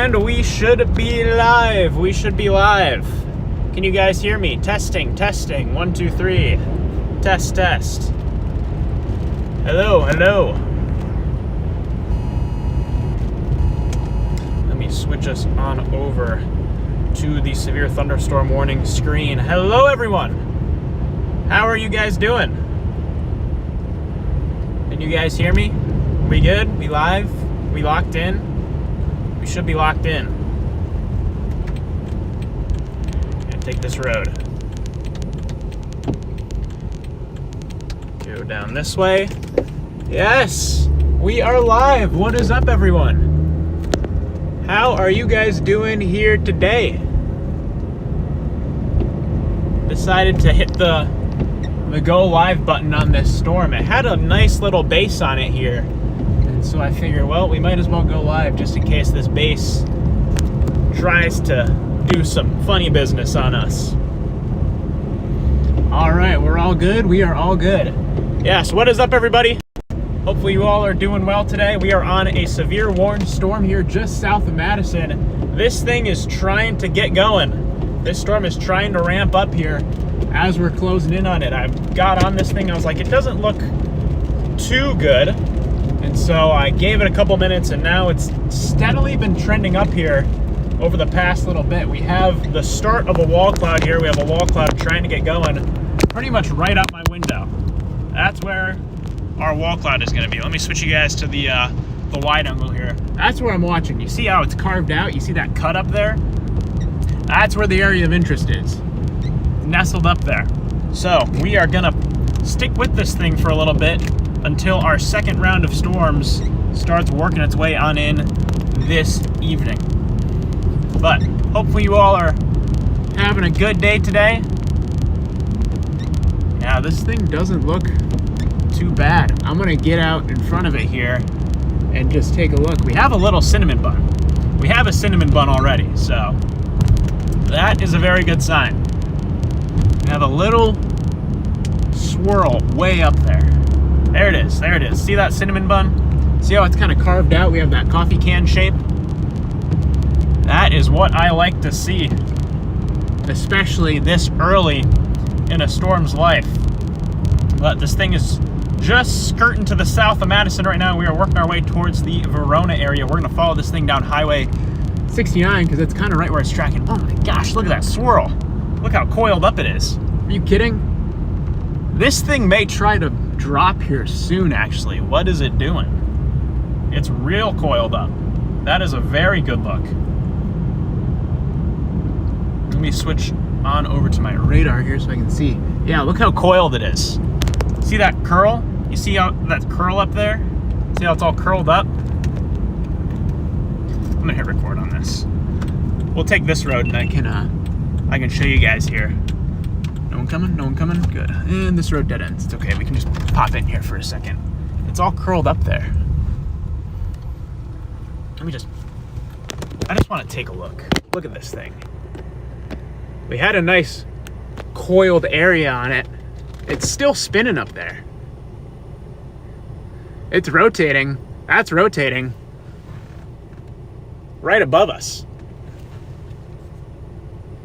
And we should be live. We should be live. Can you guys hear me? Testing, testing. 1, 2, 3. Test, test. Hello, hello. Let me switch us on over to the severe thunderstorm warning screen. Hello, everyone. How are you guys doing? Can you guys hear me? We good? We live? We locked in? We should be locked in. Gonna take this road. Go down this way. Yes! We are live! What is up, everyone? How are you guys doing here today? Decided to hit the go live button on this storm. It had a nice little base on it here. And so I figured, well, we might as well go live just in case this base tries to do some funny business on us. All right, we're all good. We are all good. Yes, what is up, everybody? Hopefully you all are doing well today. We are on a severe warned storm here just south of Madison. This thing is trying to get going. This storm is trying to ramp up here as we're closing in on it. I got on this thing, I was like, it doesn't look too good. And so I gave it a couple minutes, and now it's steadily been trending up here over the past little bit. We have the start of a wall cloud here. We have a wall cloud trying to get going pretty much right out my window. That's where our wall cloud is gonna be. Let me switch you guys to the wide angle here. That's where I'm watching. You see how it's carved out? You see that cut up there? That's where the area of interest is. Nestled up there. So we are gonna stick with this thing for a little bit until our second round of storms starts working its way on in this evening. But hopefully you all are having a good day today. Yeah, this thing doesn't look too bad. I'm gonna get out in front of it here and just take a look. We have a little cinnamon bun. We have a cinnamon bun already, so that is a very good sign. We have a little swirl way up there. There it is, there it is. See that cinnamon bun? See how it's kind of carved out? We have that coffee can shape. That is what I like to see, especially this early in a storm's life. But this thing is just skirting to the south of Madison right now. We are working our way towards the Verona area. We're gonna follow this thing down Highway 69 because it's kind of right where it's tracking. Oh my gosh, look at that swirl. Look how coiled up it is. Are you kidding? This thing may try to drop here soon, actually. What is it doing? It's real coiled up. That is a very good look. Let me switch on over to my radar here so I can see. Yeah, look how coiled it is. See that curl? You see how that curl up there? See how it's all curled up? I'm gonna hit record on this. We'll take this road and I can show you guys here. No one coming? No one coming? Good. And this road dead ends. It's okay. We can just pop in here for a second. It's all curled up there. I just want to take a look. Look at this thing. We had a nice coiled area on it. It's still spinning up there. It's rotating. That's rotating. Right above us.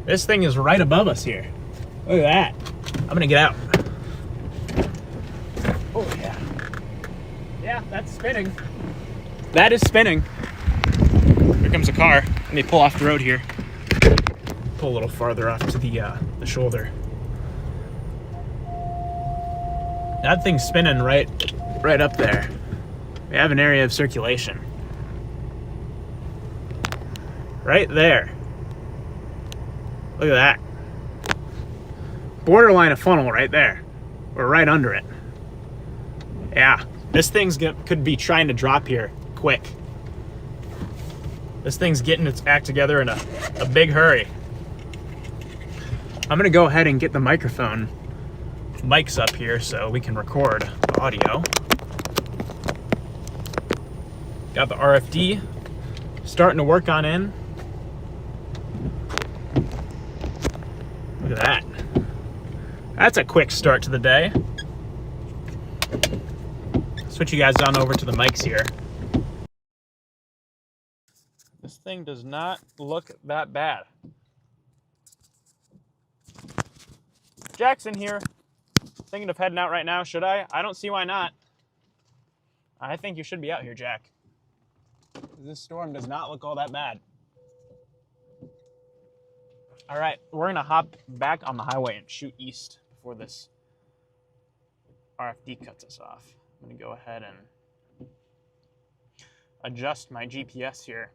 This thing is right above us here. Look at that. I'm gonna get out. Oh yeah. Yeah, that's spinning. That is spinning. Here comes a car. Let me pull off the road here. Pull a little farther off to the shoulder. That thing's spinning right up there. We have an area of circulation. Right there. Look at that. Borderline a funnel right there. We're right under it. Yeah, this thing's could be trying to drop here quick. This thing's getting its act together in a big hurry. I'm gonna go ahead and get the mics up here so we can record the audio. Got the RFD starting to work on in. Look at that. That's a quick start to the day. Switch you guys on over to the mics here. This thing does not look that bad. Jackson here. Thinking of heading out right now. Should I? I don't see why not. I think you should be out here, Jack. This storm does not look all that bad. All right, we're gonna hop back on the highway and shoot east before this RFD cuts us off. I'm gonna go ahead and adjust my GPS here.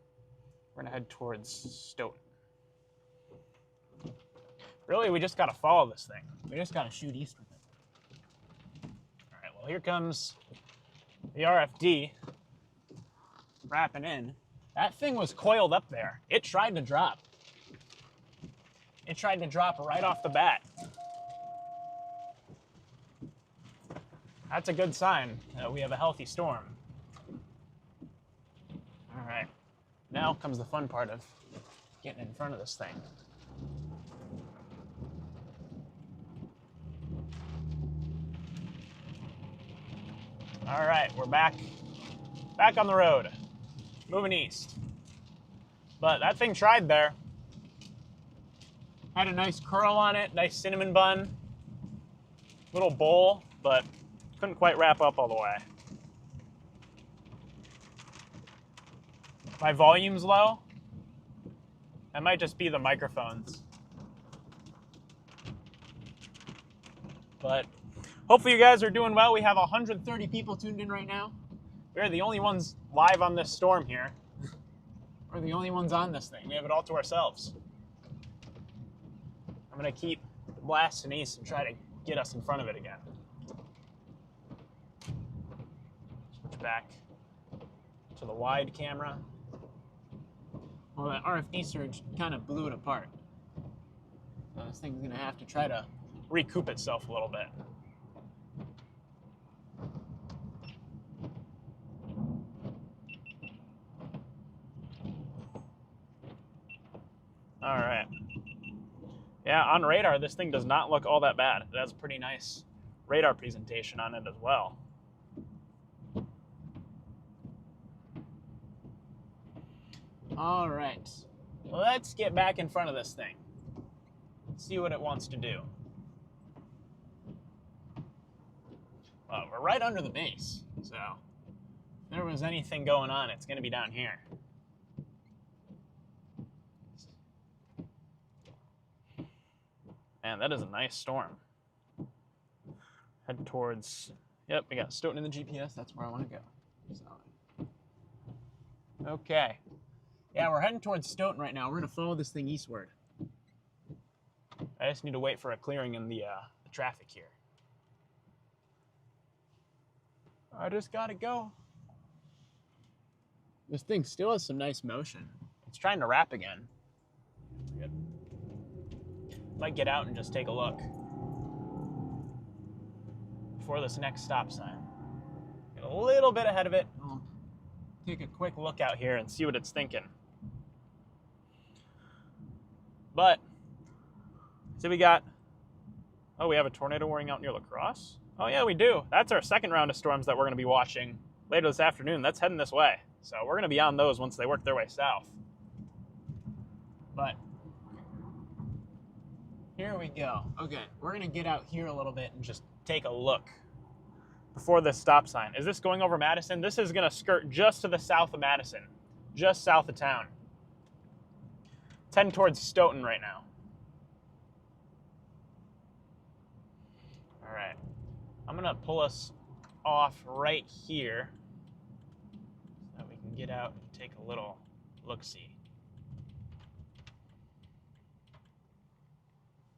We're gonna head towards Stoughton. Really, we just gotta follow this thing. We just gotta shoot east with it. All right, well, here comes the RFD wrapping in. That thing was coiled up there. It tried to drop. It tried to drop right off the bat. That's a good sign that we have a healthy storm. All right, now comes the fun part of getting in front of this thing. All right, we're back on the road, moving east. But that thing tried there. Had a nice curl on it, nice cinnamon bun, little bowl, but couldn't quite wrap up all the way. My volume's low. That might just be the microphones. But hopefully you guys are doing well. We have 130 people tuned in right now. We're the only ones live on this storm here. We're the only ones on this thing. We have it all to ourselves. I'm gonna keep blasting east and try to get us in front of it again. Switch back to the wide camera. Well, that RFD surge kind of blew it apart. So this thing's gonna have to try to recoup itself a little bit. All right. Yeah, on radar, this thing does not look all that bad. It has a pretty nice radar presentation on it as well. All right, let's get back in front of this thing. See what it wants to do. Well, we're right under the base, so if there was anything going on, it's gonna be down here. Man, that is a nice storm. Head towards, yep, we got Stoughton in the GPS. That's where I want to go. So, okay. Yeah, we're heading towards Stoughton right now. We're going to follow this thing eastward. I just need to wait for a clearing in the traffic here. I just got to go. This thing still has some nice motion. It's trying to wrap again. Good. Might get out and just take a look before this next stop sign. Get a little bit ahead of it. I'll take a quick look out here and see what it's thinking. But, so we got, oh, we have a tornado warning out near La Crosse? Oh yeah, we do. That's our second round of storms that we're gonna be watching later this afternoon. That's heading this way. So we're gonna be on those once they work their way south. But, here we go. Okay, we're gonna get out here a little bit and just take a look before this stop sign. Is this going over Madison? This is gonna skirt just to the south of Madison, just south of town. It's heading towards Stoughton right now. All right, I'm gonna pull us off right here so that we can get out and take a little look-see.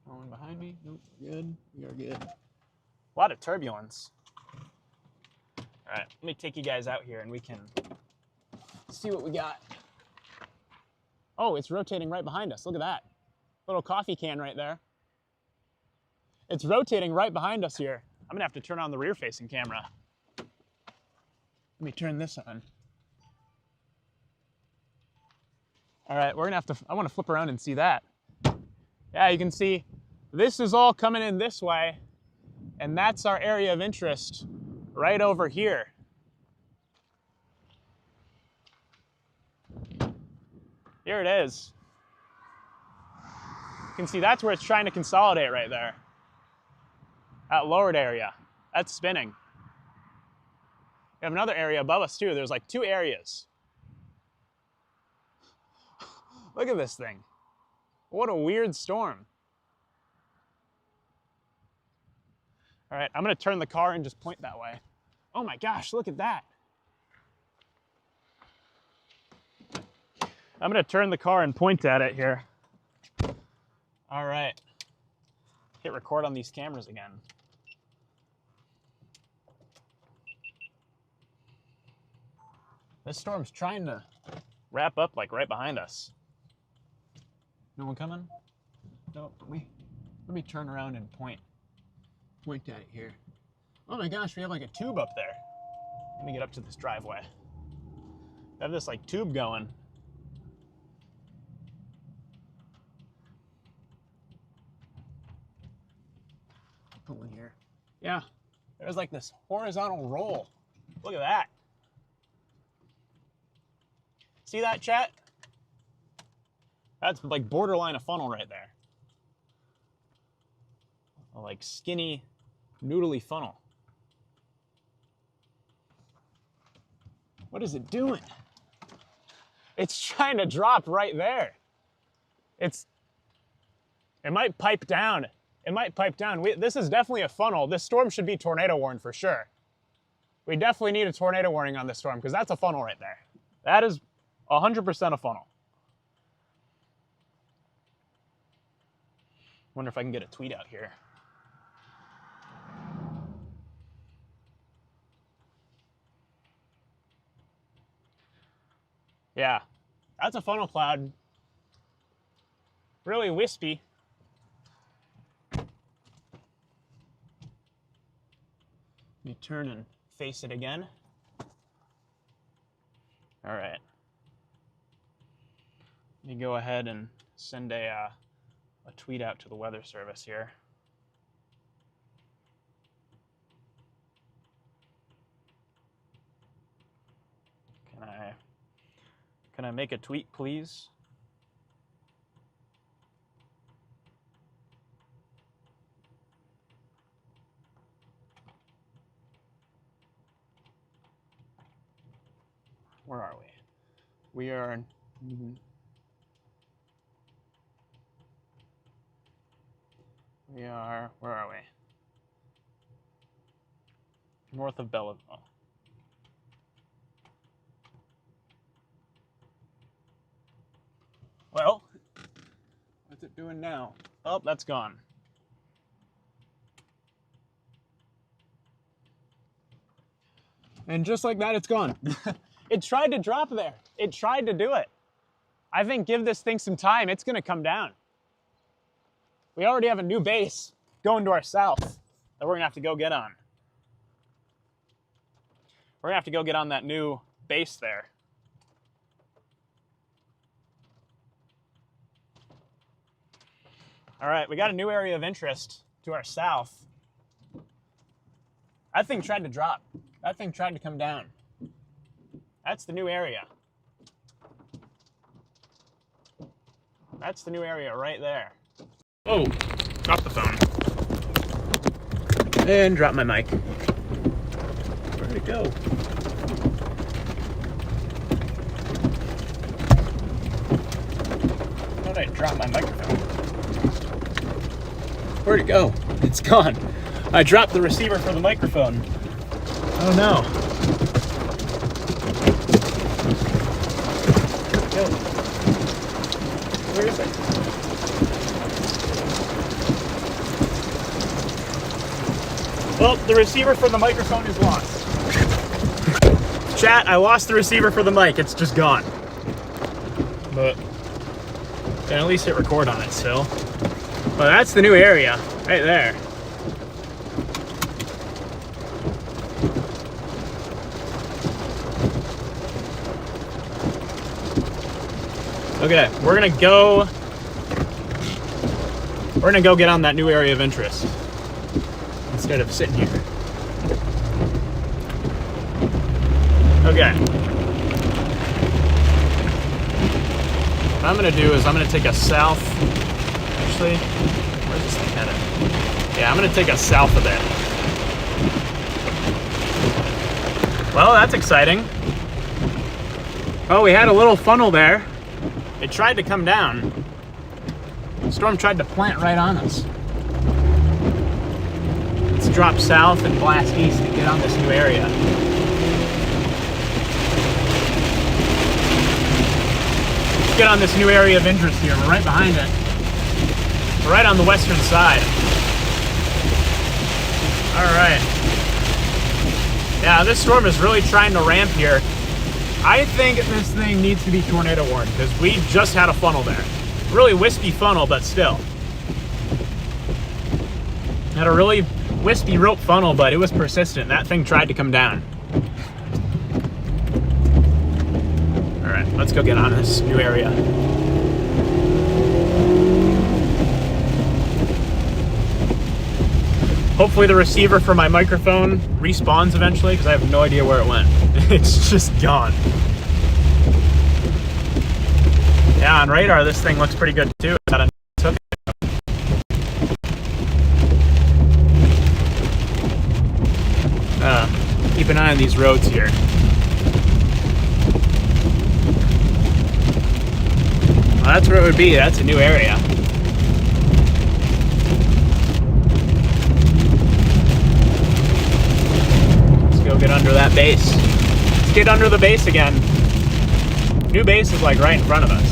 No one behind me? Nope, good. We are good. A lot of turbulence. All right, let me take you guys out here and we can see what we got. Oh, it's rotating right behind us. Look at that. Little coffee can right there. It's rotating right behind us here. I'm gonna have to turn on the rear-facing camera. Let me turn this on. All right, we're gonna have to, I wanna flip around and see that. Yeah, you can see this is all coming in this way, and that's our area of interest right over here. Here it is. You can see that's where it's trying to consolidate right there. That lowered area, that's spinning. We have another area above us too. There's like 2 areas. Look at this thing. What a weird storm. All right, I'm gonna turn the car and just point that way. Oh my gosh, look at that. I'm gonna turn the car and point at it here. All right, hit record on these cameras again. This storm's trying to wrap up like right behind us. No one coming? No, let me turn around and point at it here. Oh my gosh, we have like a tube up there. Let me get up to this driveway. We have this like tube going. Pull in here. Yeah, there's like this horizontal roll. Look at that. See that, chat? That's like borderline a funnel right there. A like skinny, noodly funnel. What is it doing? It's trying to drop right there. It might pipe down. It might pipe down. This is definitely a funnel. This storm should be tornado warned for sure. We definitely need a tornado warning on this storm because that's a funnel right there. That is 100% a funnel. Wonder if I can get a tweet out here. Yeah, that's a funnel cloud. Really wispy. Let me turn and face it again. All right. Let me go ahead and send a tweet out to the weather service here. Can I make a tweet, please? Where are we? We are where are we? North of Belleville. Well, what's it doing now? Oh, that's gone. And just like that, it's gone. It tried to drop there. It tried to do it. I think give this thing some time, it's gonna come down. We already have a new base going to our south that we're gonna have to go get on. We're gonna have to go get on that new base there. All right, we got a new area of interest to our south. That thing tried to drop. That thing tried to come down. That's the new area. That's the new area right there. Oh, drop the phone. And drop my mic. Where'd it go? I thought I dropped my microphone. Where'd it go? It's gone. I dropped the receiver for the microphone. Oh no. Where is it? Well, the receiver for the microphone is lost. Chat, I lost the receiver for the mic. It's just gone. But I can at least hit record on it still. Well, that's the new area right there. Okay, we're gonna go get on that new area of interest instead of sitting here. Okay. I'm gonna do is I'm gonna take a south. Actually, where's this thing headed? Yeah, I'm gonna take a south of it. Well, that's exciting. Oh, we had a little funnel there. It tried to come down. The storm tried to plant right on us. Let's drop south and blast east to get on this new area. Let's get on this new area of interest here. We're right behind it. We're right on the western side. All right. Yeah, this storm is really trying to ramp here. I think this thing needs to be tornado warned because we just had a funnel there. Really wispy funnel, but still. Had a really wispy rope funnel, but it was persistent. That thing tried to come down. All right, let's go get on this new area. Hopefully the receiver for my microphone respawns eventually because I have no idea where it went. It's just gone. Yeah, on radar this thing looks pretty good too. Keep an eye on these roads here. Well, that's where it would be. That's a new area. Get under that base. Let's get under the base again. New base is like right in front of us.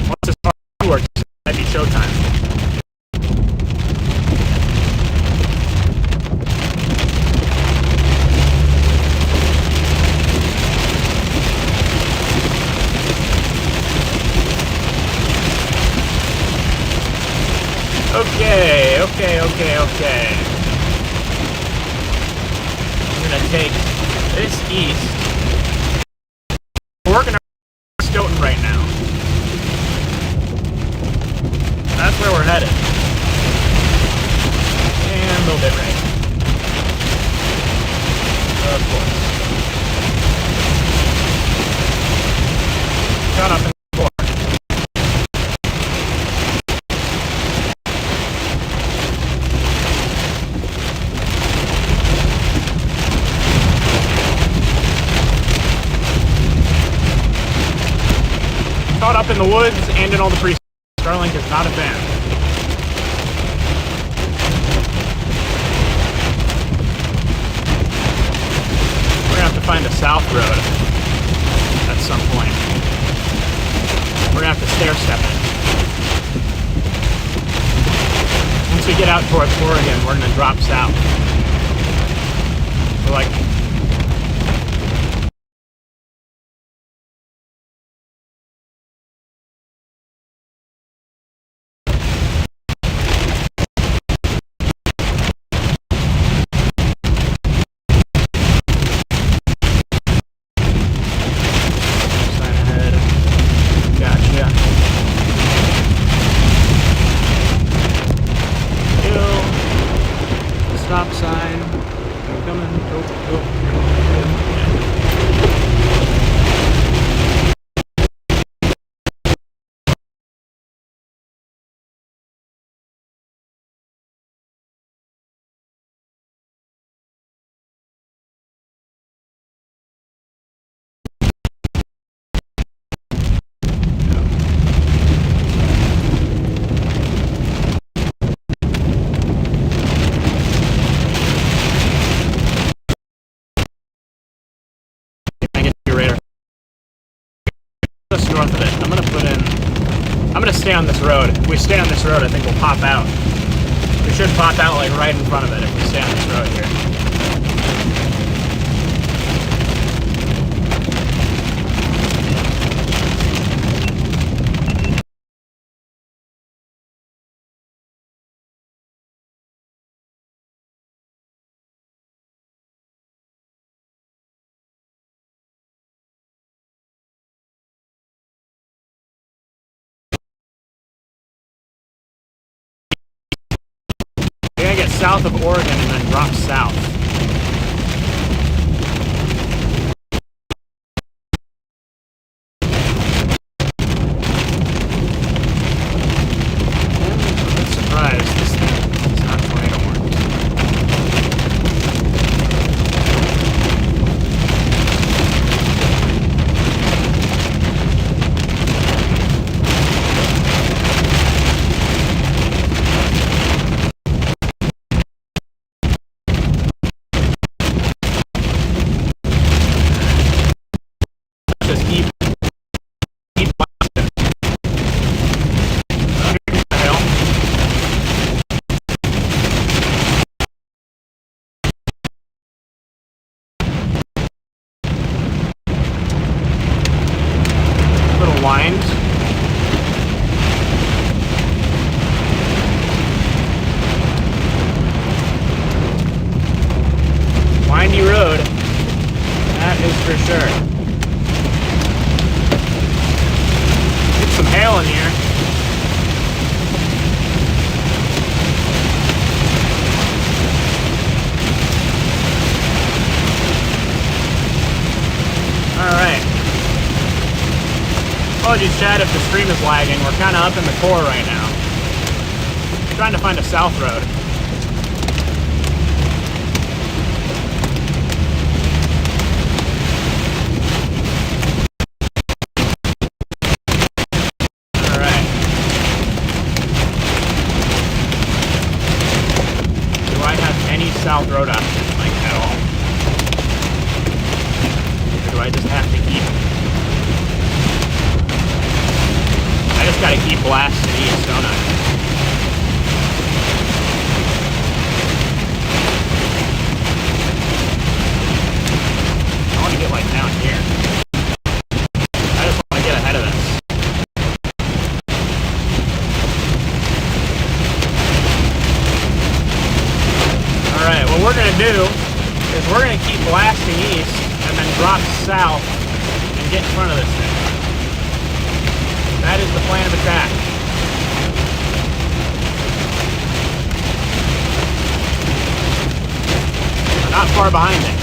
Once this part works, it might be showtime. Okay. Take this east. We're working on Stoughton right now. That's where we're headed. And a little bit right. Of course. Caught up in the floor. Caught up in the woods and in all the precincts. Starlink is not a fan. We're gonna have to find a south road at some point. We're gonna have to stair step it. Once we get out towards Oregon, we're gonna drop south. We're like stop sign. I'm coming. Go. Just north of it. I'm gonna stay on this road. If we stay on this road, I think we'll pop out. We should pop out like right in front of it if we stay on this road here. South of Oregon and then drop south. just keep blasting. Here's the hill. Little winds. Windy road, that is for sure. Get some hail in here. Alright. Apologies, Chad, if the stream is lagging. We're kind of up in the core right now. Trying to find a south road. South road option, like, at all? Or do I just have to keep... I just gotta keep blasting east, don't I? I want to get, like, down here. I just want to get ahead of this. Alright, what we're going to do is we're going to keep blasting east and then drop south and get in front of this thing. That is the plan of attack. We're not far behind it.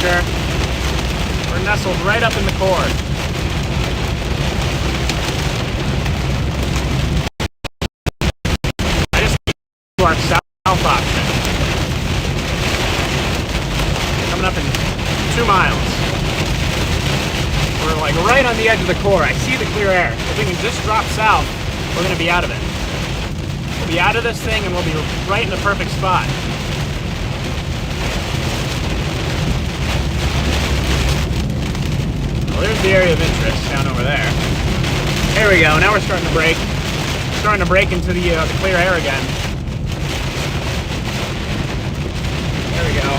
We're nestled right up in the core. I just keep to our south option. Coming up in 2 miles. We're like right on the edge of the core. I see the clear air. If we can just drop south, we're going to be out of it. We'll be out of this thing and we'll be right in the perfect spot. Well, there's the area of interest down over there. There we go. Now we're starting to break. Starting to break into the clear air again. There we go.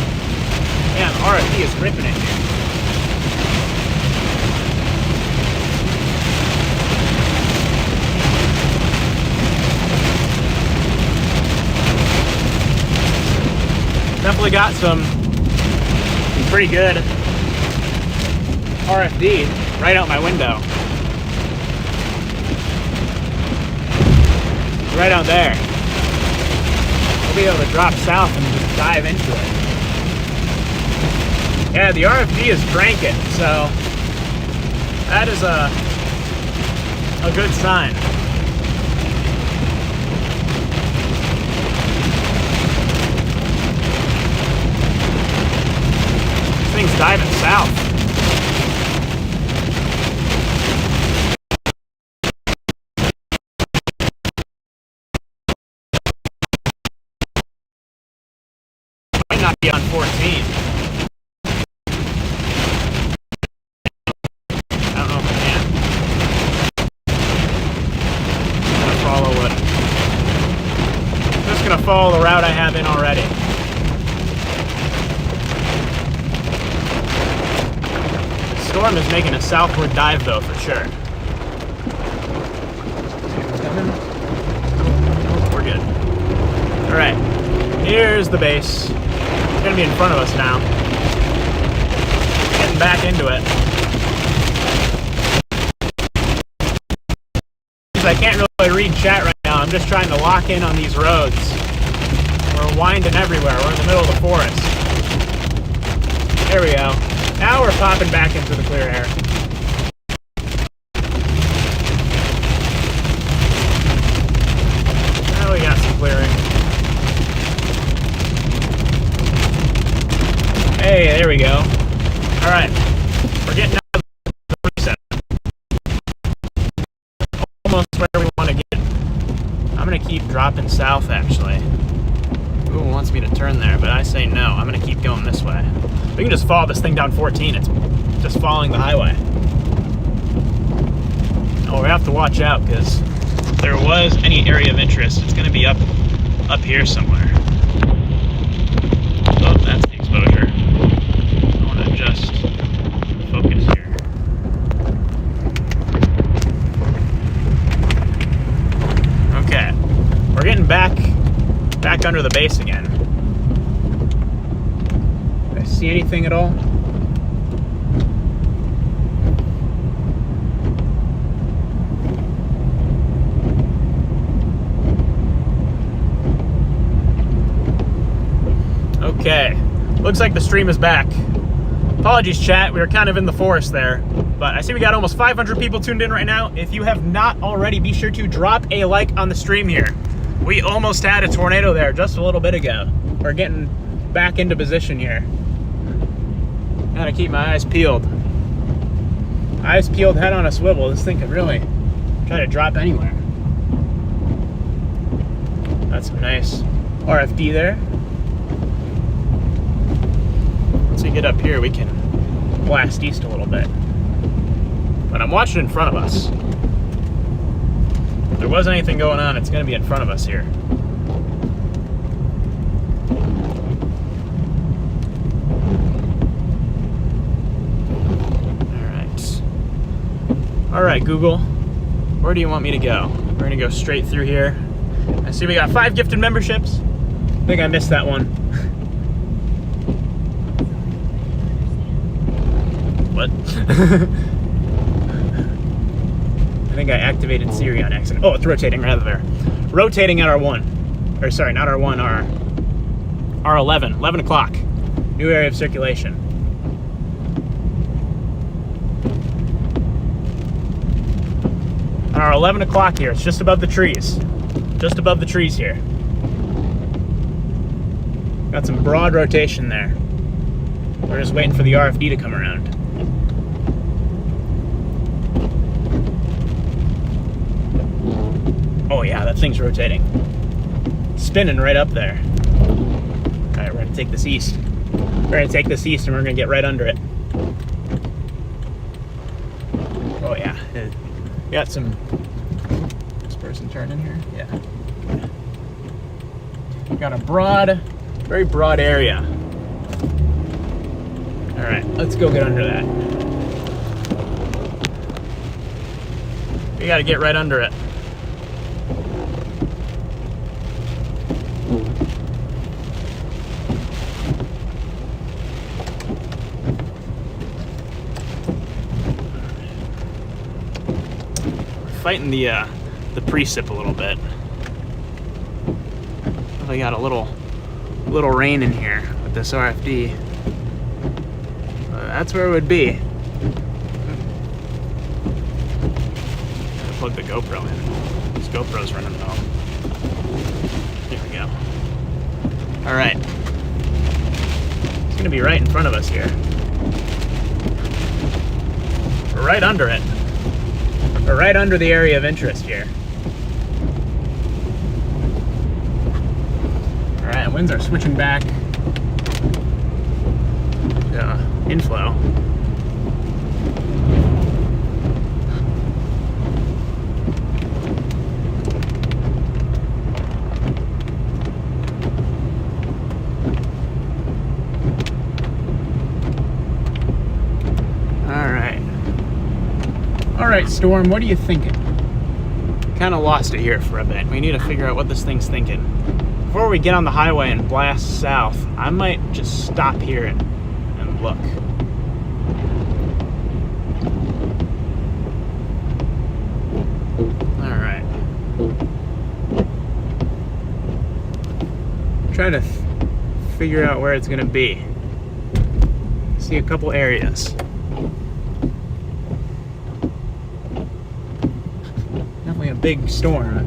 Man, RFD is ripping it here. Definitely got some pretty good RFD right out my window. Right out there. We'll be able to drop south and just dive into it. Yeah, the RFD is cranking, so that is a good sign. This thing's diving south. Not be on 14. I don't know if I can. I'm gonna follow it. I'm just gonna follow the route I have in already. The storm is making a southward dive though, for sure. We're good. Alright, here's the base. Gonna be in front of us now. Getting back into it. I can't really read chat right now. I'm just trying to lock in on these roads. We're winding everywhere. We're in the middle of the forest. There we go. Now we're popping back into the clear air. Now we got some clearing. Hey, there we go. All right, we're getting out of the reset. Almost where we want to get. I'm gonna keep dropping south, actually. Ooh, wants me to turn there, but I say no. I'm gonna keep going this way. We can just follow this thing down 14. It's just following the highway. Oh, we have to watch out because if there was any area of interest, it's gonna be up here somewhere. Oh, that's the exposure. I want to just focus here. Okay, we're getting back under the base again. Do I see anything at all? Okay, looks like the stream is back. Apologies, chat, we were kind of in the forest there, but I see we got almost 500 people tuned in right now. If you have not already, be sure to drop a like on the stream here. We almost had a tornado there just a little bit ago. We're getting back into position here. Gotta keep my eyes peeled. Eyes peeled, head on a swivel. This thing could really try to drop anywhere. That's some nice RFD there. Once we get up here, we can blast east a little bit. But I'm watching in front of us. If there was anything going on, it's going to be in front of us here. All right, Google, where do you want me to go? We're going to go straight through here. I see we got 5 gifted memberships. I think I missed that one. What? I think I activated Siri on accident. Oh, it's rotating rather there. Rotating at R1. Or sorry, not R1, R11. 11 o'clock. New area of circulation. On our 11 o'clock here, it's just above the trees. Just above the trees here. Got some broad rotation there. We're just waiting for the RFD to come around. Oh yeah, that thing's rotating. Spinning right up there. Alright, we're gonna take this east. We're gonna take this east and we're gonna get right under it. Oh yeah. We got some... This person turning here? Yeah. We got a broad, very broad area. Alright, let's go get under that. We gotta get right under it. Fighting the precip a little bit. We got a little rain in here with this RFD. That's where it would be. Gotta plug the GoPro in. This GoPro's running low. Here we go. All right. It's gonna be right in front of us here. We're right under it. We're right under the area of interest here. All right, winds are switching back to inflow. All right, Storm, what are you thinking? Kind of lost it here for a bit. We need to figure out what this thing's thinking. Before we get on the highway and blast south, I might just stop here and look. All right. Try to figure out where it's gonna be. See a couple areas. Definitely a big storm.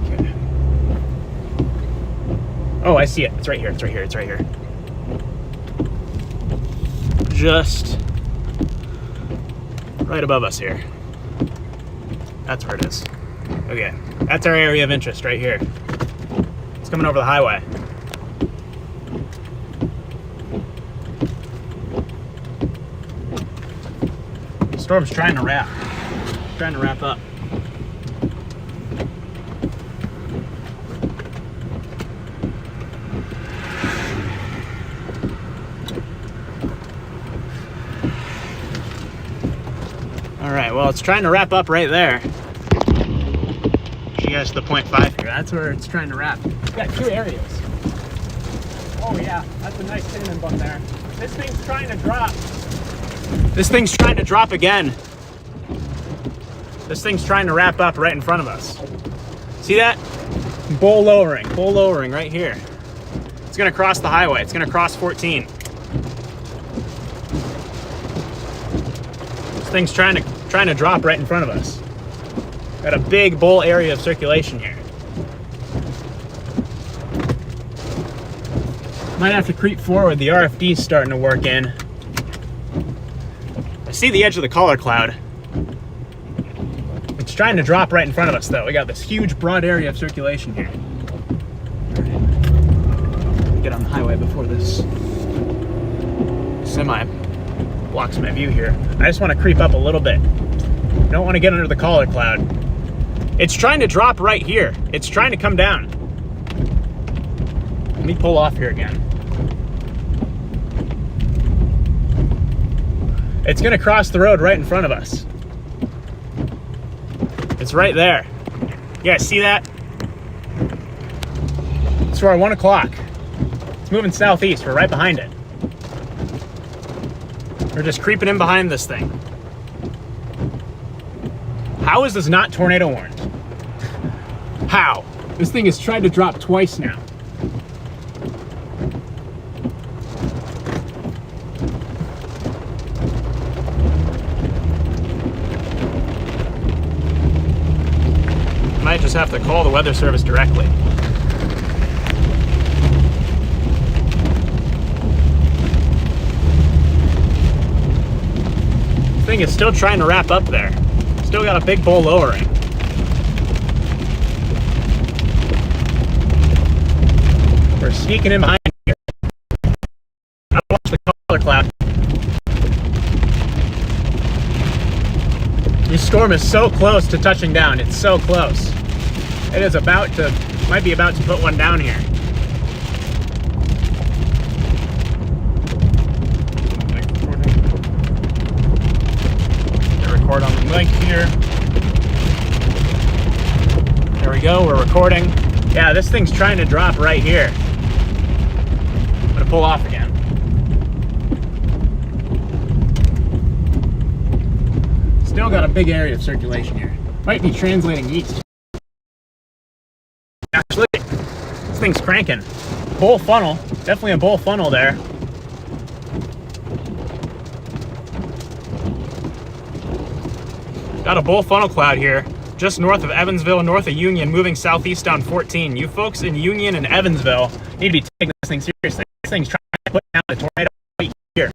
Okay. Oh, I see it. It's right here. It's right here. It's right here. Just right above us here. That's where it is. Okay, that's our area of interest right here. It's coming over the highway. The storm's trying to wrap up. All right, well, it's trying to wrap up right there. You guys to the 0.5 here. That's where it's trying to wrap. It's got two areas. Oh yeah, that's a nice cinnamon bun there. This thing's trying to drop. This thing's trying to drop again. This thing's trying to wrap up right in front of us. See that? Bull lowering right here. It's gonna cross the highway. It's gonna cross 14. This thing's trying to drop right in front of us. Got a big bowl area of circulation here. Might have to creep forward. The RFD's starting to work in. I see the edge of the collar cloud. It's trying to drop right in front of us though. We got this huge broad area of circulation here. All right. Get on the highway before this semi blocks my view here. I just want to creep up a little bit. Don't want to get under the collar cloud. It's trying to drop right here. It's trying to come down. Let me pull off here again. It's gonna cross the road right in front of us. It's right there. You guys see that? It's for our 1 o'clock. It's moving southeast. We're right behind it. We're just creeping in behind this thing. How is this not tornado warned? How? This thing has tried to drop twice now. Might just have to call the weather service directly. This thing is still trying to wrap up there. Still got a big bowl lowering. We're sneaking in behind here. I watch the color cloud. This storm is so close to touching down. It's so close. It is might be about to put one down here. Record on the link here. There we go, we're recording. Yeah, this thing's trying to drop right here. I'm gonna pull off again. Still got a big area of circulation here. Might be translating east. Actually, this thing's cranking. Bull funnel, definitely a bull funnel there. Got a bull funnel cloud here, just north of Evansville, north of Union, moving southeast down 14. You folks in Union and Evansville need to be taking this thing seriously. This thing's trying to put down a tornado right here.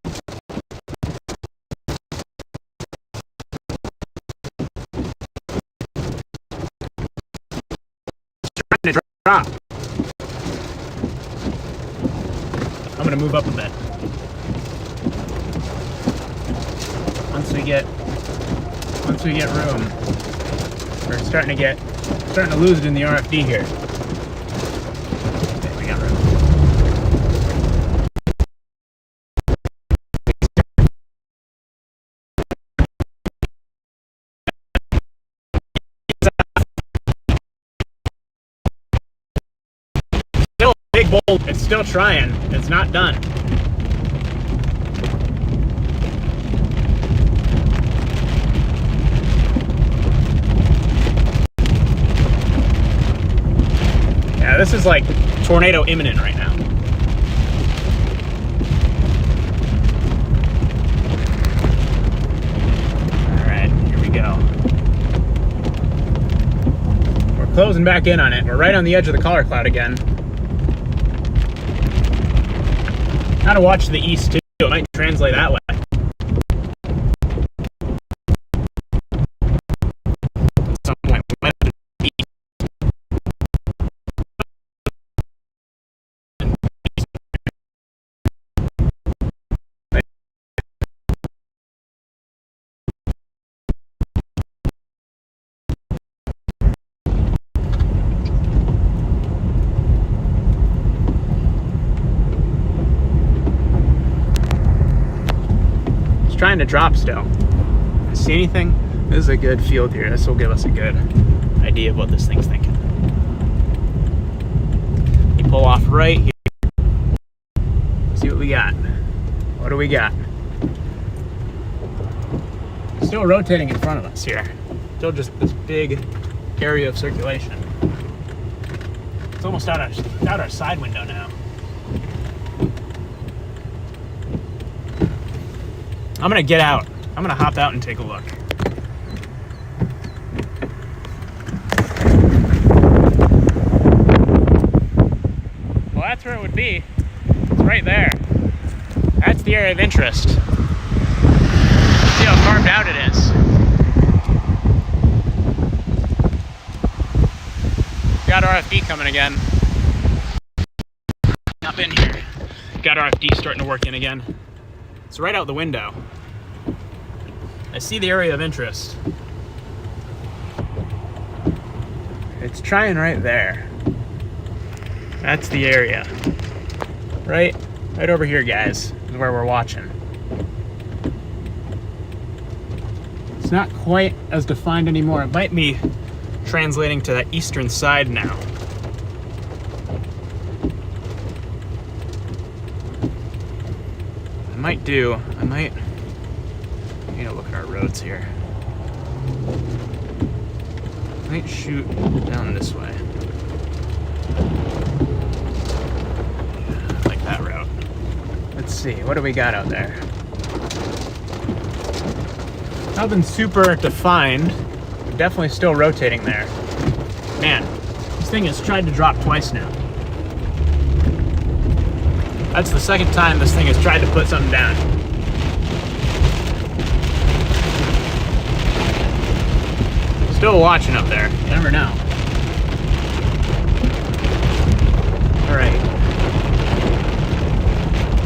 It's trying to drop. I'm gonna move up a bit. Once we get room, we're starting to lose it in the RFD here. Okay, we got room. Still a big bowl. It's still trying. It's not done. This is like tornado imminent right now. All right, here we go. We're closing back in on it. We're right on the edge of the collar cloud again. Gotta watch the east too. It might translate that way. At some point, we might have to be trying to drop still. See anything? This is a good field here. This will give us a good idea of what this thing's thinking. You pull off right here. See what we got. What do we got? Still rotating in front of us here. Still just this big area of circulation. It's almost out our side window now. I'm gonna get out. I'm gonna hop out and take a look. Well, that's where it would be. It's right there. That's the area of interest. See how carved out it is. Got RFD coming again. Up in here. Got RFD starting to work in again. It's right out the window. I see the area of interest. It's trying right there. That's the area. Right over here, guys, is where we're watching. It's not quite as defined anymore. It might be translating to that eastern side now. I might need to look at our roads here. I might shoot down this way. Like that route. Let's see, what do we got out there? Nothing super defined. Definitely still rotating there. Man, this thing has tried to drop twice now. That's the second time this thing has tried to put something down. Still watching up there. You never know. All right.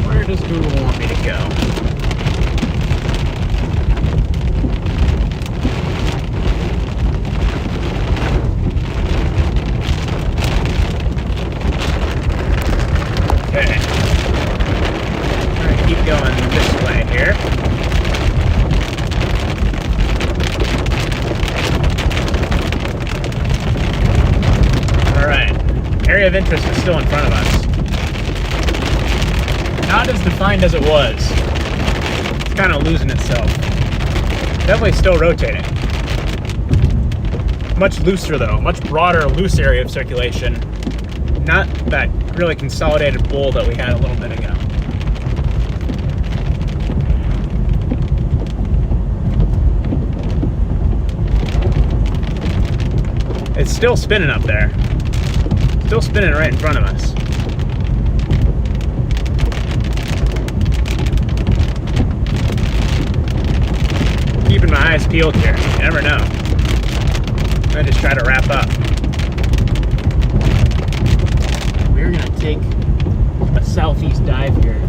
Where does Google want me to go? Okay. All right, keep going this way here. Area of interest is still in front of us. Not as defined as it was. It's kind of losing itself. Definitely still rotating. Much looser though, much broader, loose area of circulation. Not that really consolidated bowl that we had a little bit ago. It's still spinning up there. Still spinning right in front of us. Keeping my eyes peeled here. You never know. I just try to wrap up. We're gonna take a southeast dive here.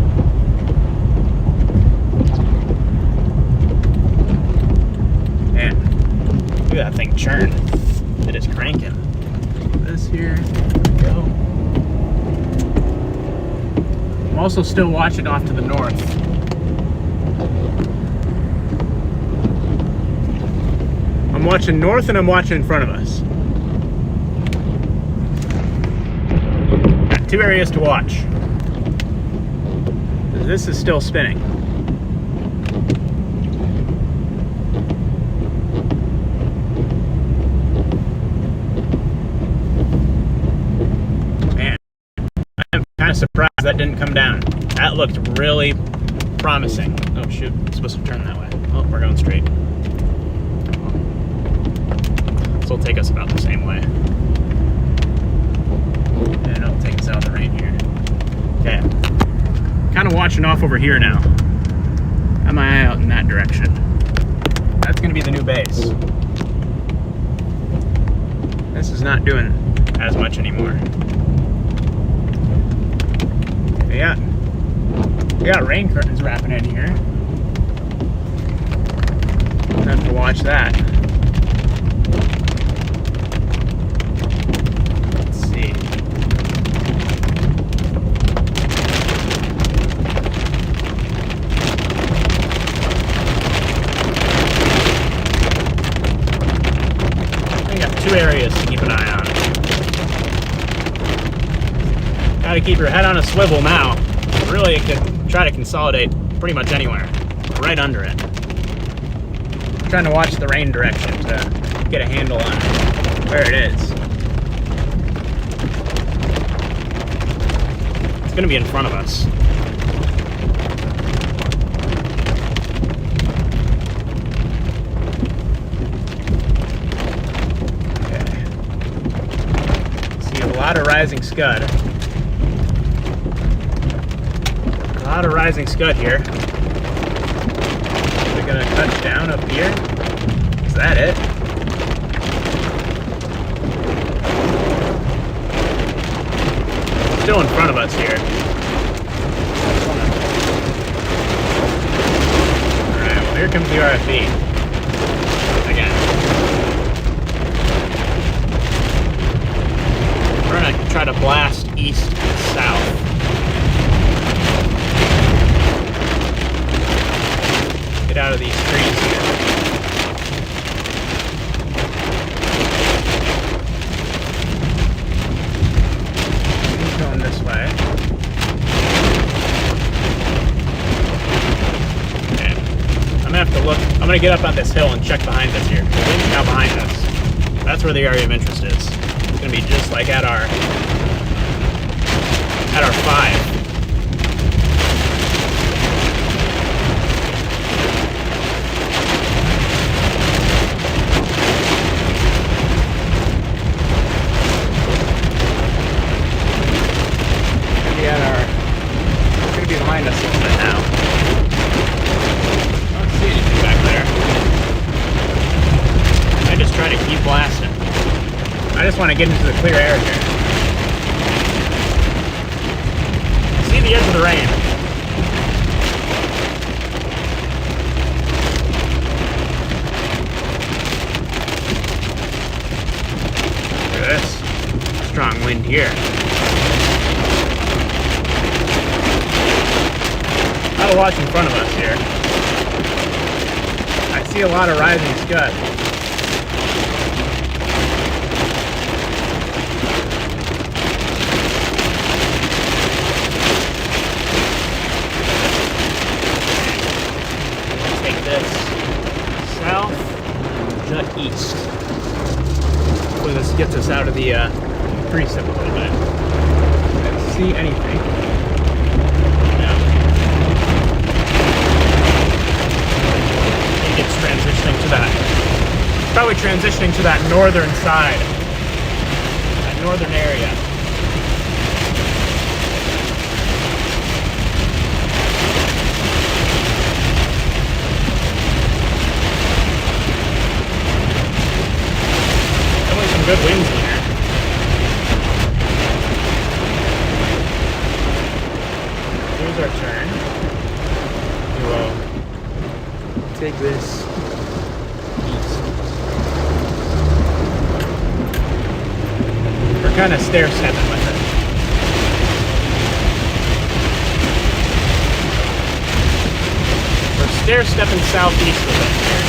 Man, look at that thing churn. It is cranking. This here. Go. I'm also still watching off to the north. I'm watching north and I'm watching in front of us. Got two areas to watch. This is still spinning. kind of surprised that didn't come down. That looked really promising. Oh shoot, it's supposed to turn that way. Oh, we're going straight. This will take us about the same way. And it'll take us out of the rain here. Okay. Kind of watching off over here now. Got my eye out in that direction. That's going to be the new base. This is not doing as much anymore. We got rain curtains wrapping in here. Have to watch that. Let's see. I got 2 areas to keep an eye on. Gotta keep your head on a swivel now. Really, it could try to consolidate pretty much anywhere. Right under it. I'm trying to watch the rain direction to get a handle on where it is. It's gonna be in front of us. Okay. See a lot of rising scud. A lot of rising scud here. We're gonna touch down up here. Is that it? Still in front of us here. Alright, well here comes the RFE. Again. We're gonna try to blast east and south. Get out of these trees here. He's going this way. Okay. I'm gonna have to look. I'm gonna get up on this hill and check behind us here. The wind's now behind us. That's where the area of interest is. It's gonna be just like at our 5. Behind us a little bit now. I don't see anything back there. I just try to keep blasting. I just want to get into the clear air here. See the edge of the rain. Look at this. Strong wind here. Gotta watch in front of us here. I see a lot of rising scud. Take this south, just east. Hopefully this gets us out of the precip a little bit. I don't see anything. It's transitioning to that. Probably transitioning to that northern side. That northern area. Definitely some good winds in here. Here's our turn. Whoa. Take this east. We're kind of stair-stepping with it. We're stair-stepping southeast with it here.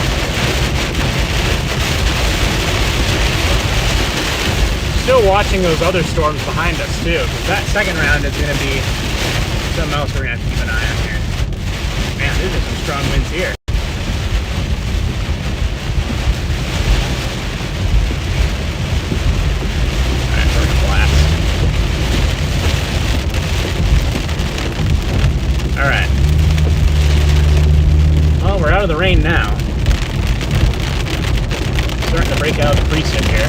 Still watching those other storms behind us too, because that second round is going to be something else we're going to have to keep an eye on here. Man, these are some strong winds here. out of the rain now. Starting to break out the precip here.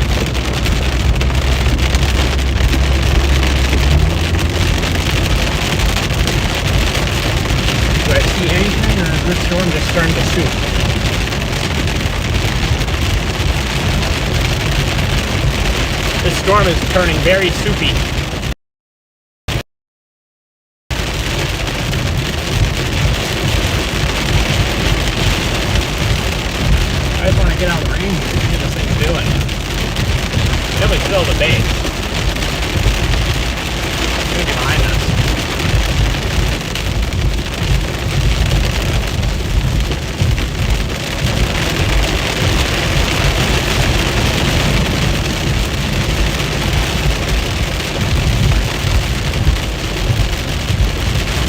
Do I see anything, or is this storm just starting to soup? This storm is turning very soupy. I just want to get out of the rain and see what this thing's doing. Definitely fill the base. Maybe behind us.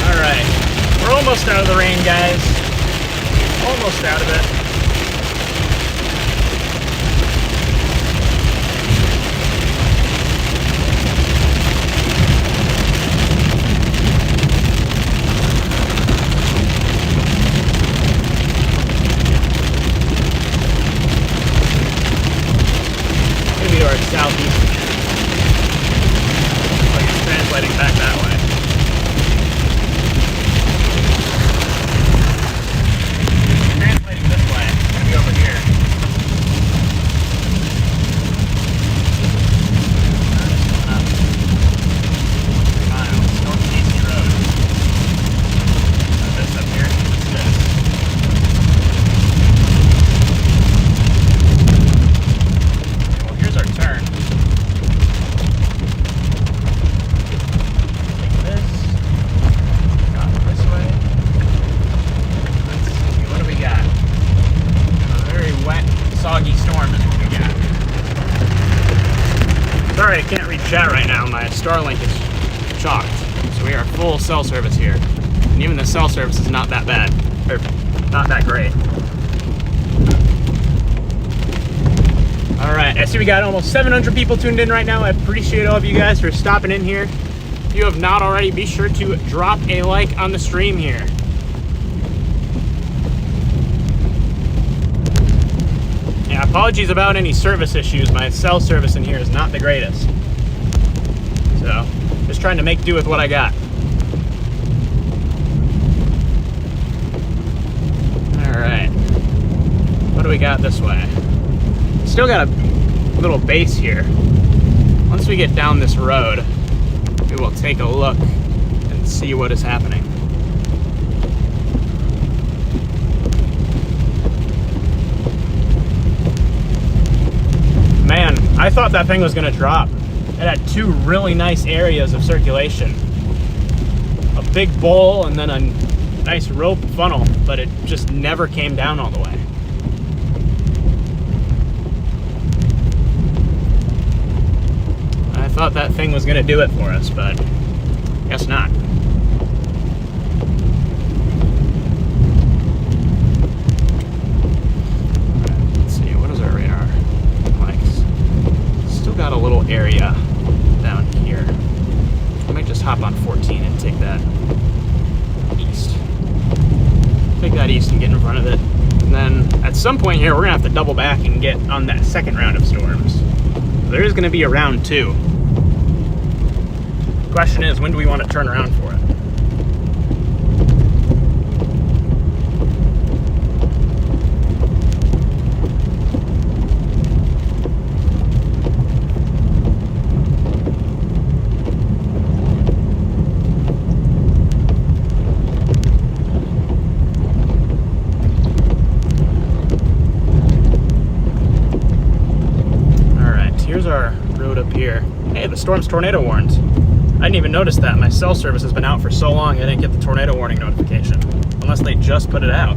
Alright. We're almost out of the rain, guys. Almost out of it. To our southeast again. Looks like it's translating back that way. Translating this way. It's gonna be over here. Just coming up 3 miles, North Casey Road. This up here. What's this? Our turn. Take this. Got this way. Let's see, what do we got? A very wet, soggy storm is what we got. Sorry, I can't read chat right now. My Starlink is chocked. So we are full cell service here. And even the cell service is not that bad. Or not that great. Alright, I see we got almost 700 people tuned in right now. I appreciate all of you guys for stopping in here. If you have not already, be sure to drop a like on the stream here. Yeah, apologies about any service issues. My cell service in here is not the greatest. So, just trying to make do with what I got. Alright. What do we got this way? Still got a little base here. Once we get down this road, we will take a look and see what is happening. Man, I thought that thing was gonna drop. It had 2 really nice areas of circulation. A big bowl and then a nice rope funnel, but it just never came down all the way. I thought that thing was gonna do it for us, but guess not. Let's see, what is our radar? Like, still got a little area down here. I might just hop on 14 and take that east. Take that east and get in front of it. And then at some point here, we're gonna have to double back and get on that second round of storms. There is gonna be a round 2. Question is, when do we want to turn around for it? All right, here's our road up here. Hey, the storm's tornado warned. I didn't even notice that. My cell service has been out for so long, I didn't get the tornado warning notification. Unless they just put it out.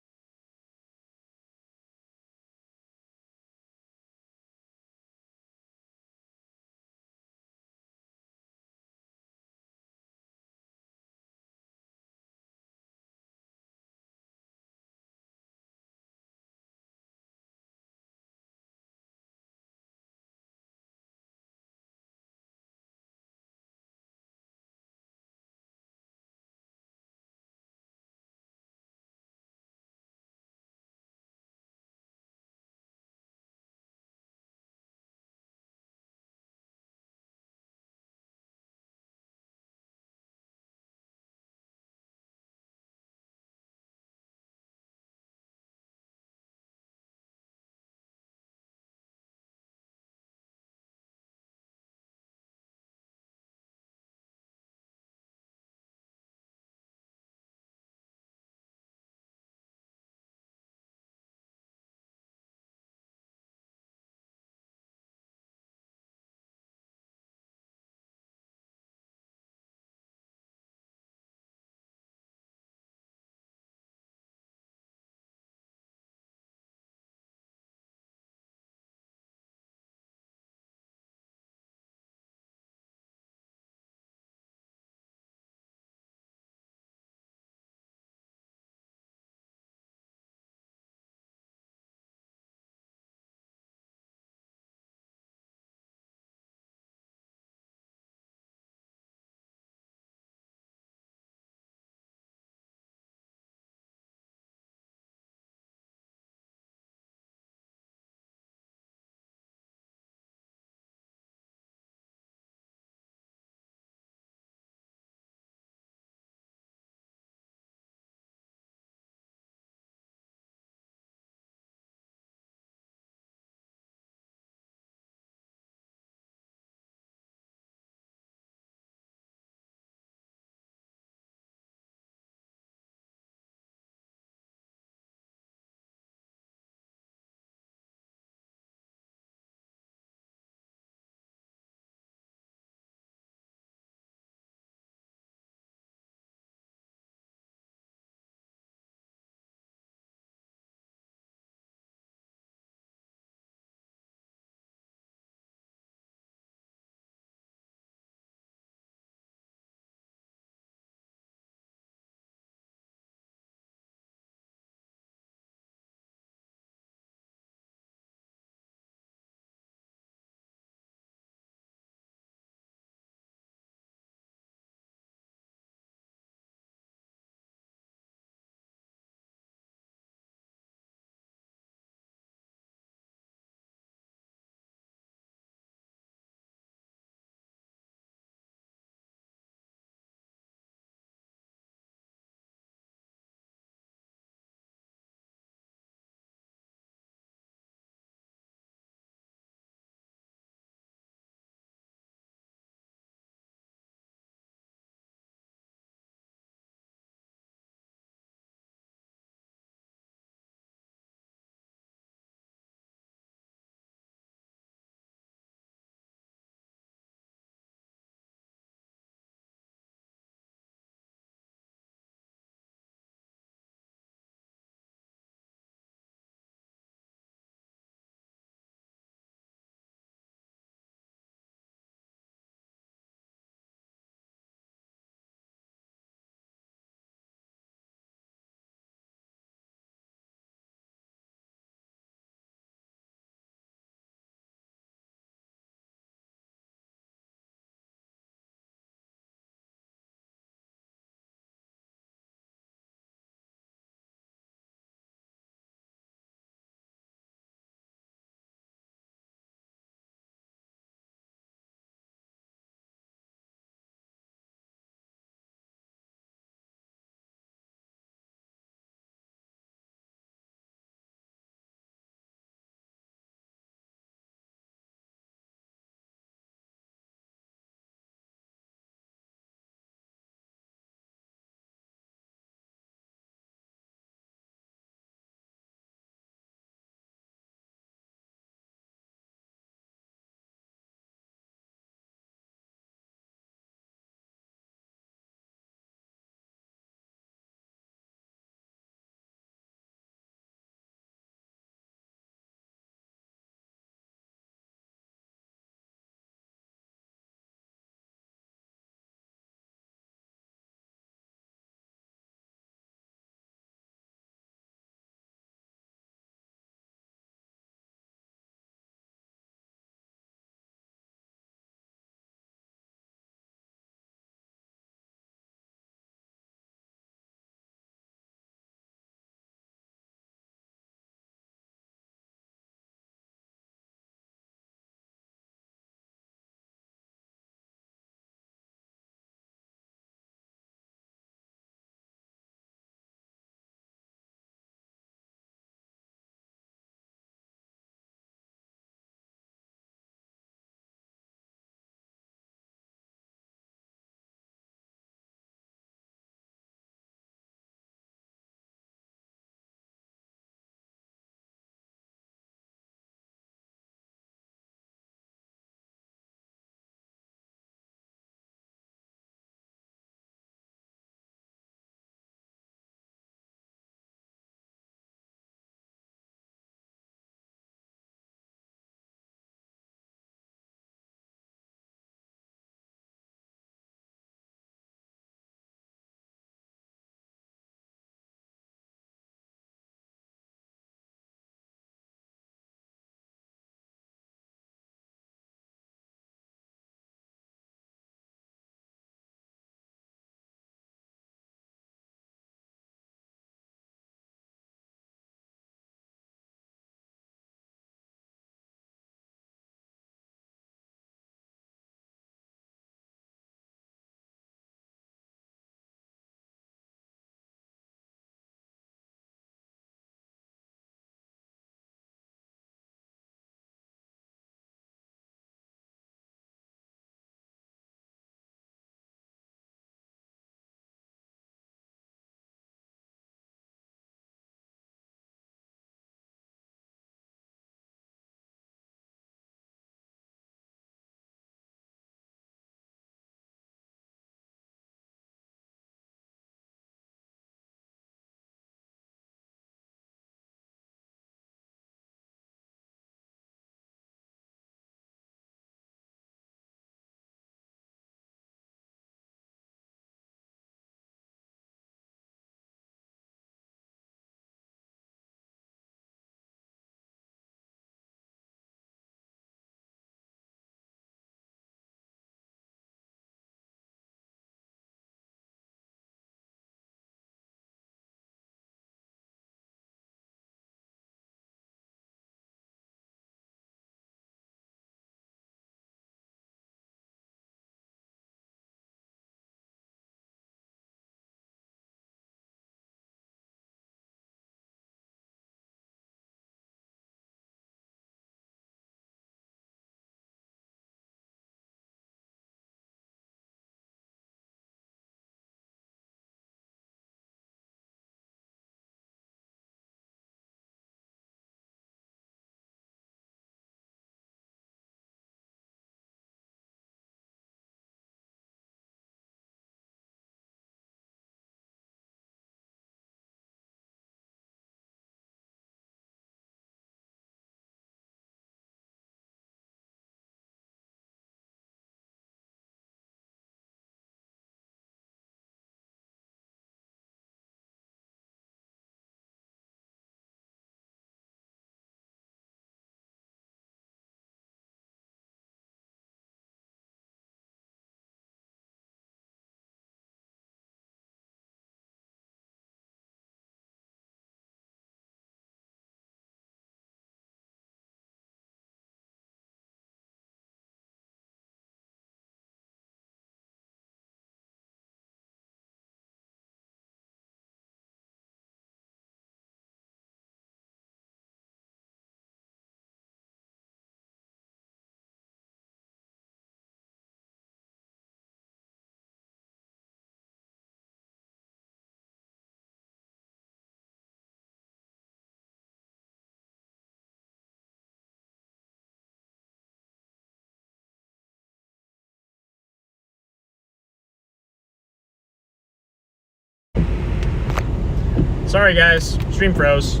Sorry guys, stream froze.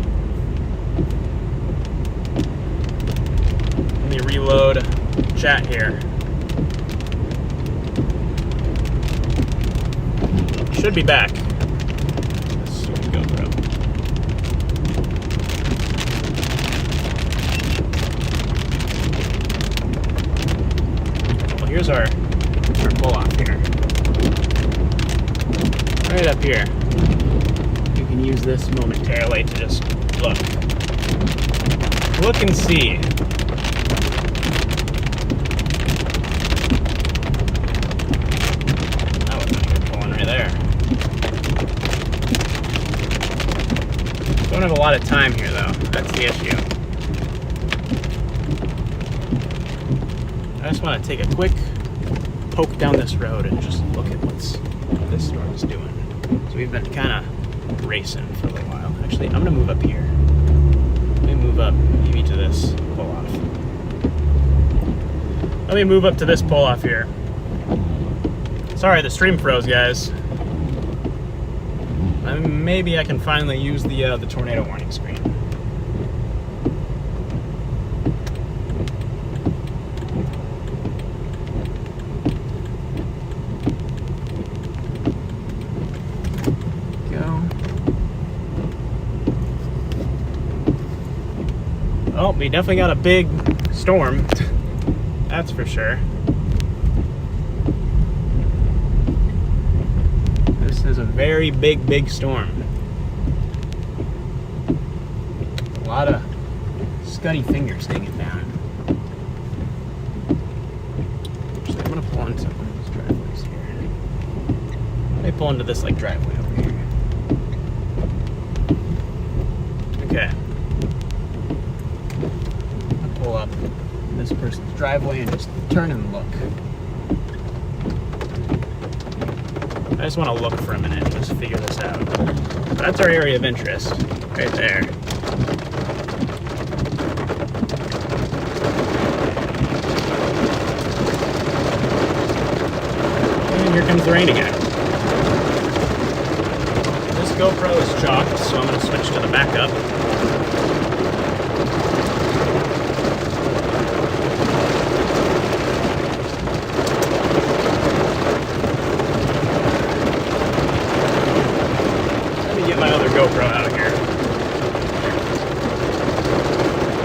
Let me reload chat here. Should be back. Let's see what GoPro. Well, here's our pull off here. Right up here. You can use this momentarily to just look. Look and see. That was a good pulling right there. Don't have a lot of time here though. That's the issue. I just want to take a quick poke down this road and just look at what this storm is doing. So we've been kind of racing for a little while. Actually, I'm gonna move up here. Let me move up maybe to this pull off. Let me move up to this pull off here. Sorry, the stream froze, guys. Maybe I can finally use the tornado warning screen. Oh, we definitely got a big storm. That's for sure. This is a very big storm. A lot of scuddy fingers hanging down. Actually, I'm gonna pull into one of these driveways here. Let me pull into this like driveway over here. Okay. Pull up this person's driveway and just turn and look. I just want to look for a minute and just figure this out. That's our area of interest, right there. And here comes the rain again. This GoPro is chalked, so I'm going to switch to the backup. GoPro out of here.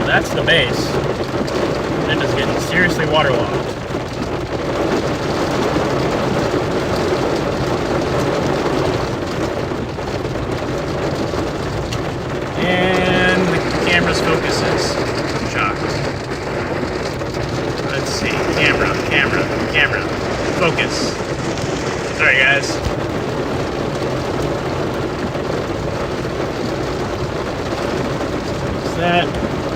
That's the base. It is getting seriously waterlogged. And the camera's focus is shocked. Let's see. Camera. Focus. Sorry, guys. That.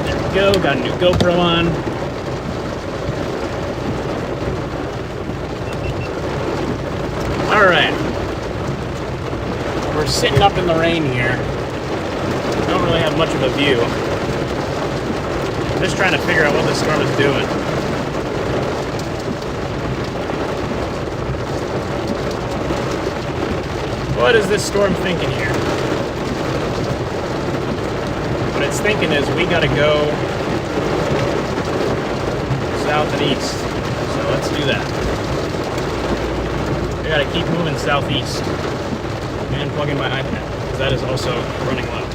There we go. Got a new GoPro on. Alright. We're sitting up in the rain here. Don't really have much of a view. I'm just trying to figure out what this storm is doing. What is this storm thinking here? What it's thinking is we gotta go south and east. So let's do that. We gotta keep moving southeast. And plug in my iPad, because that is also running low.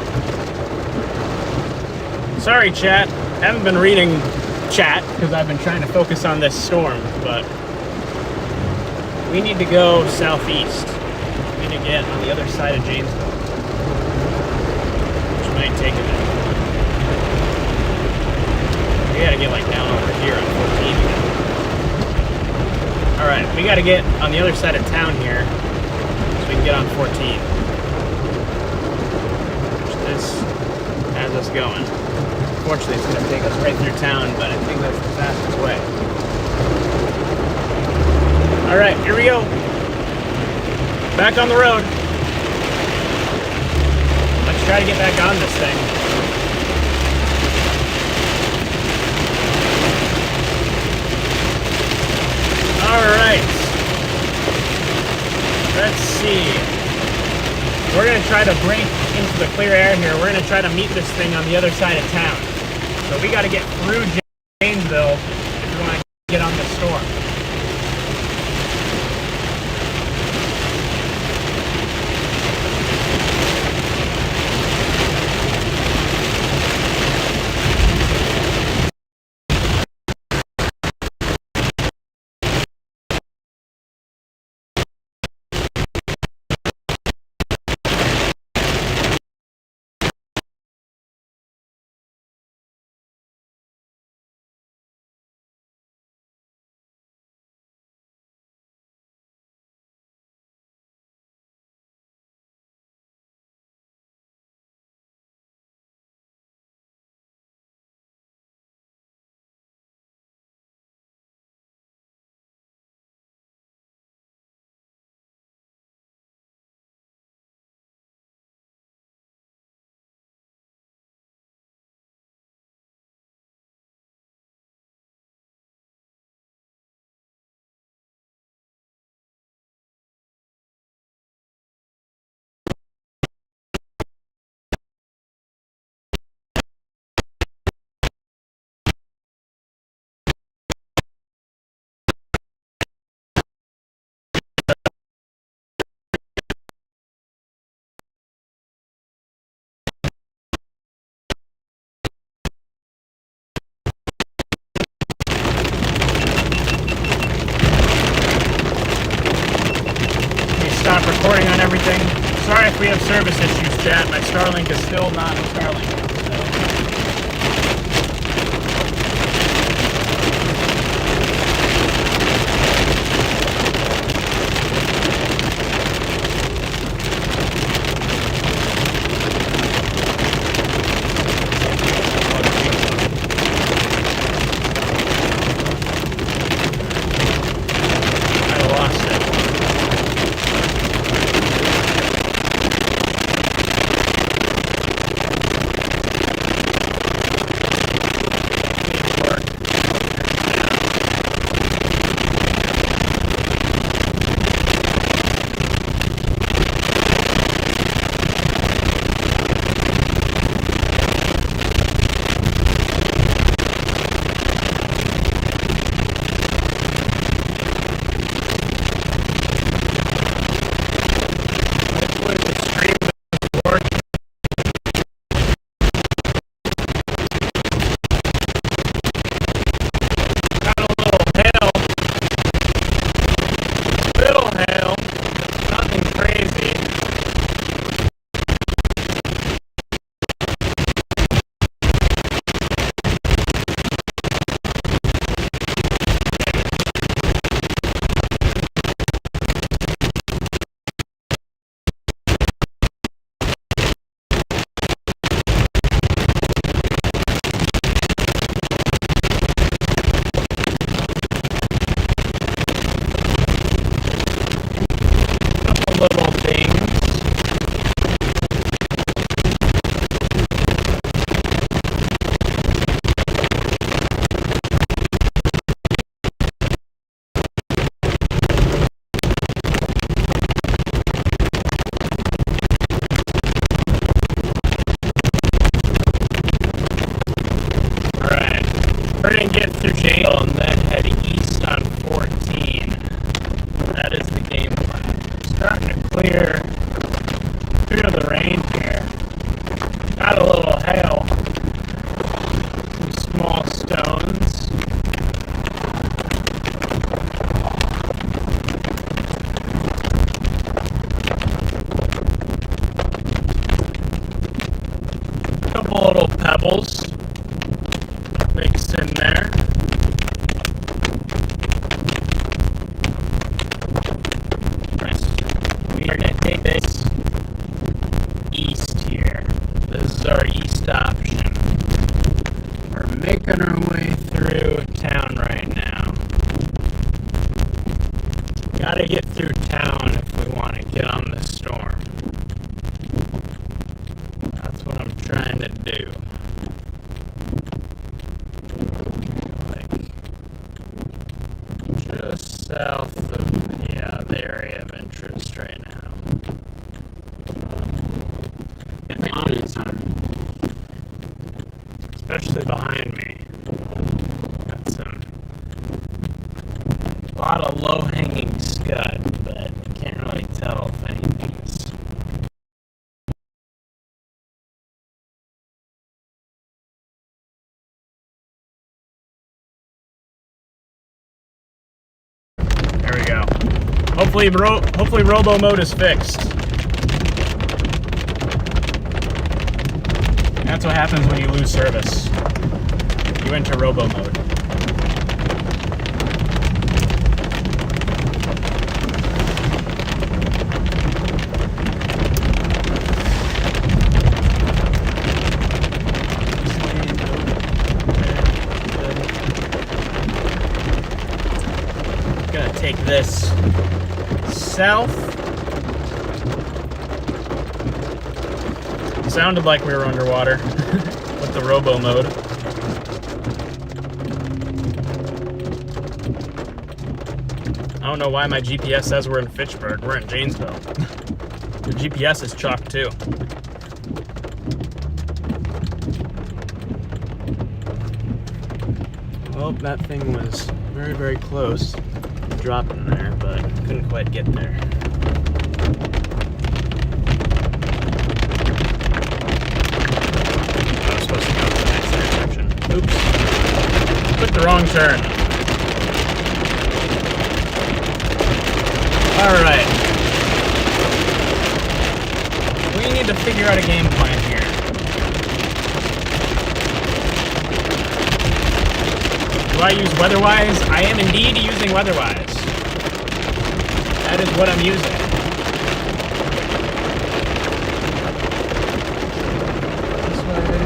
Sorry, chat. Haven't been reading chat because I've been trying to focus on this storm, but we need to go southeast. We need to get on the other side of Janesville, which might take a minute. We gotta get like down over here on 14 again. Alright, we gotta get on the other side of town here so we can get on 14. Which this has us going. Unfortunately, it's gonna take us right through town, but I think that's the fastest way. Alright, here we go. Back on the road. Let's try to get back on this thing. Alright. Let's see. We're going to try to break into of the clear air here. We're gonna try to meet this thing on the other side of town. So we gotta get through Janesville if we wanna get on the storm. Stop recording on everything. Sorry if we have service issues, chat. My Starlink is still not Starlink. And then head east on 14. That is the game plan. Starting to clear through the rain here. Got a little hail. Some small stones. A couple little pebbles mixed in there. We are going to take this east here. This is our east option. We're making our way through town right now. Gotta get through town if we want to get on the storm. That's what I'm trying to do. Just south of, the area of interest right now. lot of low-hanging scud, but you can't really tell if anything's... There we go. Hopefully Robo mode is fixed. That's what happens when you lose service. You enter Robo mode. Gonna take this south. Sounded like we were underwater with the Robo mode. I don't know why my GPS says we're in Fitchburg. We're in Janesville. The GPS is chalked too. Well, that thing was very, very close to dropping there, but couldn't quite get there. I was supposed to go to the next intersection. Oops. Took the wrong turn. Alright. We need to figure out a game plan here. Do I use Weatherwise? I am indeed using Weatherwise. That is what I'm using. This way.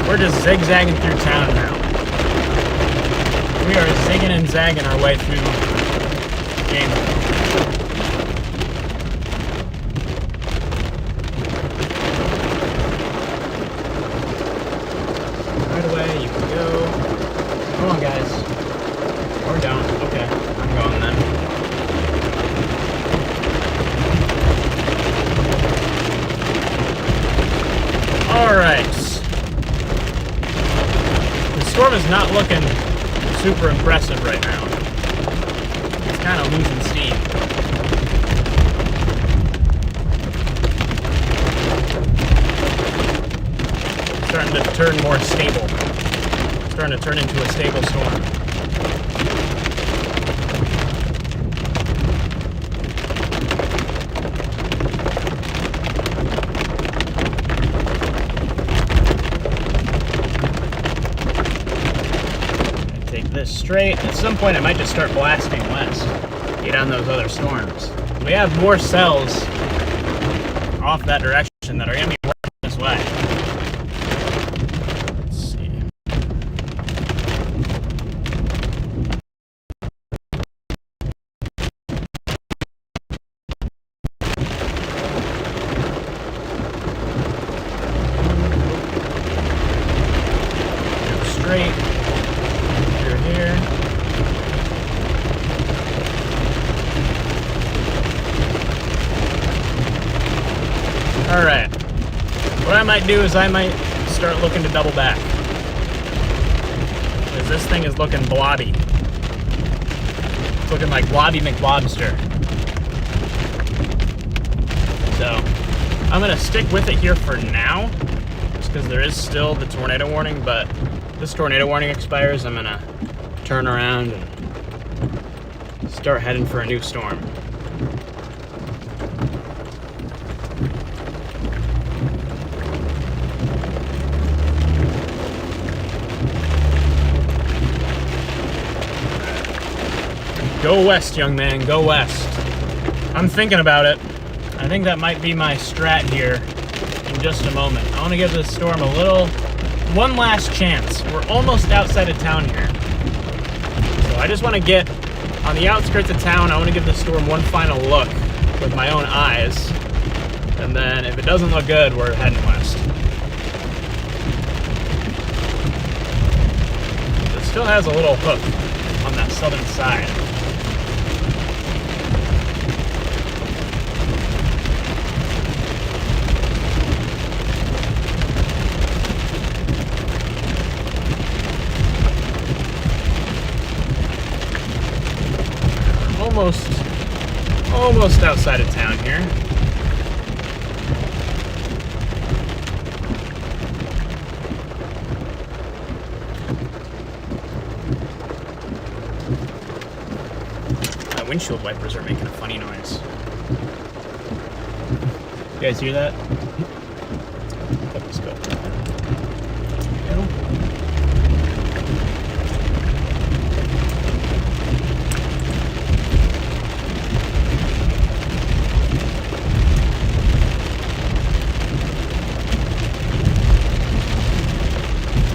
We're just zigzagging through town now. We are zigging and zagging our way through game. Right away, you can go. Come on, guys. Or down. Okay, I'm going then. All right. The storm is not looking super impressive right now. It's kind of losing steam. It's starting to turn more stable. It's starting to turn into a stable storm. This straight. At some point I might just start blasting west, get on those other storms. We have more cells off that direction that are going to be working this way. Let's see. Go straight. Here. Alright. What I might do is I might start looking to double back. Because this thing is looking blobby. It's looking like Blobby McBlobster. So, I'm going to stick with it here for now. Just because there is still the tornado warning, but this tornado warning expires, I'm going to turn around and start heading for a new storm. Go west, young man, go west. I'm thinking about it. I think that might be my strat here in just a moment. I want to give this storm one last chance. We're almost outside of town here. So I just want to get on the outskirts of town. I want to give the storm one final look with my own eyes. And then if it doesn't look good, we're heading west. It still has a little hook on that southern side. Almost outside of town here. My windshield wipers are making a funny noise. You guys hear that? Let's go.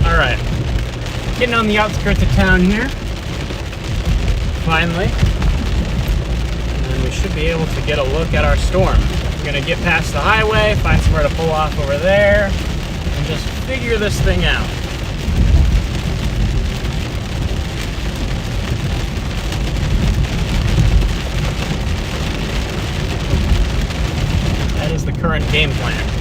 Alright, getting on the outskirts of town here, finally, and we should be able to get a look at our storm. We're going to get past the highway, find somewhere to pull off over there, and just figure this thing out. That is the current game plan.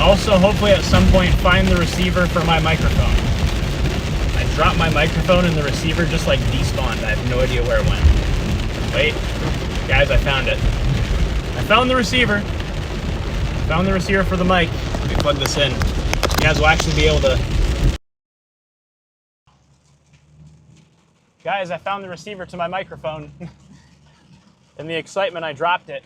Also, hopefully at some point, find the receiver for my microphone. I dropped my microphone and the receiver just like despawned. I have no idea where it went. Wait, guys, I found it. I found the receiver. Found the receiver for the mic. Let me plug this in. You guys will actually be able to... Guys, I found the receiver to my microphone. In the excitement, I dropped it.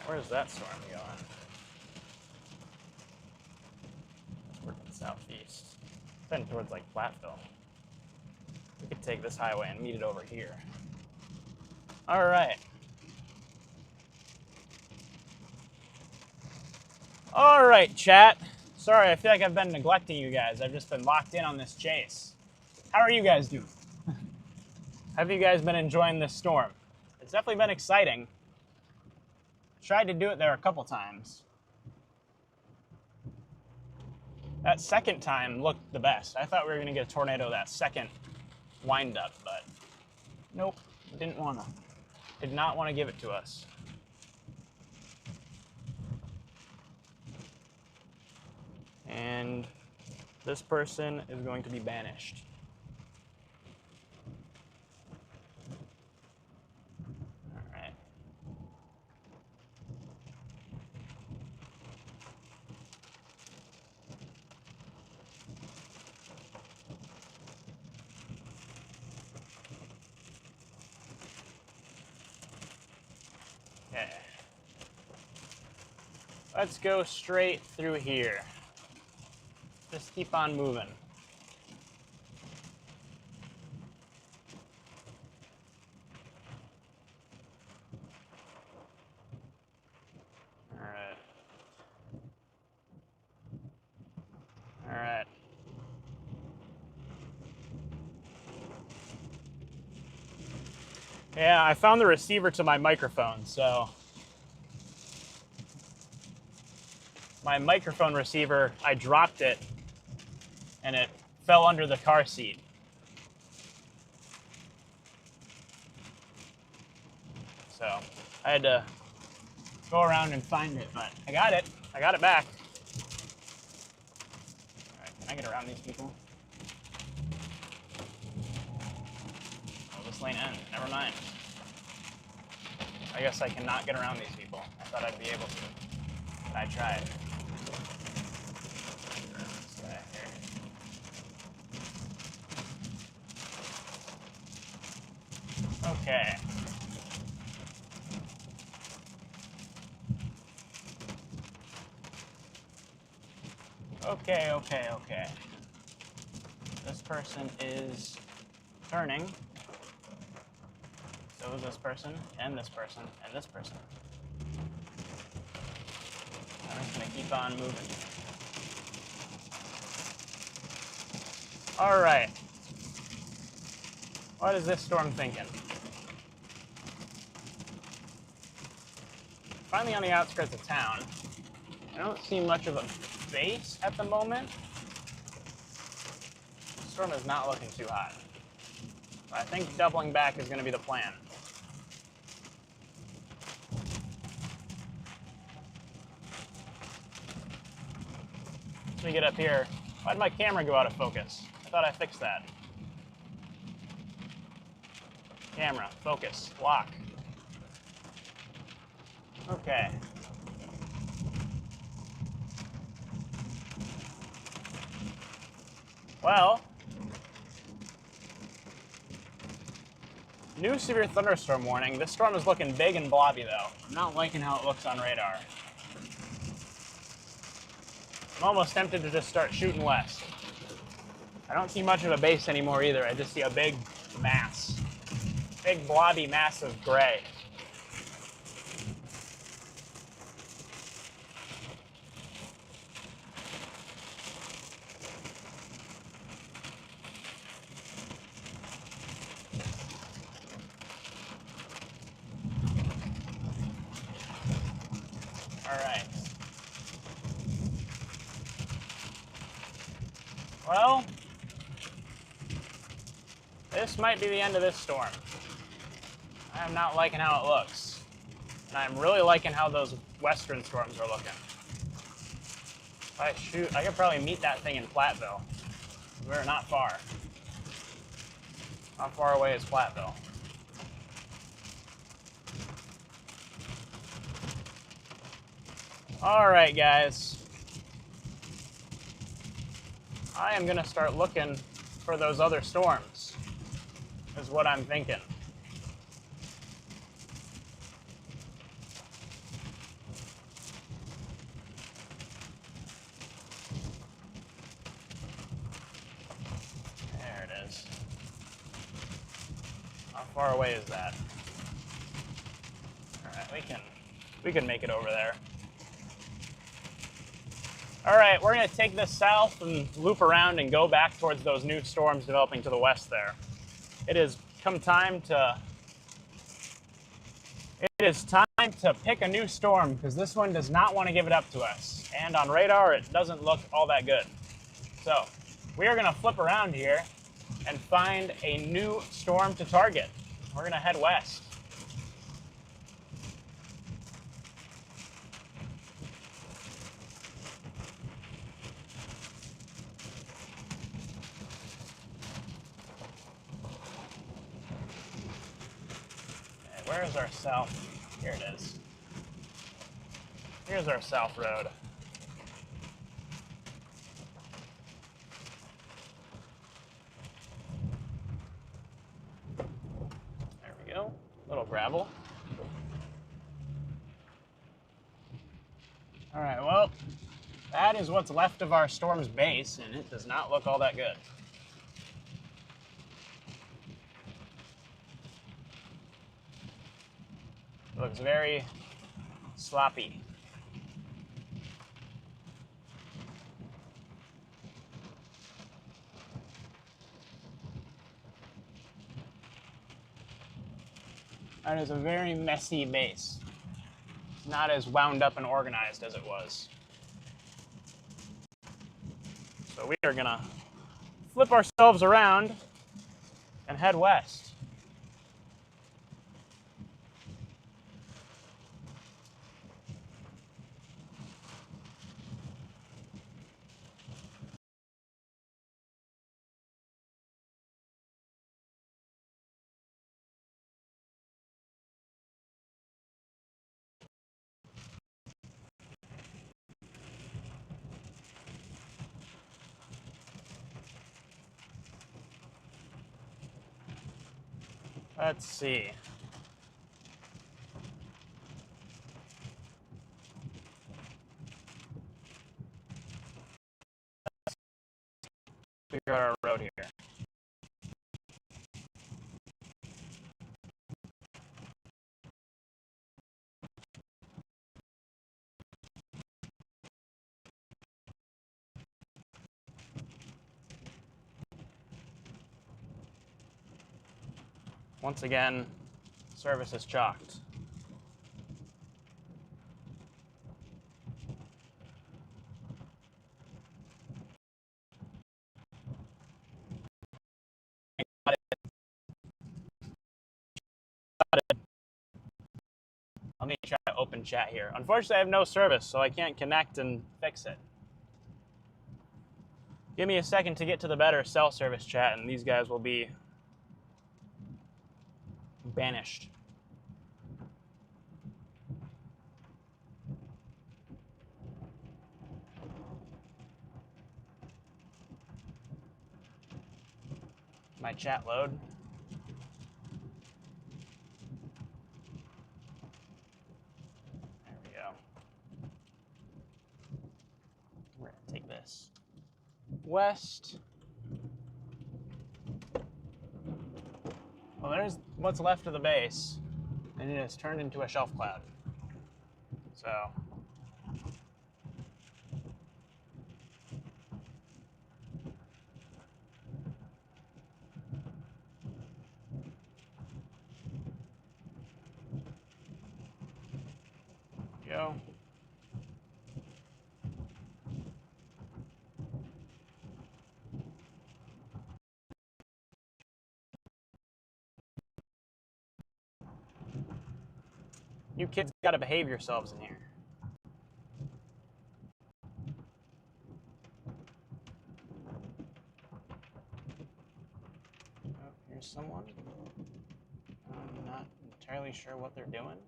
Where's that storm going? Working southeast. Heading towards like Platteville. We could take this highway and meet it over here. All right. All right, chat. Sorry, I feel like I've been neglecting you guys. I've just been locked in on this chase. How are you guys doing? Have you guys been enjoying this storm? It's definitely been exciting. Tried to do it there a couple times. That second time looked the best. I thought we were going to get a tornado that second wind up, but nope, did not want to give it to us. And this person is going to be banished. Let's go straight through here. Just keep on moving. All right. Yeah, I found the receiver to my microphone, so my microphone receiver, I dropped it and it fell under the car seat. So I had to go around and find it, but I got it. I got it back. All right, can I get around these people? Oh, this lane ends. Never mind. I guess I cannot get around these people. I thought I'd be able to, but I tried. Okay. Okay. This person is turning. So is this person, and this person, and this person. I'm just gonna keep on moving. All right. What is this storm thinking? Finally on the outskirts of town. I don't see much of a base at the moment. The storm is not looking too hot. I think doubling back is going to be the plan. Let me get up here. Why did my camera go out of focus? I thought I fixed that. Camera, focus, lock. Okay. Well, new severe thunderstorm warning. This storm is looking big and blobby though. I'm not liking how it looks on radar. I'm almost tempted to just start shooting west. I don't see much of a base anymore either. I just see a big mass. Big blobby mass of gray. All right. Well, this might be the end of this storm. I am not liking how it looks. And I'm really liking how those western storms are looking. If I shoot, I could probably meet that thing in Platteville. We're not far. How far away is Platteville? All right, guys. I am gonna start looking for those other storms, is what I'm thinking. There it is. How far away is that? All right, we can make it over there. All right, we're going to take this south and loop around and go back towards those new storms developing to the west there. It is time to pick a new storm because this one does not want to give it up to us. And on radar, it doesn't look all that good. So we are going to flip around here and find a new storm to target. We're going to head west. Where is our south? Here it is. Here's our south road. There we go. Little gravel. All right, well, that is what's left of our storm's base, and it does not look all that good. It looks very sloppy. That is a very messy base. It's not as wound up and organized as it was. So we are gonna flip ourselves around and head west. Let's see. Figure out our road here. Once again, service is chalked. Let me try to open chat here. Unfortunately, I have no service, so I can't connect and fix it. Give me a second to get to the better cell service chat, and these guys will be banished. My chat load. There we go. We're going to take this west. Well, there's what's left of the base, and it has turned into a shelf cloud. So go. You kids got to behave yourselves in here. Oh, here's someone. I'm not entirely sure what they're doing.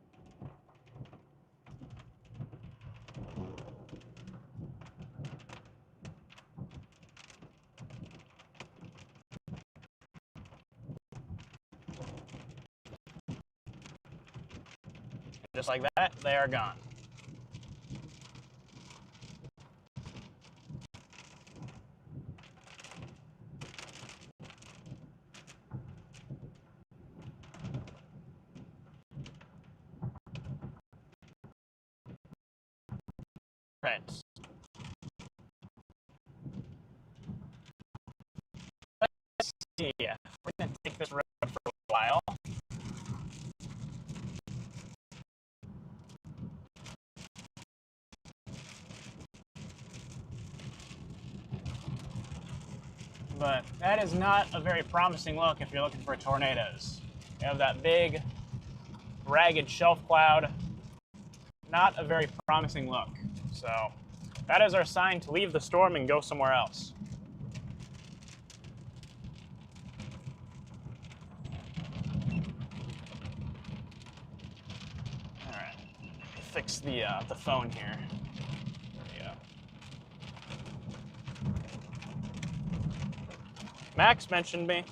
Just like that, they are gone. Right. Let's see. We're going to take this road for a while. But that is not a very promising look if you're looking for tornadoes. You have that big, ragged shelf cloud. Not a very promising look. So that is our sign to leave the storm and go somewhere else. All right, fix the phone here. There we go. Max mentioned me.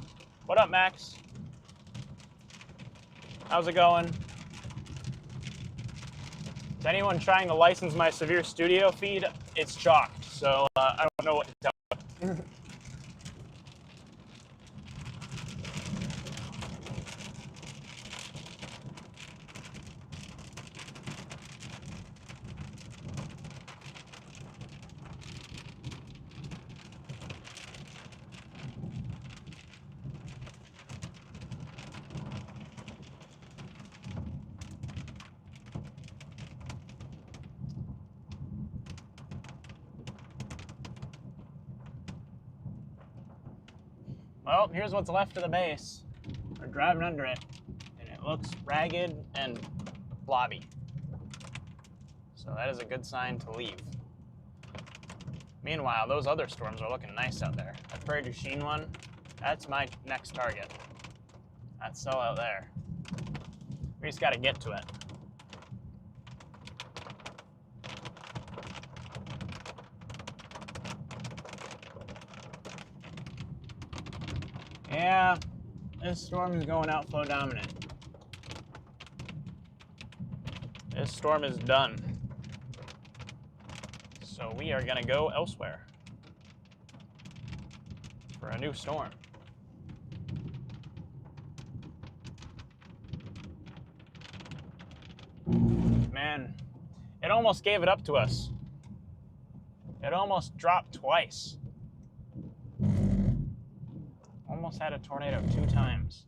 What up, Max? How's it going? Is anyone trying to license my Severe Studio feed? It's chalked, so I don't know what to tell you. Well, here's what's left of the base. We're driving under it, and it looks ragged and blobby. So that is a good sign to leave. Meanwhile, those other storms are looking nice out there. That Prairie du Chien one, that's my next target. That cell out there. We just got to get to it. Yeah, this storm is going outflow dominant. This storm is done. So we are going to go elsewhere for a new storm. Man, it almost gave it up to us. It almost dropped twice. Almost had a tornado 2 times.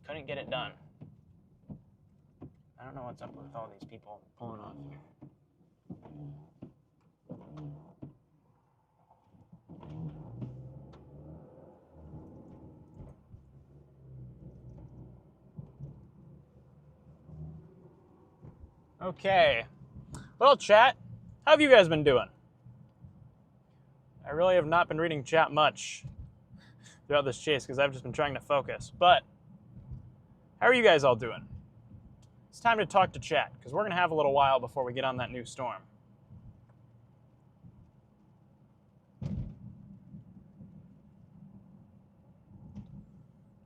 couldn't get it done. I don't know what's up with all these people pulling off here. Okay. Well, chat, how have you guys been doing? I really have not been reading chat much throughout this chase because I've just been trying to focus. But how are you guys all doing? It's time to talk to chat because we're going to have a little while before we get on that new storm.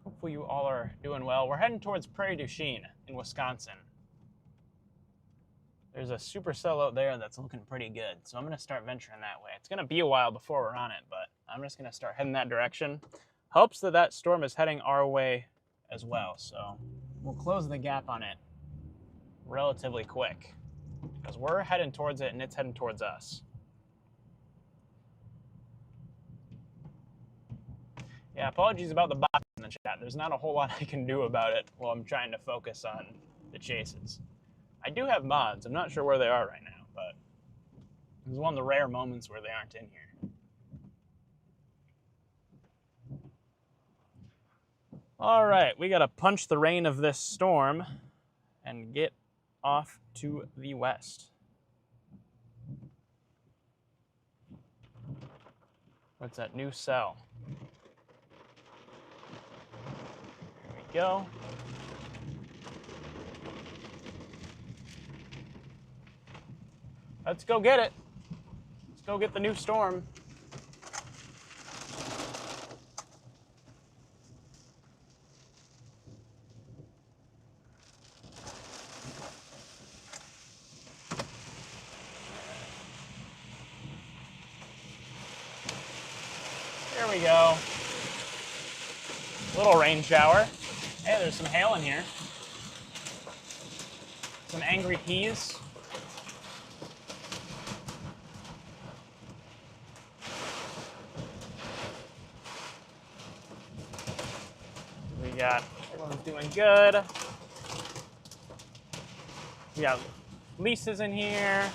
Hopefully you all are doing well. We're heading towards Prairie du Chien in Wisconsin. There's a supercell out there that's looking pretty good, so I'm going to start venturing that way. It's going to be a while before we're on it, but I'm just going to start heading that direction. Hopes that that storm is heading our way as well, so we'll close the gap on it relatively quick because we're heading towards it and it's heading towards us. Yeah, apologies about the box in the chat. There's not a whole lot I can do about it while I'm trying to focus on the chases. I do have mods. I'm not sure where they are right now, but this is one of the rare moments where they aren't in here. All right, we got to punch the rain of this storm and get off to the west. What's that new cell? Here we go. Let's go get it. Let's go get the new storm. There we go. Little rain shower. Hey, there's some hail in here. Some angry peas. Everyone's doing good. We got Lisa's in here.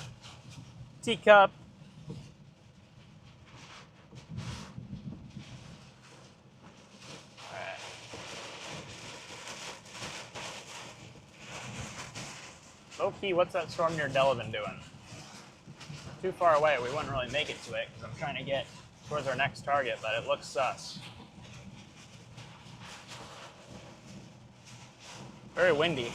Teacup. All right. Low-key, what's that storm near Delavan doing? Too far away. We wouldn't really make it to it because I'm trying to get towards our next target, but it looks sus. Very windy.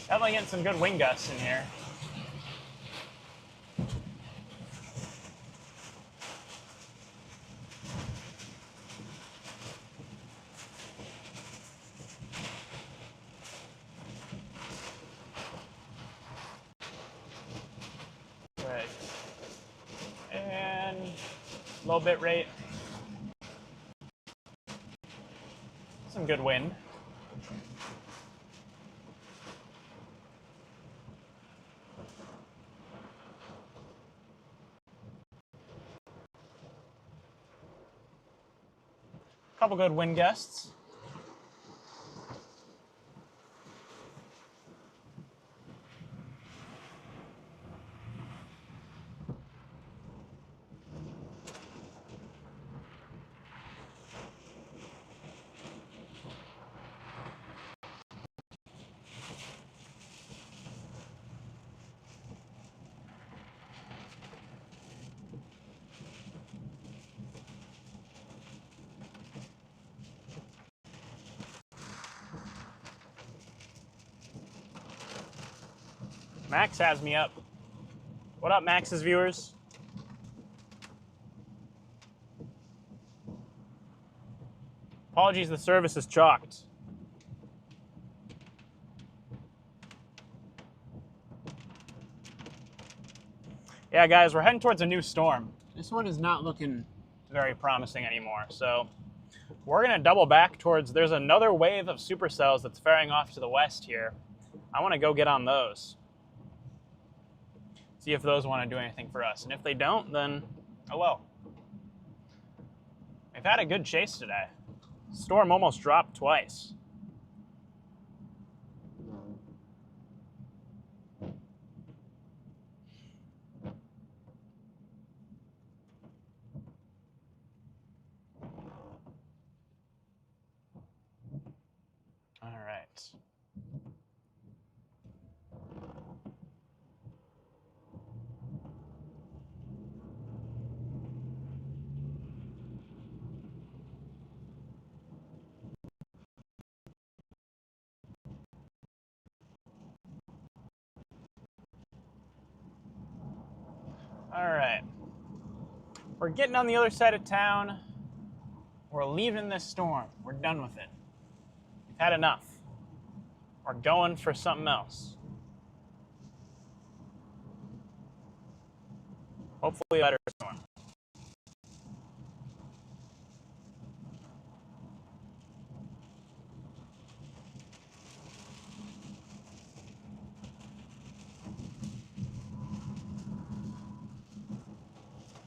Definitely getting some good wind gusts in here. Right. And low bit rate. Some good wind. Couple good wind gusts. Max has me up. What up, Max's viewers? Apologies, the service is chalked. Yeah, guys, we're heading towards a new storm. This one is not looking very promising anymore, so we're going to double back towards, there's another wave of supercells that's faring off to the west here. I want to go get on those. See if those want to do anything for us. And if they don't, then Hello. We've had a good chase today. Storm almost dropped twice. All right. All right. We're getting on the other side of town. We're leaving this storm. We're done with it. We've had enough. We're going for something else. Hopefully a better storm.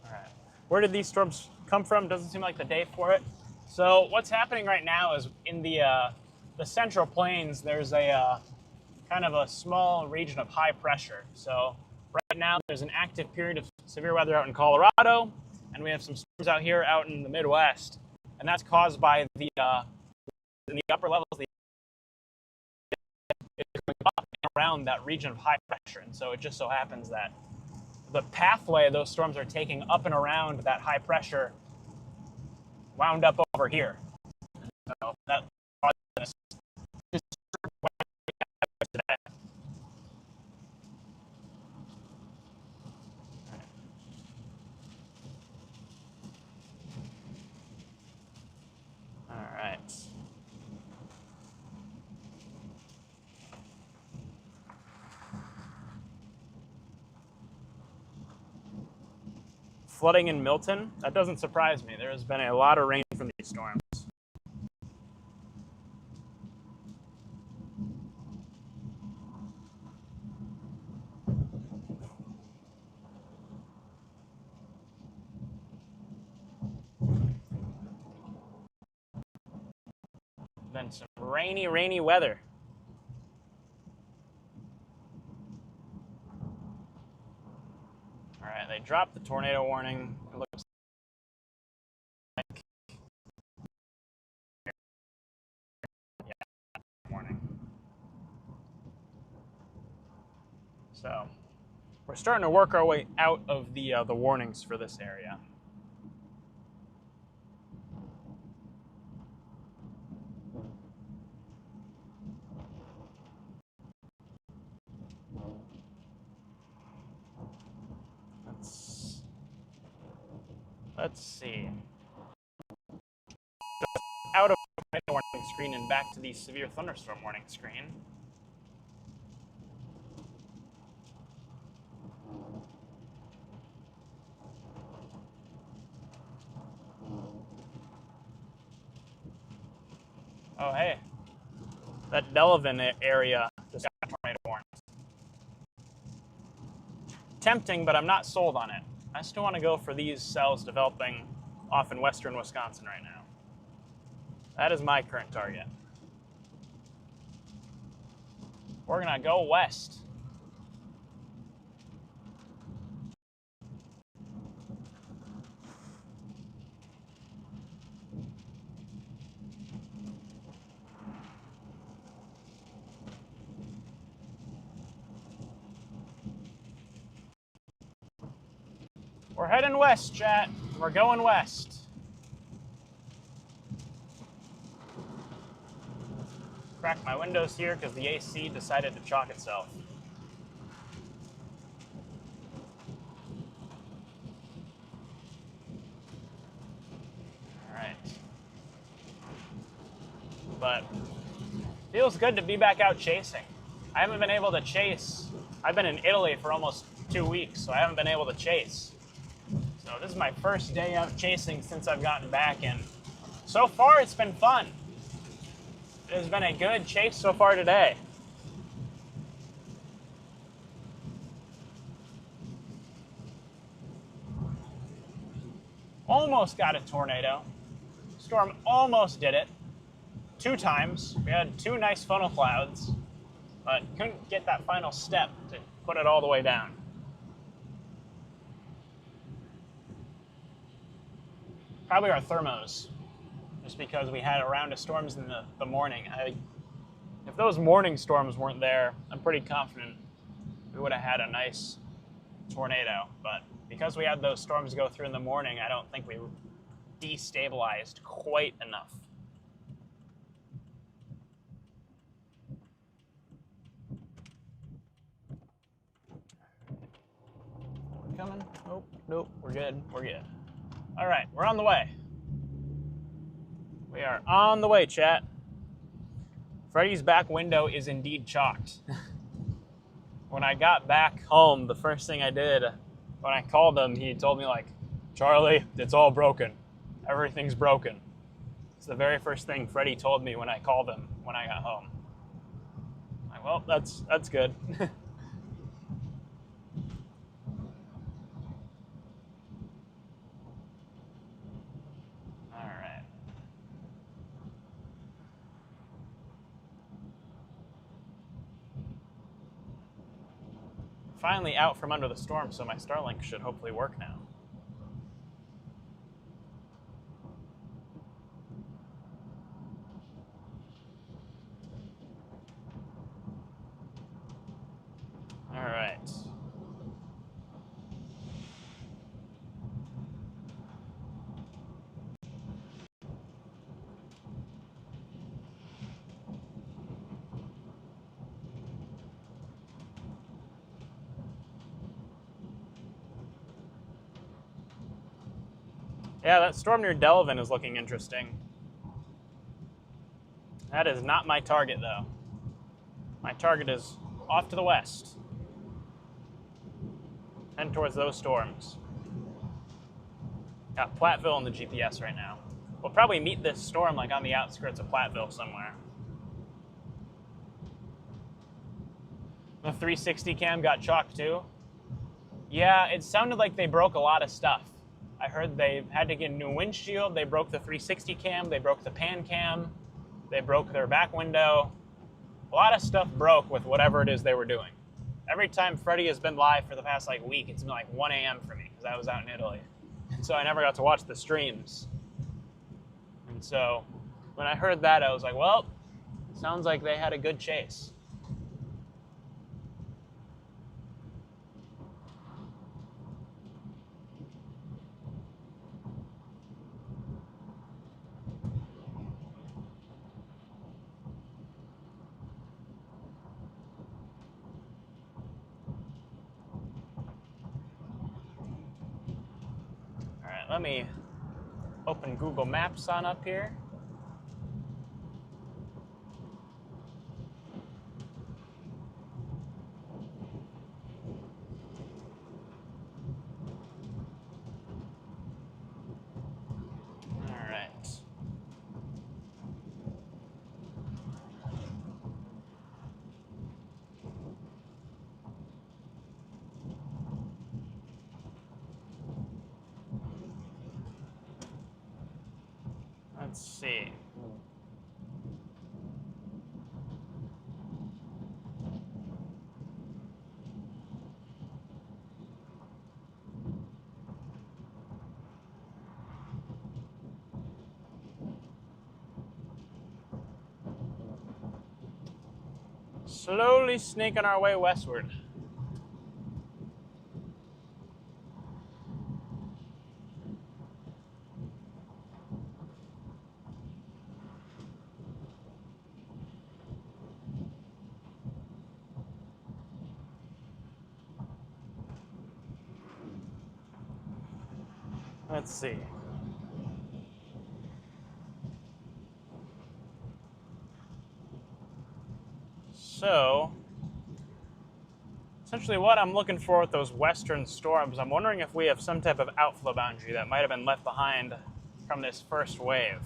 All right. Where did these storms come from? Doesn't seem like the day for it. So what's happening right now is in the Central Plains, there's a kind of a small region of high pressure. So right now there's an active period of severe weather out in Colorado, and we have some storms out here out in the Midwest, and that's caused by the in the upper levels it's going up and around that region of high pressure. And so it just so happens that the pathway those storms are taking up and around that high pressure wound up over here. So that caused this today. All right. Flooding in Milton, that doesn't surprise me. There has been a lot of rain from these storms. Been some rainy weather. All right, they dropped the tornado warning. It looks like warning. So we're starting to work our way out of the warnings for this area. Let's see. Just out of the warning screen and back to the severe thunderstorm warning screen. Oh, hey. That Delavan area just got tornado warnings. Tempting, but I'm not sold on it. I still want to go for these cells developing off in western Wisconsin right now. That is my current target. We're going to go west. We're heading west, chat. We're going west. Crack my windows here because the AC decided to chock itself. All right. But feels good to be back out chasing. I haven't been able to chase. I've been in Italy for almost 2 weeks, so I haven't been able to chase. So this is my first day out chasing since I've gotten back, and so far it's been fun. It has been a good chase so far today. almost got a tornado. Storm almost did it 2 times. We had 2 nice funnel clouds, but couldn't get that final step to put it all the way down. Probably our thermos, just because we had a round of storms in the morning. If those morning storms weren't there, I'm pretty confident we would have had a nice tornado. But because we had those storms go through in the morning, I don't think we destabilized quite enough. We're coming? Nope, nope, we're good, we're good. All right, we're on the way. We are on the way, chat. Freddy's back window is indeed chalked. When I got back home, the first thing I did, when I called him, he told me like, Charlie, it's all broken. Everything's broken. It's the very first thing Freddy told me when I called him when I got home. I'm like, well, that's good. All right. Finally out from under the storm, so my Starlink should hopefully work now. All right. Yeah, that storm near Delavan is looking interesting. That is not my target, though. My target is off to the west. Head towards those storms. Got Platteville in the GPS right now. We'll probably meet this storm like on the outskirts of Platteville somewhere. The 360 cam got chalked too. Yeah, it sounded like they broke a lot of stuff. I heard they had to get a new windshield, they broke the 360 cam, they broke the pan cam, they broke their back window. A lot of stuff broke with whatever it is they were doing. Every time Freddy has been live for the past like week, it's been like 1 a.m. for me because I was out in Italy. And so I never got to watch the streams. And so when I heard that, I was like, well, sounds like they had a good chase. Let me open Google Maps on up here. All right. Let's see. Slowly sneaking our way westward. Let's see. So, essentially what I'm looking for with those western storms, I'm wondering if we have some type of outflow boundary that might have been left behind from this first wave.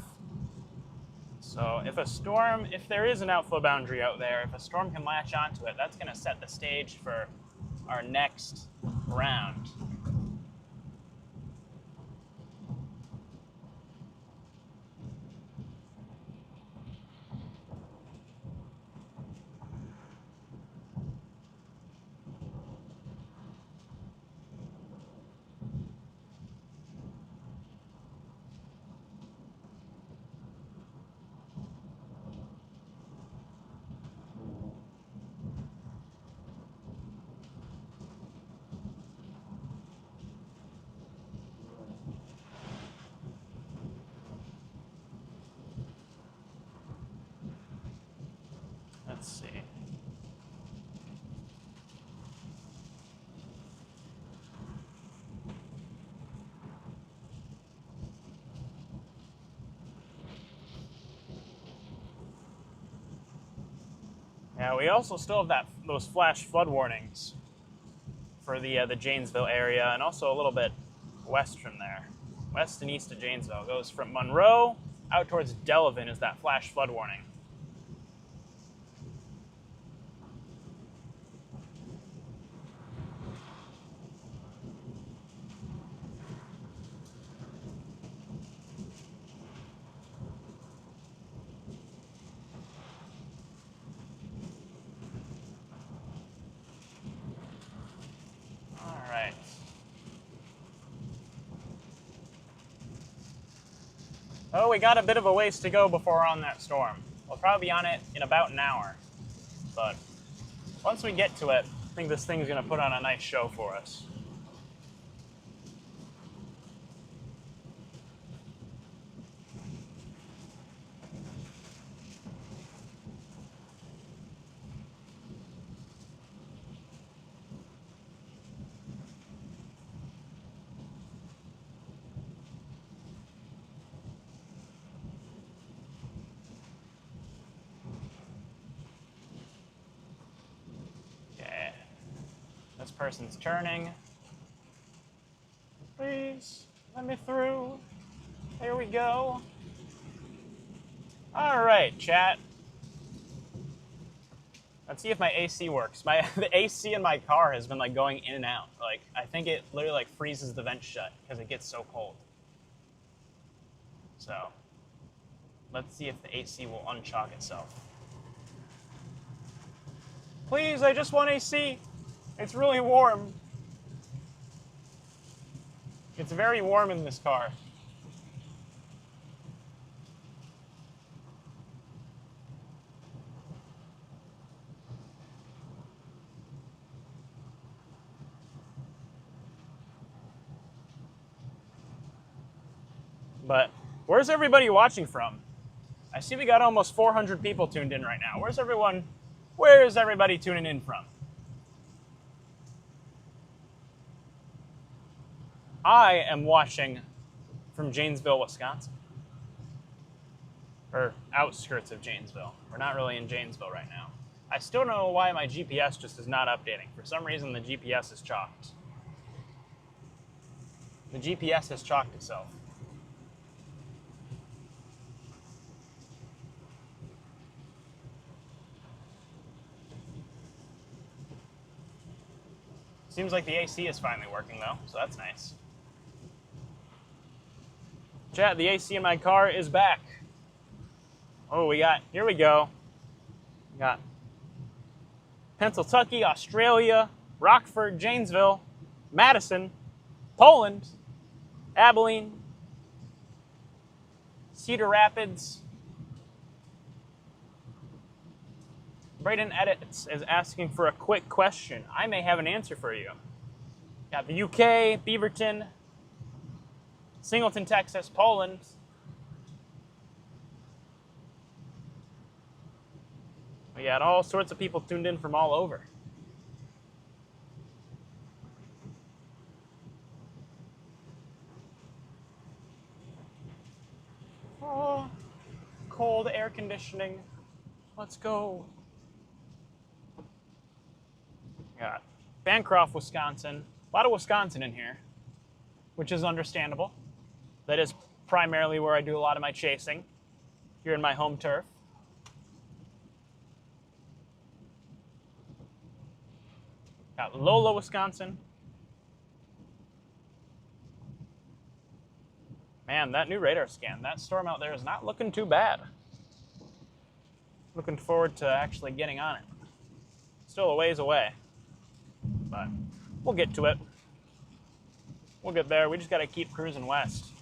So if there is an outflow boundary out there, if a storm can latch onto it, that's going to set the stage for our next round. Let's see. Yeah, we also still have those flash flood warnings for the Janesville area, and also a little bit west from there. West and east of Janesville. It goes from Monroe out towards Delavan is that flash flood warning. All right. Oh, we got a bit of a ways to go before we're on that storm. We'll probably be on it in about an hour. But once we get to it, I think this thing's going to put on a nice show for us. Okay. This person's turning. Please, let me through. Here we go. All right, chat. Let's see if my AC works. The AC in my car has been like going in and out. Like I think it literally like freezes the vent shut because it gets so cold. So let's see if the AC will unchock itself. Please, I just want AC. It's really warm. It's very warm in this car. But where's everybody watching from? I see we got almost 400 people tuned in right now. Where's everybody tuning in from? I am watching from Janesville, Wisconsin. Or outskirts of Janesville. We're not really in Janesville right now. I still don't know why my GPS just is not updating. For some reason, the GPS is chalked. The GPS has chalked itself. Seems like the AC is finally working though, so that's nice. Chat, the AC in my car is back. Oh, here we go. We got Pennsylvania, Australia, Rockford, Janesville, Madison, Poland, Abilene, Cedar Rapids. Braden Edits is asking for a quick question. I may have an answer for you. Got the UK, Beaverton, Singleton, Texas, Poland. We got all sorts of people tuned in from all over. Oh, cold air conditioning. Let's go. Got Bancroft, Wisconsin. A lot of Wisconsin in here, which is understandable. That is primarily where I do a lot of my chasing, here in my home turf. Got Lola, Wisconsin. Man, that new radar scan, that storm out there is not looking too bad. Looking forward to actually getting on it. Still a ways away, but we'll get to it. We'll get there. We just got to keep cruising west.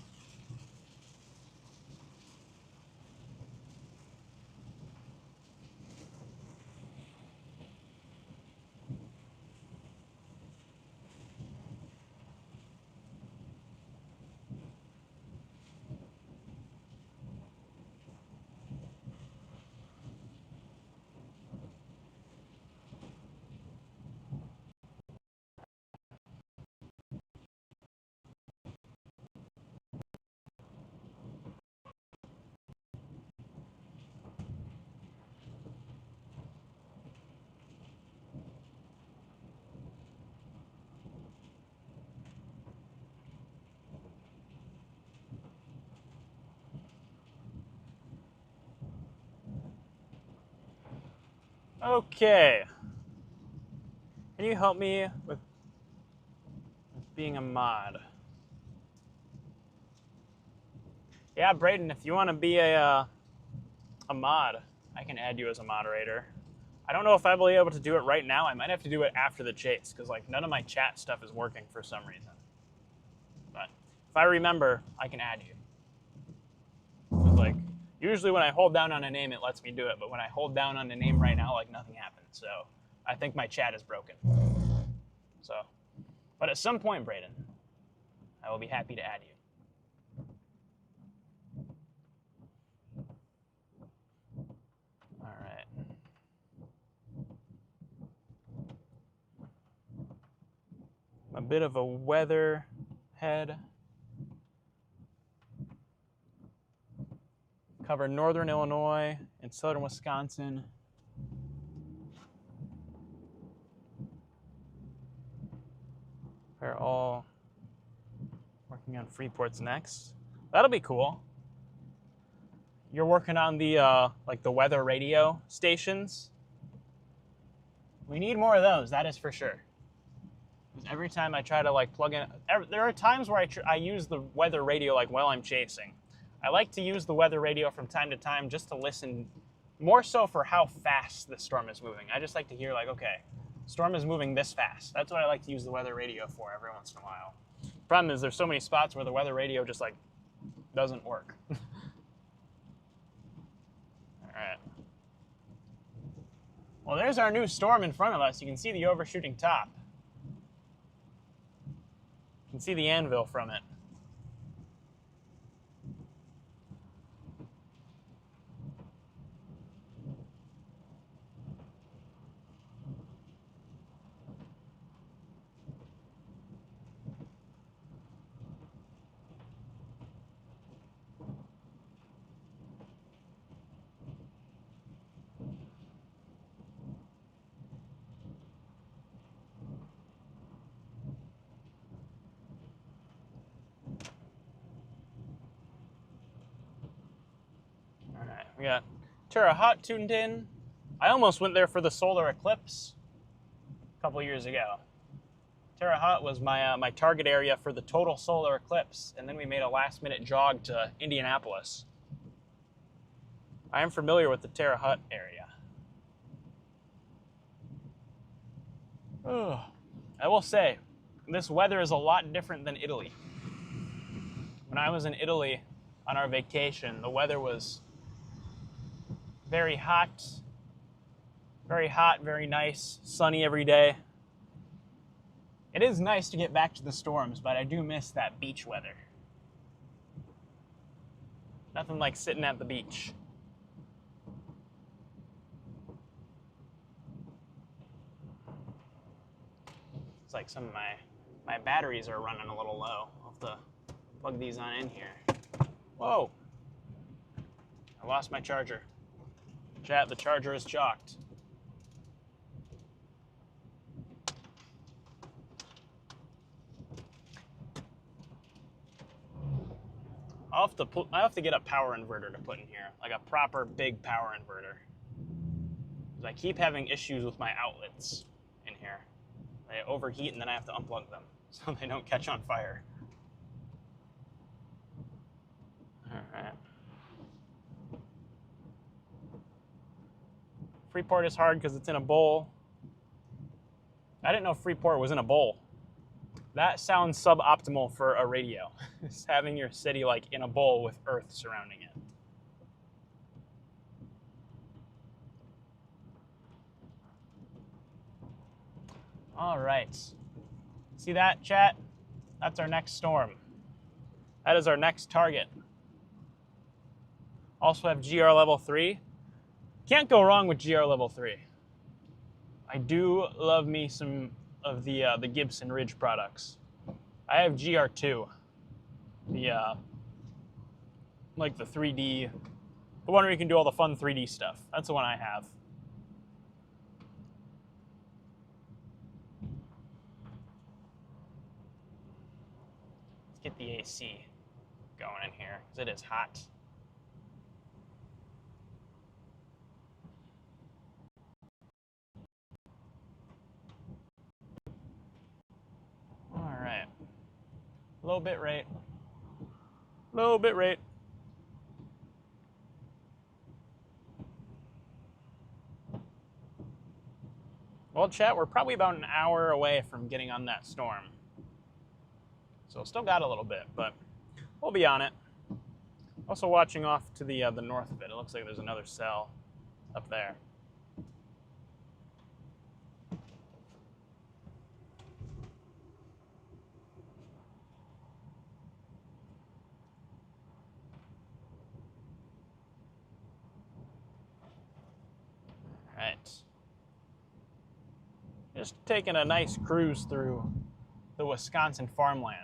Okay. Can you help me with being a mod? Yeah, Braden, if you want to be a mod, I can add you as a moderator. I don't know if I'll be able to do it right now. I might have to do it after the chase because like none of my chat stuff is working for some reason. But if I remember, I can add you. Like usually when I hold down on a name, it lets me do it. But when I hold down on a name right now, like nothing happens. So I think my chat is broken. So, but at some point, Braden, I will be happy to add you. All right. A bit of a weather head. Cover northern Illinois and southern Wisconsin. We're all working on Freeport's next. That'll be cool. You're working on the like the weather radio stations. We need more of those. That is for sure. Because every time I try to like plug in, there are times where I use the weather radio like while I'm chasing. I like to use the weather radio from time to time just to listen, more so for how fast the storm is moving. I just like to hear like, okay, storm is moving this fast. That's what I like to use the weather radio for every once in a while. Problem is there's so many spots where the weather radio just like doesn't work. All right. Well, there's our new storm in front of us. You can see the overshooting top. You can see the anvil from it. All right, we got Terre Haute tuned in. I almost went there for the solar eclipse a couple years ago. Terre Haute was my target area for the total solar eclipse, and then we made a last-minute jog to Indianapolis. I am familiar with the Terre Haute area. Oh, I will say, this weather is a lot different than Italy. When I was in Italy on our vacation, the weather was very hot, very nice, sunny every day. It is nice to get back to the storms, but I do miss that beach weather. Nothing like sitting at the beach. It's like some of my batteries are running a little low. I'll have to plug these on in here. Whoa! I lost my charger. Chat, the charger is chalked. I'll have to get a power inverter to put in here, like a proper big power inverter. Because I keep having issues with my outlets in here. They overheat and then I have to unplug them so they don't catch on fire. All right. Freeport is hard because it's in a bowl. I didn't know Freeport was in a bowl. That sounds suboptimal for a radio. It's having your city like in a bowl with earth surrounding it. All right. See that, chat? That's our next storm. That is our next target. Also have GR level 3. Can't go wrong with GR level 3. I do love me some of the Gibson Ridge products. I have GR2, like the 3D, the one where you can do all the fun 3D stuff. That's the one I have. Let's get the AC going in here because it is hot. Low bit rate. Low bit rate. Well, chat, we're probably about an hour away from getting on that storm. So still got a little bit, but we'll be on it. Also watching off to the north of it. It looks like there's another cell up there. All right. Just taking a nice cruise through the Wisconsin farmland.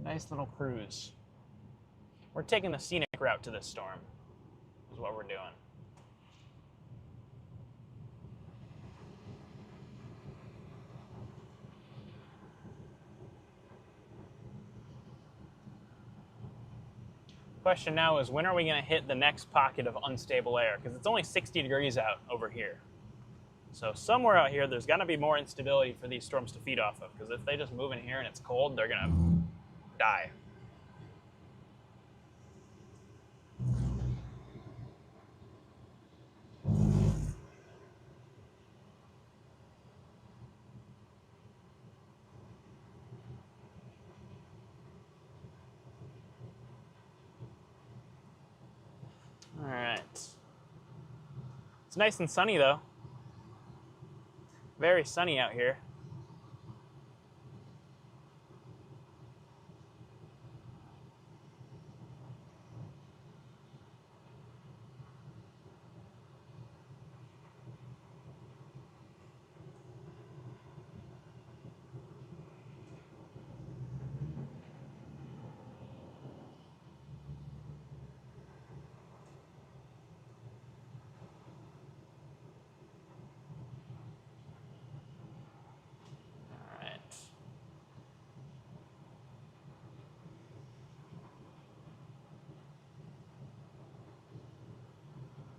Nice little cruise. We're taking the scenic route to this storm, is what we're doing. Question now is, when are we going to hit the next pocket of unstable air? Because it's only 60 degrees out over here. So somewhere out here, there's going to be more instability for these storms to feed off of. Because if they just move in here and it's cold, they're going to die. All right. It's nice and sunny, though. Very sunny out here.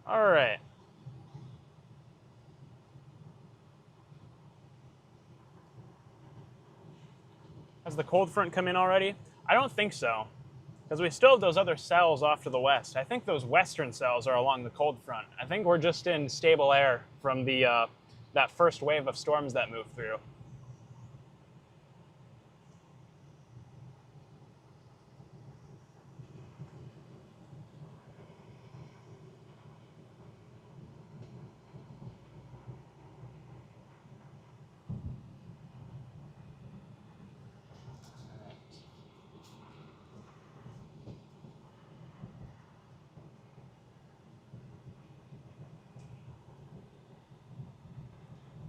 All right. Has the cold front come in already? I don't think so, because we still have those other cells off to the west. I think those western cells are along the cold front. I think we're just in stable air from the that first wave of storms that moved through.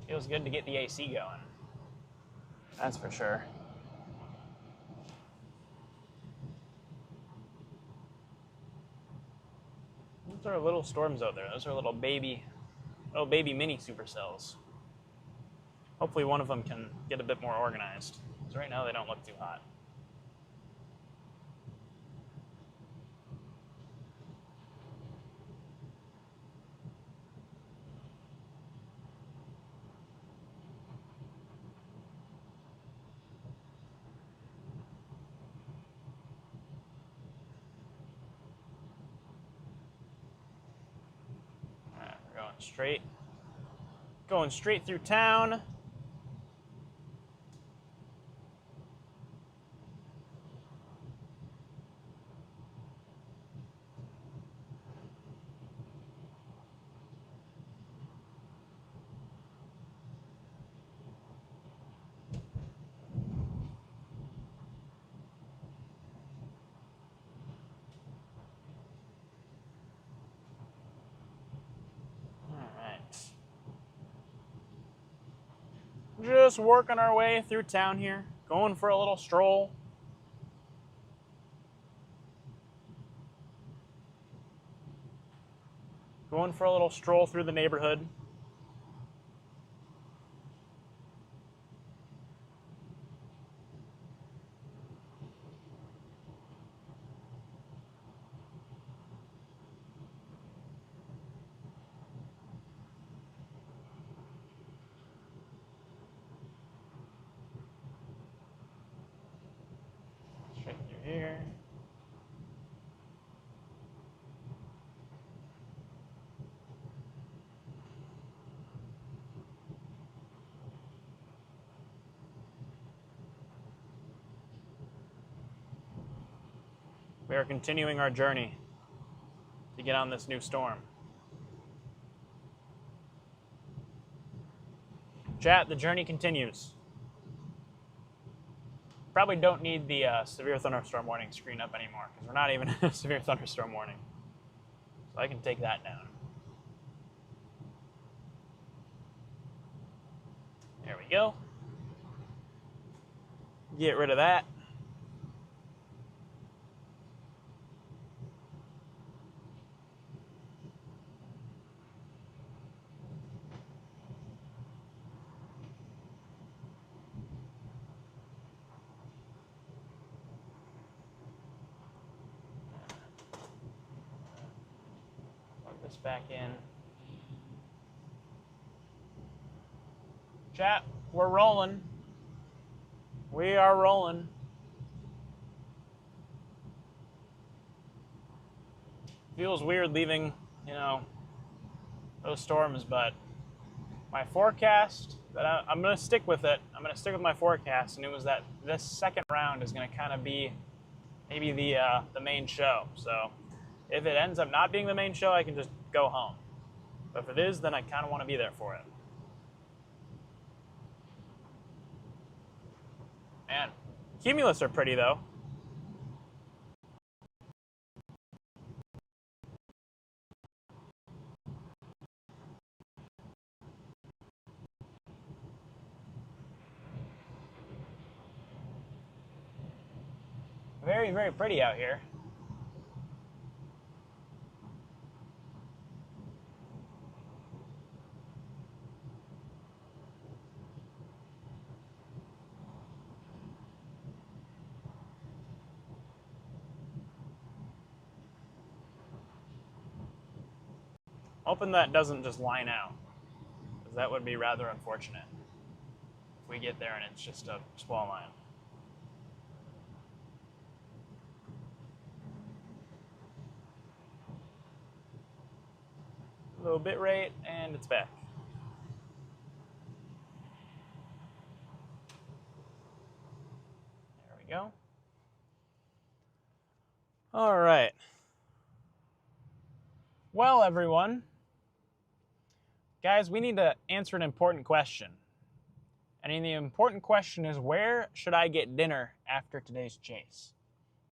Feels good to get the AC going. That's for sure. Those are little storms out there. Those are little baby mini supercells. Hopefully one of them can get a bit more organized, because right now they don't look too hot. Going straight through town. Just working our way through town here, going for a little stroll. Going for a little stroll through the neighborhood. here. We are continuing our journey to get on this new storm. Chat, the journey continues. Probably don't need the severe thunderstorm warning screen up anymore because we're not even in a severe thunderstorm warning. So I can take that down. There we go. Get rid of that. This back in. Chat, we're rolling. We are rolling. Feels weird leaving, those storms, but my forecast, I'm going to stick with it. I'm going to stick with my forecast, and it was that this second round is going to kind of be maybe the main show. So if it ends up not being the main show, I can just go home. But if it is, then I kind of want to be there for it. Man, cumulus are pretty, though. Very, very pretty out here. Hoping that doesn't just line out, because that would be rather unfortunate if we get there and it's just a squall line. Low bit rate, and it's back. There we go. All right. Well, everyone, guys, we need to answer an important question. And the important question is, where should I get dinner after today's chase?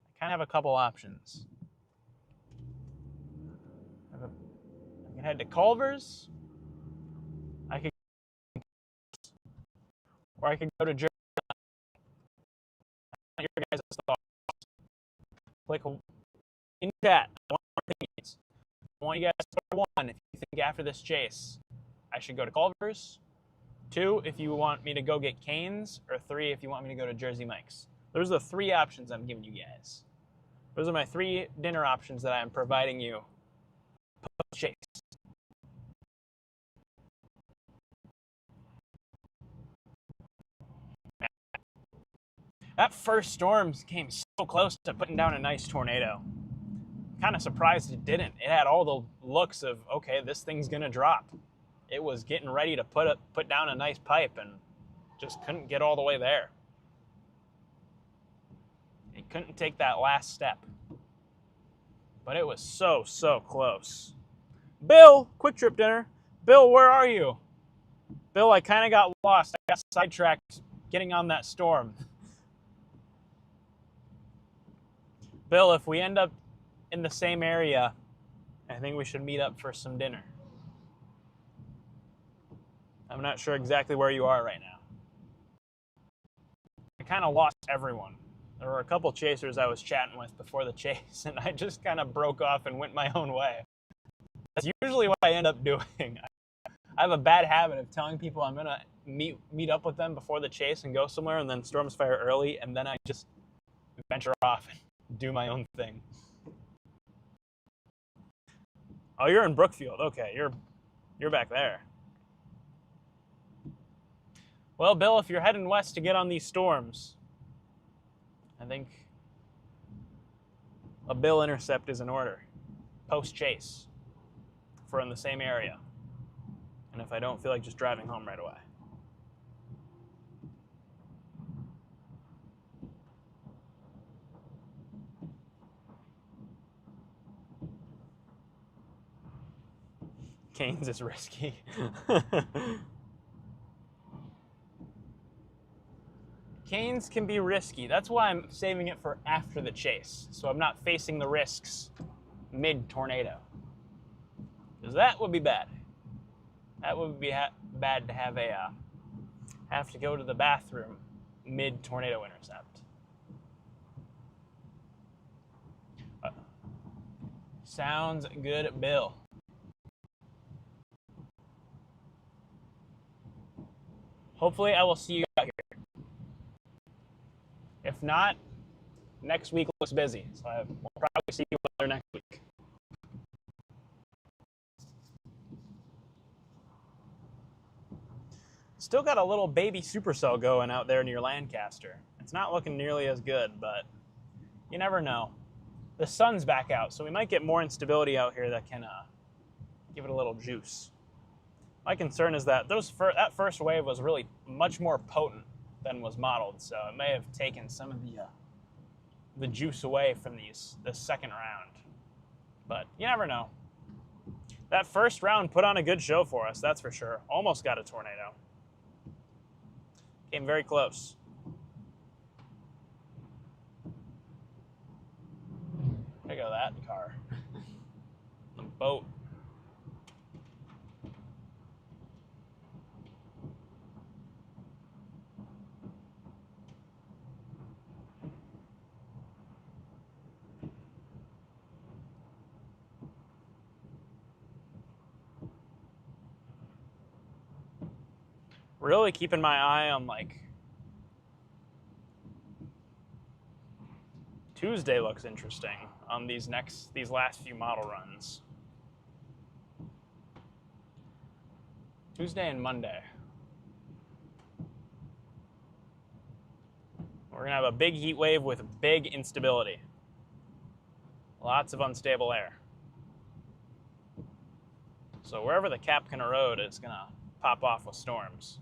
I kind of have a couple options. I can head to Culver's. Or I could go to Jersey. Your guys' thoughts. Click in chat. I want you guys to start 1 if you think after this chase I should go to Culver's. 2 if you want me to go get Cane's, or 3 if you want me to go to Jersey Mike's. Those are the 3 options I'm giving you guys. Those are my 3 dinner options that I am providing you post-chase. That first storm came so close to putting down a nice tornado. Kind of surprised it didn't. It had all the looks of, okay, this thing's gonna drop. It was getting ready to put down a nice pipe and just couldn't get all the way there. It couldn't take that last step. But it was so, so close. Bill, Quick Trip Dinner. Bill, where are you? Bill, I kind of got lost. I got sidetracked getting on that storm. Bill, if we end up in the same area, I think we should meet up for some dinner. I'm not sure exactly where you are right now. I kind of lost everyone. There were a couple chasers I was chatting with before the chase, and I just kind of broke off and went my own way. That's usually what I end up doing. I have a bad habit of telling people I'm going to meet up with them before the chase and go somewhere, and then storms fire early, and then I just venture off and do my own thing. Oh, you're in Brookfield. Okay, you're back there. Well, Bill, if you're heading west to get on these storms, I think a bill intercept is in order, post-chase, if we're in the same area, and if I don't feel like just driving home right away. Canes is risky. Canes can be risky. That's why I'm saving it for after the chase, so I'm not facing the risks mid-tornado. Because that would be bad. That would be bad to have to go to the bathroom mid-tornado intercept. Sounds good, Bill. Hopefully I will see you out here. If not, next week looks busy, so I will probably see you out there next week. Still got a little baby supercell going out there near Lancaster. It's not looking nearly as good, but you never know. The sun's back out, so we might get more instability out here that can give it a little juice. My concern is that that first wave was really much more potent than was modeled, so it may have taken some of the juice away from this second round. But you never know. That first round put on a good show for us, that's for sure. Almost got a tornado. Came very close. There you go, that car. The boat. Really keeping my eye on Tuesday looks interesting on these last few model runs. Tuesday and Monday. We're gonna have a big heat wave with big instability. Lots of unstable air. So wherever the cap can erode, it's gonna pop off with storms.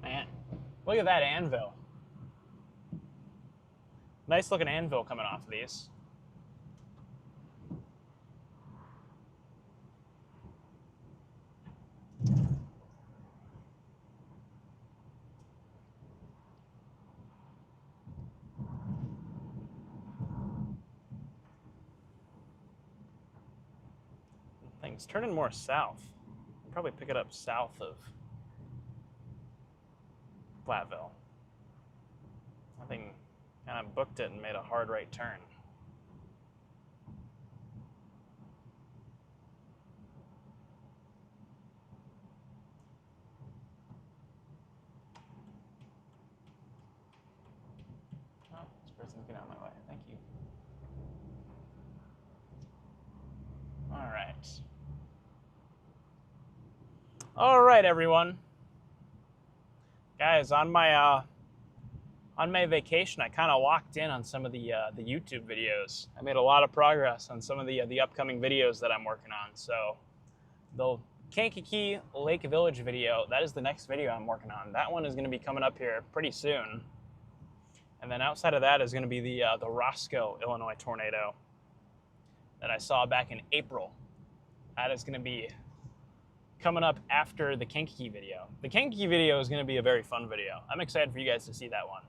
Man, look at that anvil. Nice looking anvil coming off of these. Thing's turning more south. I'll probably pick it up south of Flatville. I think kind of booked it and made a hard right turn. Oh, this person's getting out of my way. Thank you. All right. All right, everyone. Guys, on my vacation, I kind of locked in on some of the YouTube videos. I made a lot of progress on some of the upcoming videos that I'm working on. So the Kankakee Lake Village video, that is the next video I'm working on. That one is going to be coming up here pretty soon. And then outside of that is going to be the Roscoe, Illinois tornado that I saw back in April. That is going to be coming up after the Kankakee video. The Kankakee video is going to be a very fun video. I'm excited for you guys to see that one.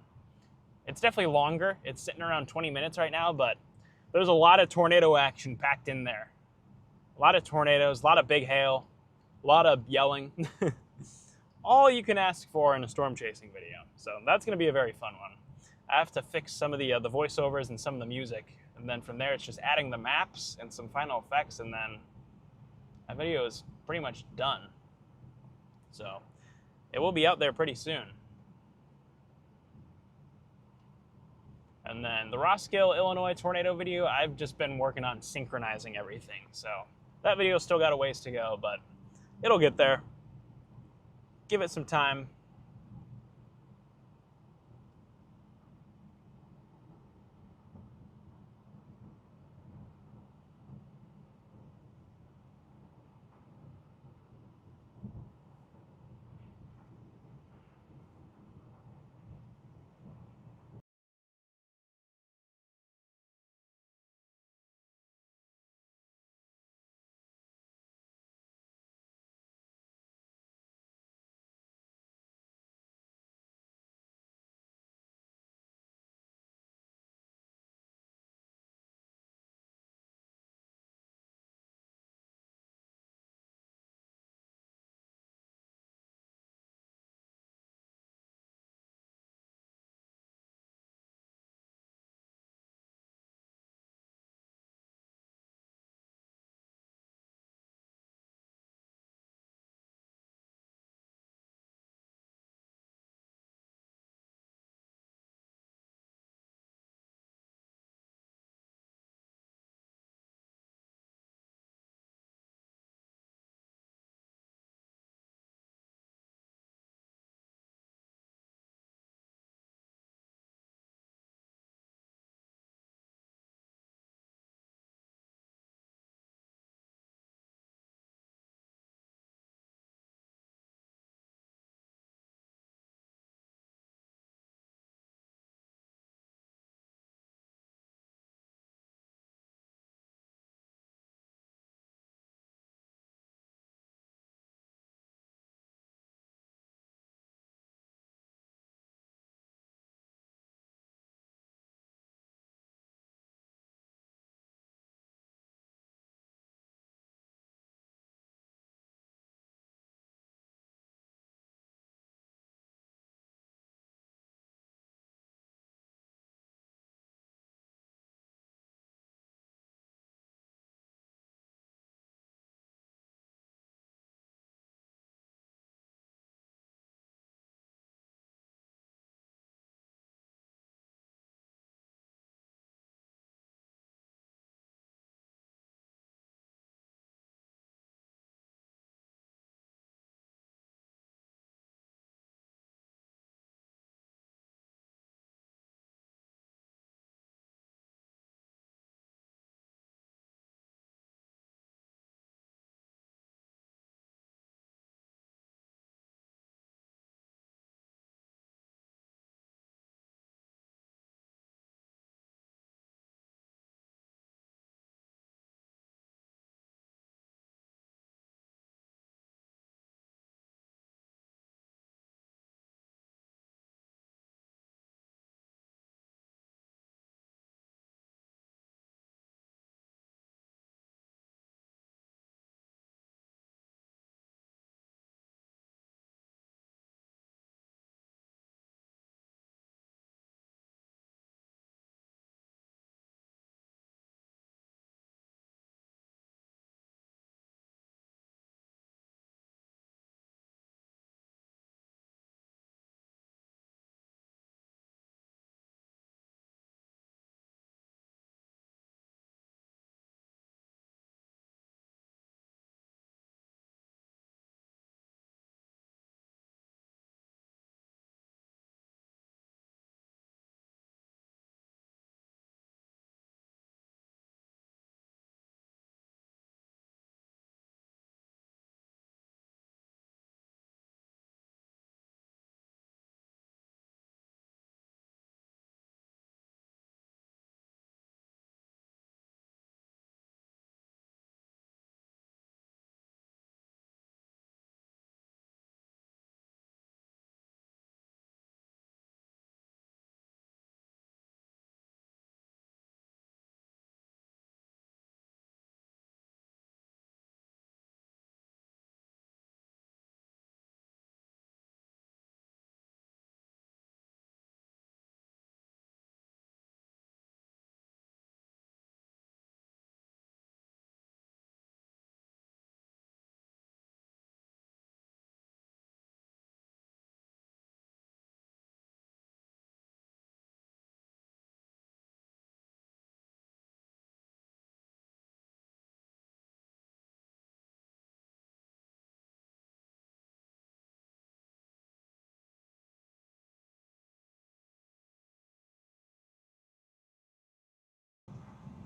It's definitely longer. It's sitting around 20 minutes right now, but there's a lot of tornado action packed in there. A lot of tornadoes, a lot of big hail, a lot of yelling. All you can ask for in a storm chasing video. So that's going to be a very fun one. I have to fix some of the voiceovers and some of the music, and then from there it's just adding the maps and some final effects, and then that video is pretty much done. So it will be out there pretty soon. And then the Roskill, Illinois tornado video, I've just been working on synchronizing everything. So that video still got a ways to go, but it'll get there. Give it some time.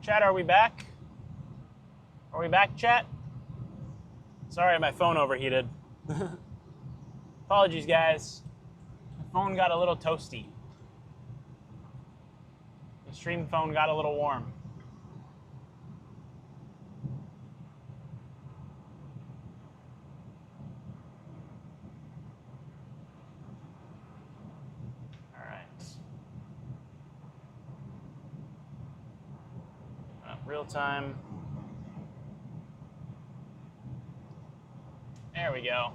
Chat, are we back? Are we back, chat? Sorry, my phone overheated. Apologies, guys. The phone got a little toasty. The stream phone got a little warm. All right. Real time. There we go.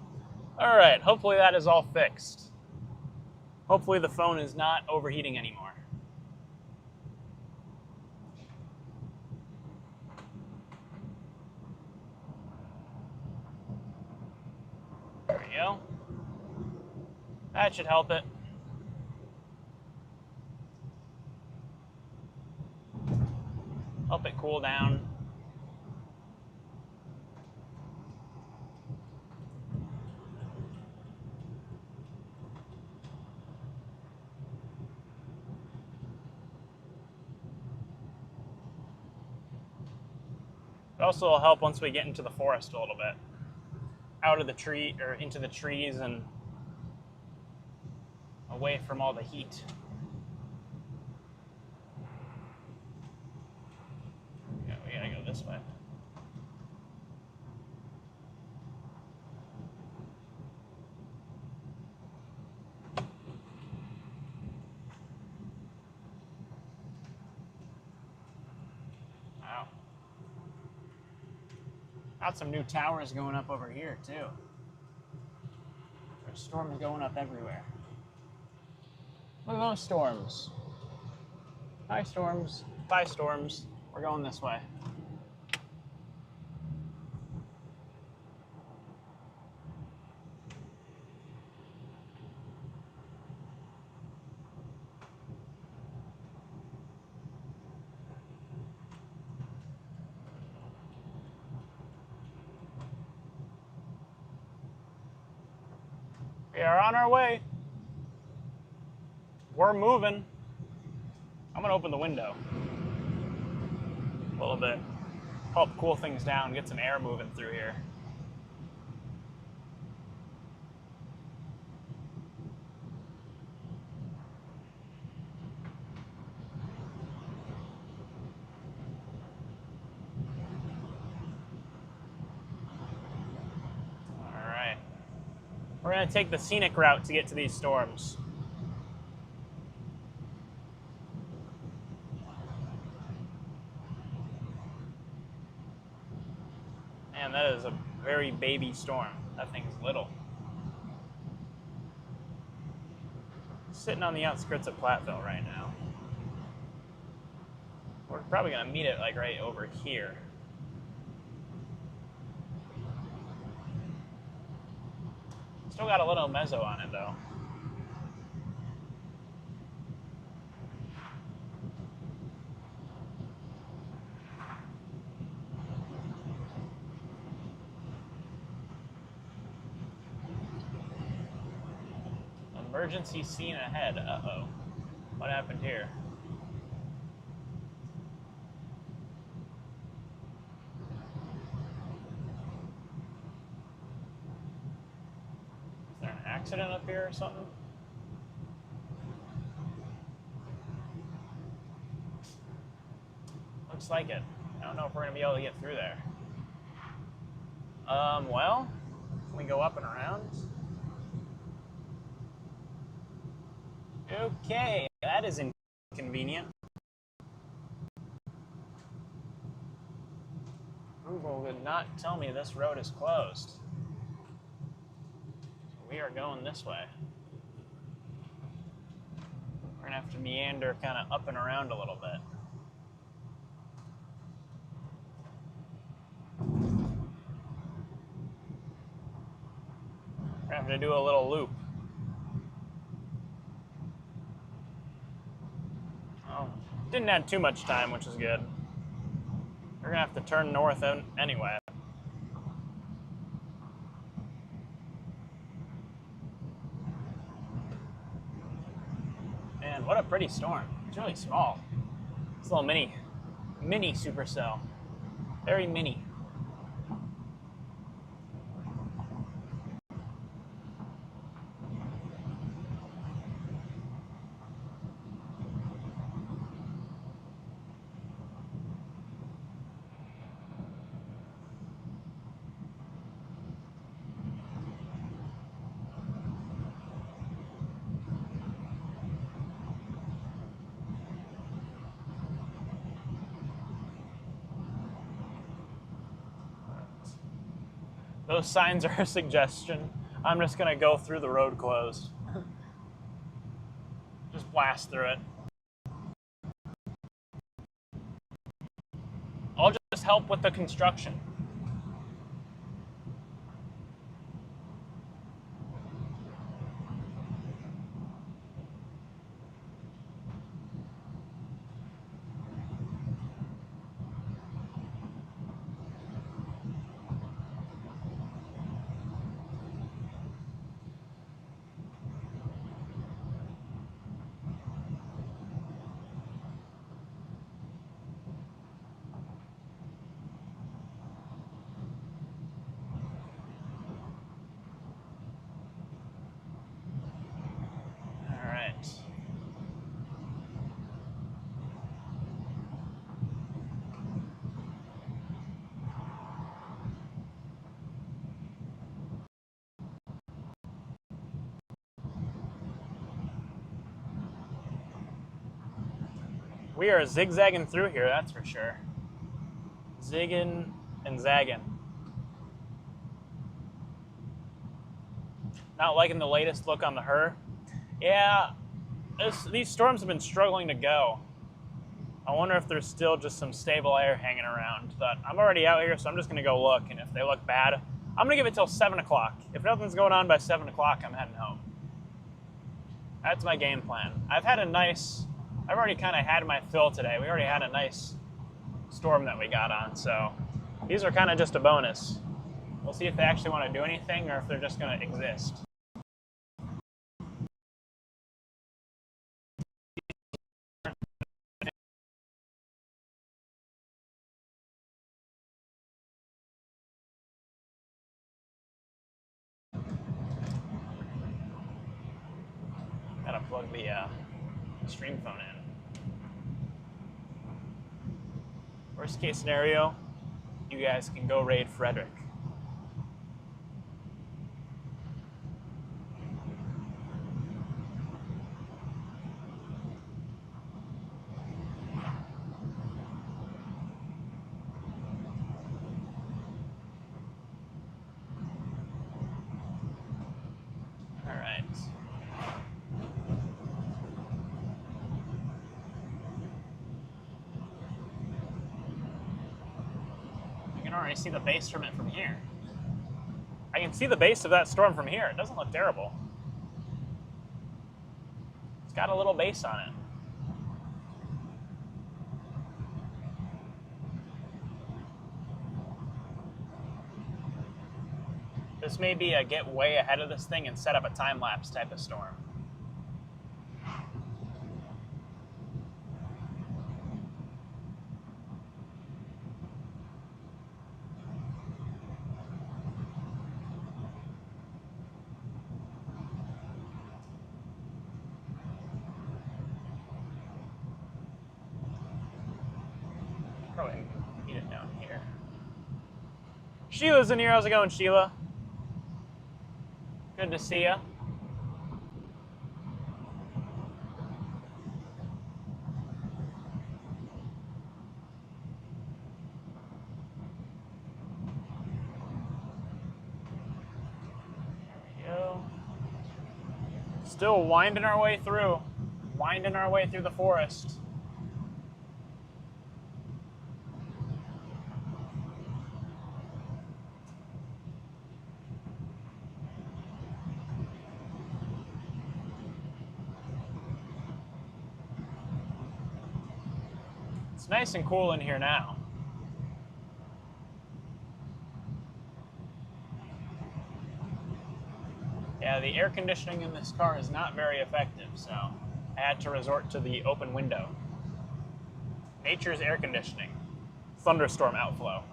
All right, hopefully that is all fixed. Hopefully the phone is not overheating anymore. There we go. That should help it. Help it cool down. It also will help once we get into the forest a little bit. Out of the tree, or into the trees and away from all the heat. Yeah, we gotta go this way. Wow. Got some new towers going up over here too. There's storms going up everywhere. Look at those storms. Hi, storms. Bye, storms. We're going this way. We are on our way. We're moving. I'm gonna open the window a little bit. Help cool things down, get some air moving through here. All right. We're gonna take the scenic route to get to these storms. Man, that is a very baby storm. That thing's little. Sitting on the outskirts of Platteville right now. We're probably gonna meet it like right over here. Still got a little mezzo on it though. Emergency scene ahead. Uh-oh. What happened here? Is there an accident up here or something? Looks like it. I don't know if we're gonna be able to get through there. Well, can we go up and around? Okay, that is inconvenient. Google did not tell me this road is closed. So we are going this way. We're gonna have to meander kind of up and around a little bit. We're gonna have to do a little loop. Didn't have too much time, which is good. We're gonna have to turn north anyway. Man, what a pretty storm. It's really small. It's a little mini Mini supercell. Very mini. Those signs are a suggestion. I'm just gonna go through the road closed. Just blast through it. I'll just help with the construction. We are zigzagging through here, that's for sure. Zigging and zagging. Not liking the latest look on the Her. Yeah, these storms have been struggling to go. I wonder if there's still just some stable air hanging around. But I'm already out here, so I'm just gonna go look, and if they look bad, I'm gonna give it till 7 o'clock. If nothing's going on by 7 o'clock, I'm heading home. That's my game plan. I've already kind of had my fill today. We already had a nice storm that we got on, so these are kind of just a bonus. We'll see if they actually want to do anything or if they're just going to exist. Gotta plug the stream phone in. Worst case scenario, you guys can go raid Frederick. All right. Already see the base from it from here. I can see the base of that storm from here. It doesn't look terrible. It's got a little base on it. This may be a get way ahead of this thing and set up a time-lapse type of storm. Probably eat it down here. Sheila's in here. How's it going, Sheila? Good to see ya. There we go. Still winding our way through the forest. It's nice and cool in here now. Yeah, the air conditioning in this car is not very effective, so I had to resort to the open window. Nature's air conditioning. Thunderstorm outflow.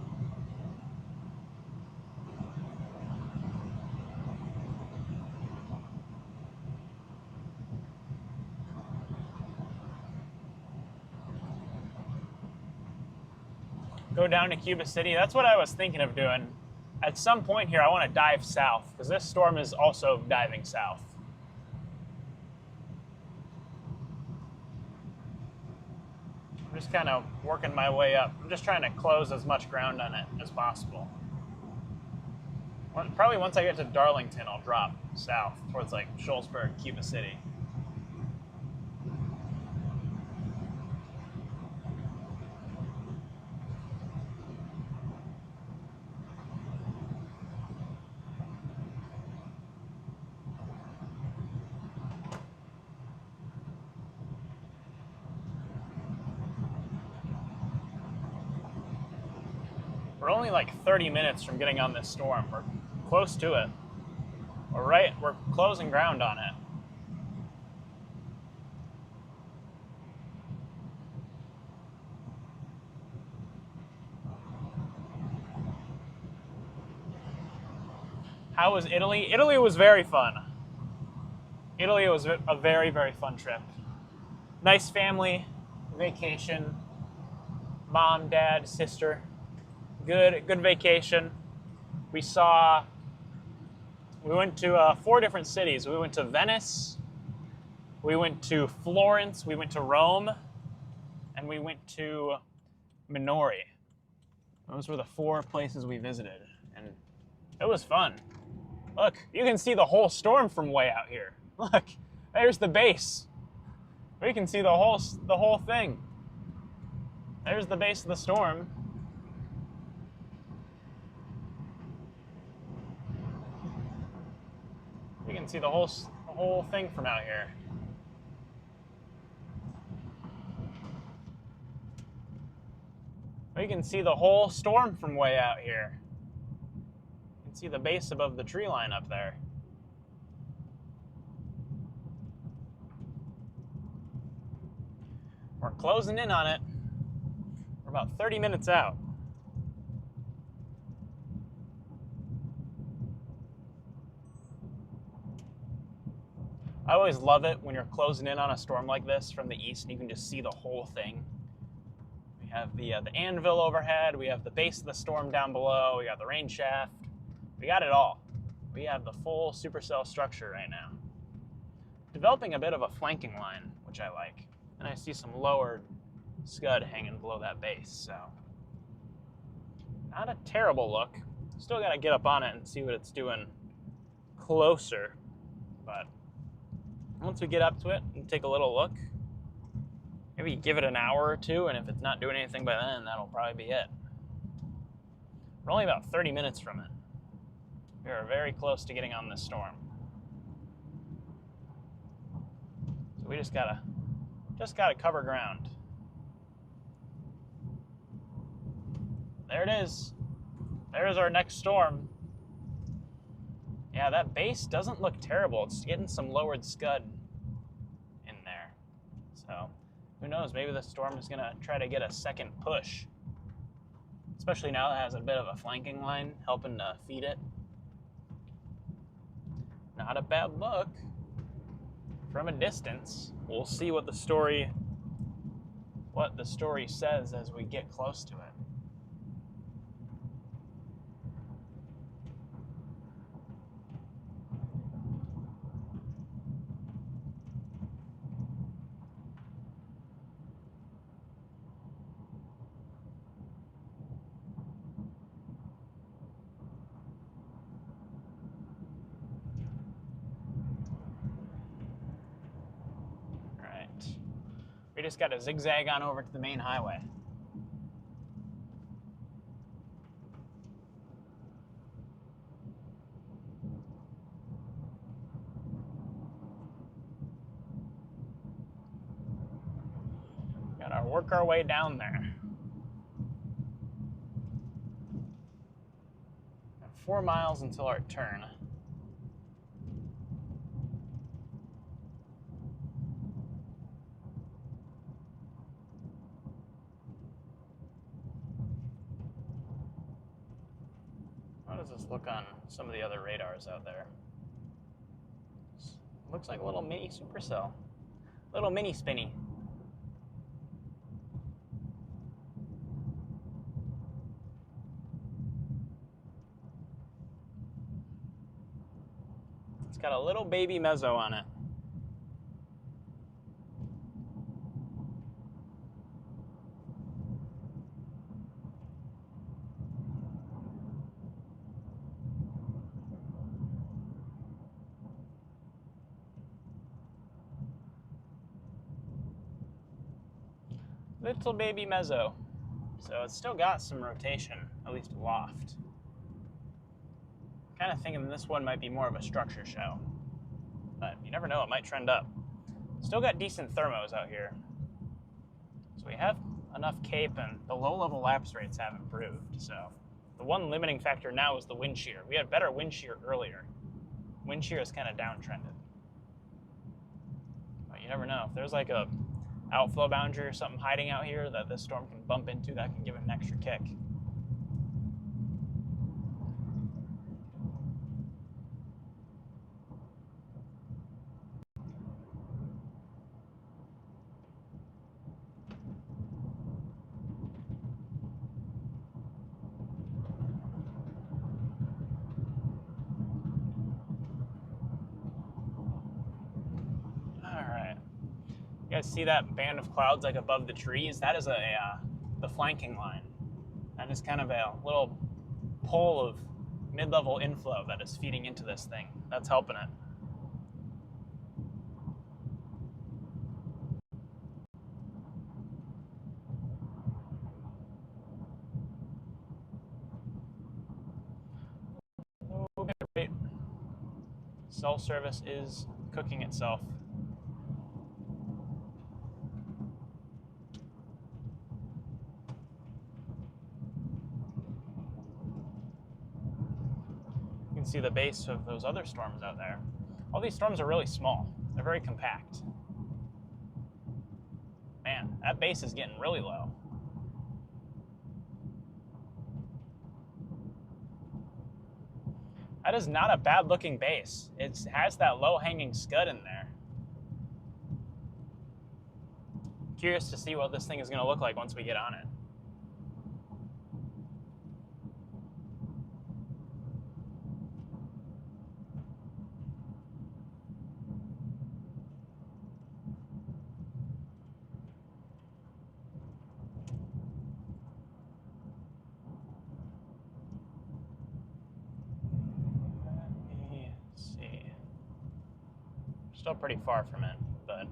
Go down to Cuba City. That's what I was thinking of doing. At some point here, I want to dive south, because this storm is also diving south. I'm just kind of working my way up. I'm just trying to close as much ground on it as possible. Probably once I get to Darlington, I'll drop south towards like Shoalsburg, Cuba City. We're only like 30 minutes from getting on this storm. We're close to it. We're closing ground on it. How was Italy? Italy was very fun. Italy was a very, very fun trip. Nice family, vacation, mom, dad, sister. Good vacation. We went to 4 different cities. We went to Venice, we went to Florence, we went to Rome, and we went to Minori. Those were the 4 places we visited, and it was fun. Look, you can see the whole storm from way out here. Look, there's the base. We can see the whole thing. There's the base of the storm. You can see the whole thing from out here. We can see the whole storm from way out here. You can see the base above the tree line up there. We're closing in on it. We're about 30 minutes out. I always love it when you're closing in on a storm like this from the east and you can just see the whole thing. We have the anvil overhead, we have the base of the storm down below, we got the rain shaft, we got it all. We have the full supercell structure right now. Developing a bit of a flanking line, which I like. And I see some lowered scud hanging below that base, so not a terrible look. Still got to get up on it and see what it's doing closer, but once we get up to it and take a little look, maybe give it an hour or 2, and if it's not doing anything by then, that'll probably be it. We're only about 30 minutes from it. We are very close to getting on this storm. So we just gotta cover ground. There it is. There's our next storm. Yeah, that base doesn't look terrible. It's getting some lowered scud in there. So, who knows? Maybe the storm is going to try to get a second push. Especially now that it has a bit of a flanking line helping to feed it. Not a bad look. From a distance, we'll see what the story says as we get close to it. We just got to zigzag on over to the main highway. Got to work our way down there. 4 miles until our turn. does this look on some of the other radars out there? Looks like a little mini supercell. Little mini spinny. It's got a little baby meso on it. Little baby meso. So it's still got some rotation, at least loft. Kind of thinking this one might be more of a structure show, but you never know, it might trend up. Still got decent thermos out here. So we have enough cape, and the low-level lapse rates have improved. So the one limiting factor now is the wind shear. We had better wind shear earlier. Wind shear is kind of downtrended. But you never know. If there's like a outflow boundary or something hiding out here that this storm can bump into, that can give it an extra kick. You guys see that band of clouds like above the trees? That is the flanking line. That is kind of a little pole of mid-level inflow that is feeding into this thing. That's helping it. Okay, great. Cell service is cooking itself. You can see the base of those other storms out there. All these storms are really small. They're very compact. Man, that base is getting really low. That is not a bad looking base. It has that low hanging scud in there. Curious to see what this thing is going to look like once we get on it. Still pretty far from it, but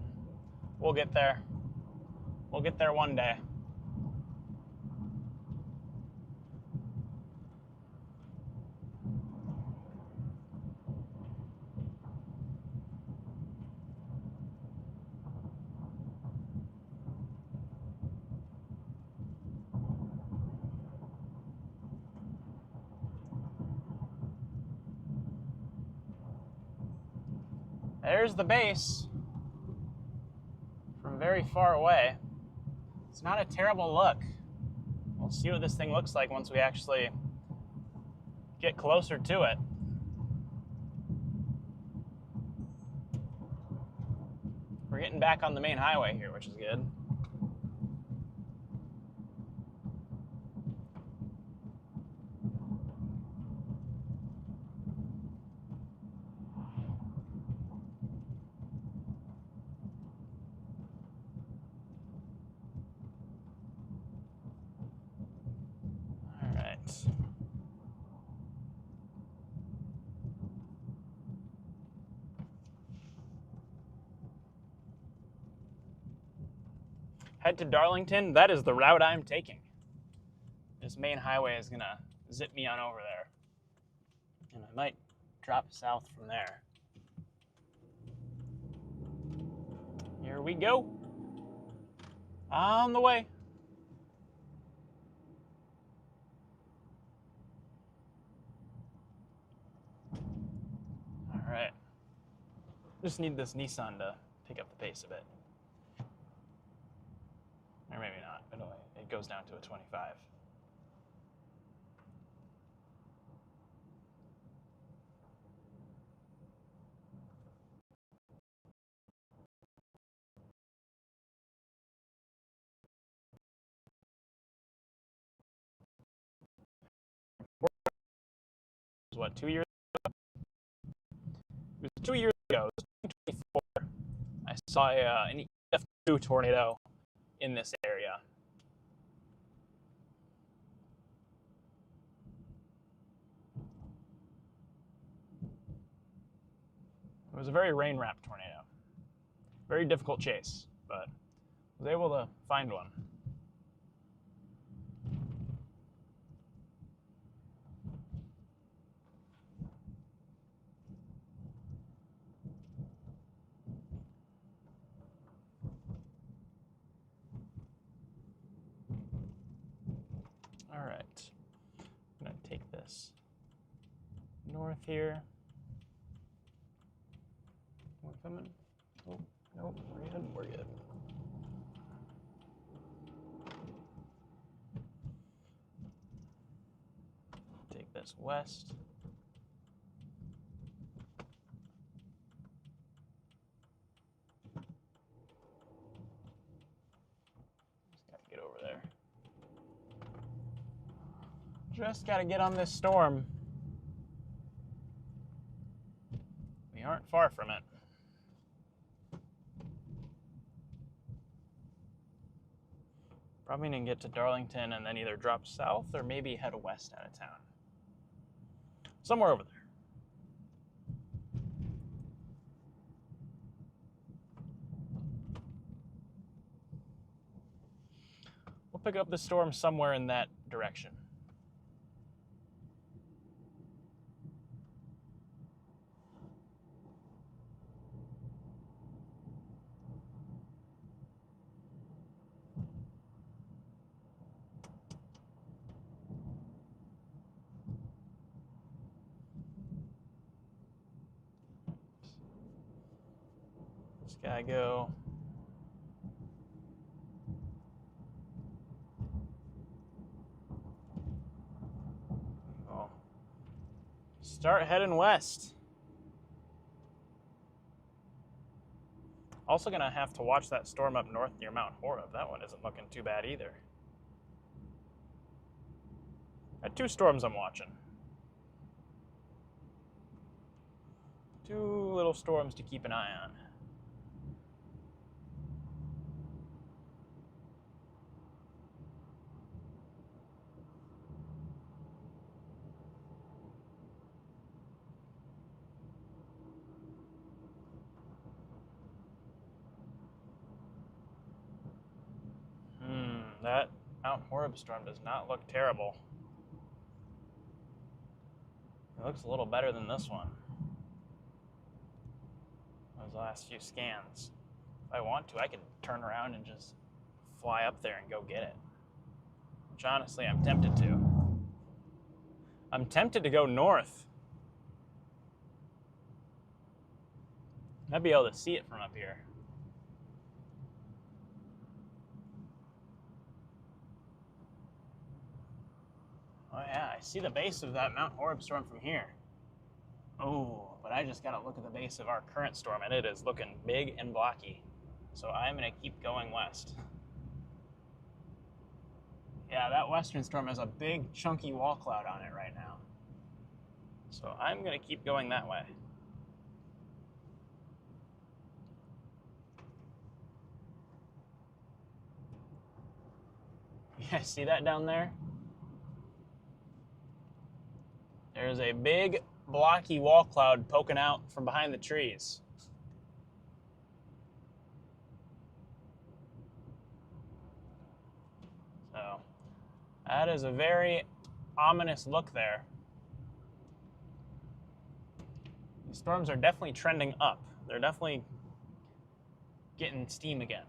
we'll get there. We'll get there one day. There's the base from very far away. It's not a terrible look. We'll see what this thing looks like once we actually get closer to it. We're getting back on the main highway here, which is good. Head to Darlington. That is the route I'm taking. This main highway is gonna zip me on over there. And I might drop south from there. Here we go. On the way. All right. Just need this Nissan to pick up the pace a bit. Or maybe not, but it goes down to a 25. what, 2 years ago? It was 2 years ago, it was 2024. I saw an EF2 tornado in this area. It was a very rain-wrapped tornado. Very difficult chase, but I was able to find one. All right, I'm gonna take this north here. We're coming. Oh, nope, we're good. We're good. Take this west. Just gotta get over there. Just gotta get on this storm. We aren't far from it. Probably gonna get to Darlington and then either drop south or maybe head west out of town. Somewhere over there. We'll pick up the storm somewhere in that direction. Just gotta go. Start heading west. Also gonna have to watch that storm up north near Mount Horeb. That one isn't looking too bad either. Got 2 storms I'm watching. 2 little storms to keep an eye on. That Mount Horeb storm does not look terrible. It looks a little better than this one. Those last few scans. If I want to, I can turn around and just fly up there and go get it. Which honestly, I'm tempted to. I'm tempted to go north. I'd be able to see it from up here. Oh yeah, I see the base of that Mount Horeb storm from here. Oh, but I just gotta look at the base of our current storm and it is looking big and blocky. So I'm gonna keep going west. Yeah, that western storm has a big chunky wall cloud on it right now. So I'm gonna keep going that way. Yeah, see that down there? There's a big blocky wall cloud poking out from behind the trees. So that is a very ominous look there. The storms are definitely trending up. They're definitely getting steam again.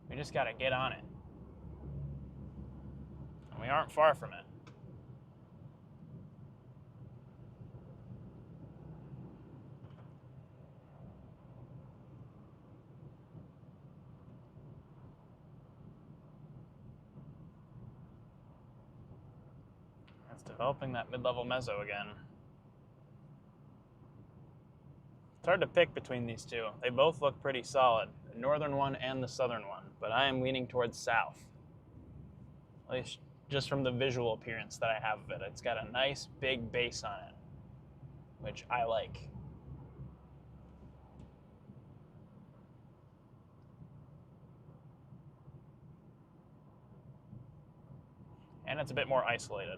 We just gotta get on it. And we aren't far from it. It's developing that mid-level meso again. It's hard to pick between these two. They both look pretty solid, the northern one and the southern one, but I am leaning towards south. At least just from the visual appearance that I have of it. It's got a nice big base on it, which I like. And it's a bit more isolated.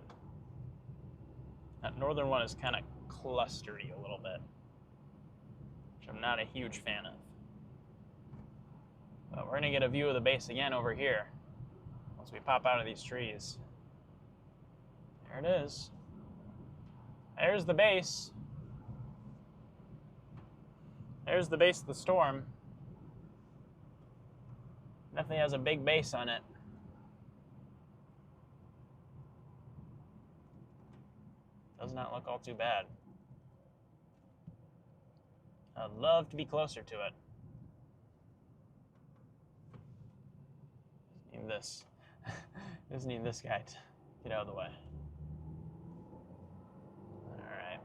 That northern one is kind of clustery a little bit, which I'm not a huge fan of. But we're gonna get a view of the base again over here once we pop out of these trees. There it is. There's the base. There's the base of the storm. Definitely has a big base on it. Does not look all too bad. I'd love to be closer to it. Need this. Just need this guy to get out of the way. Alright.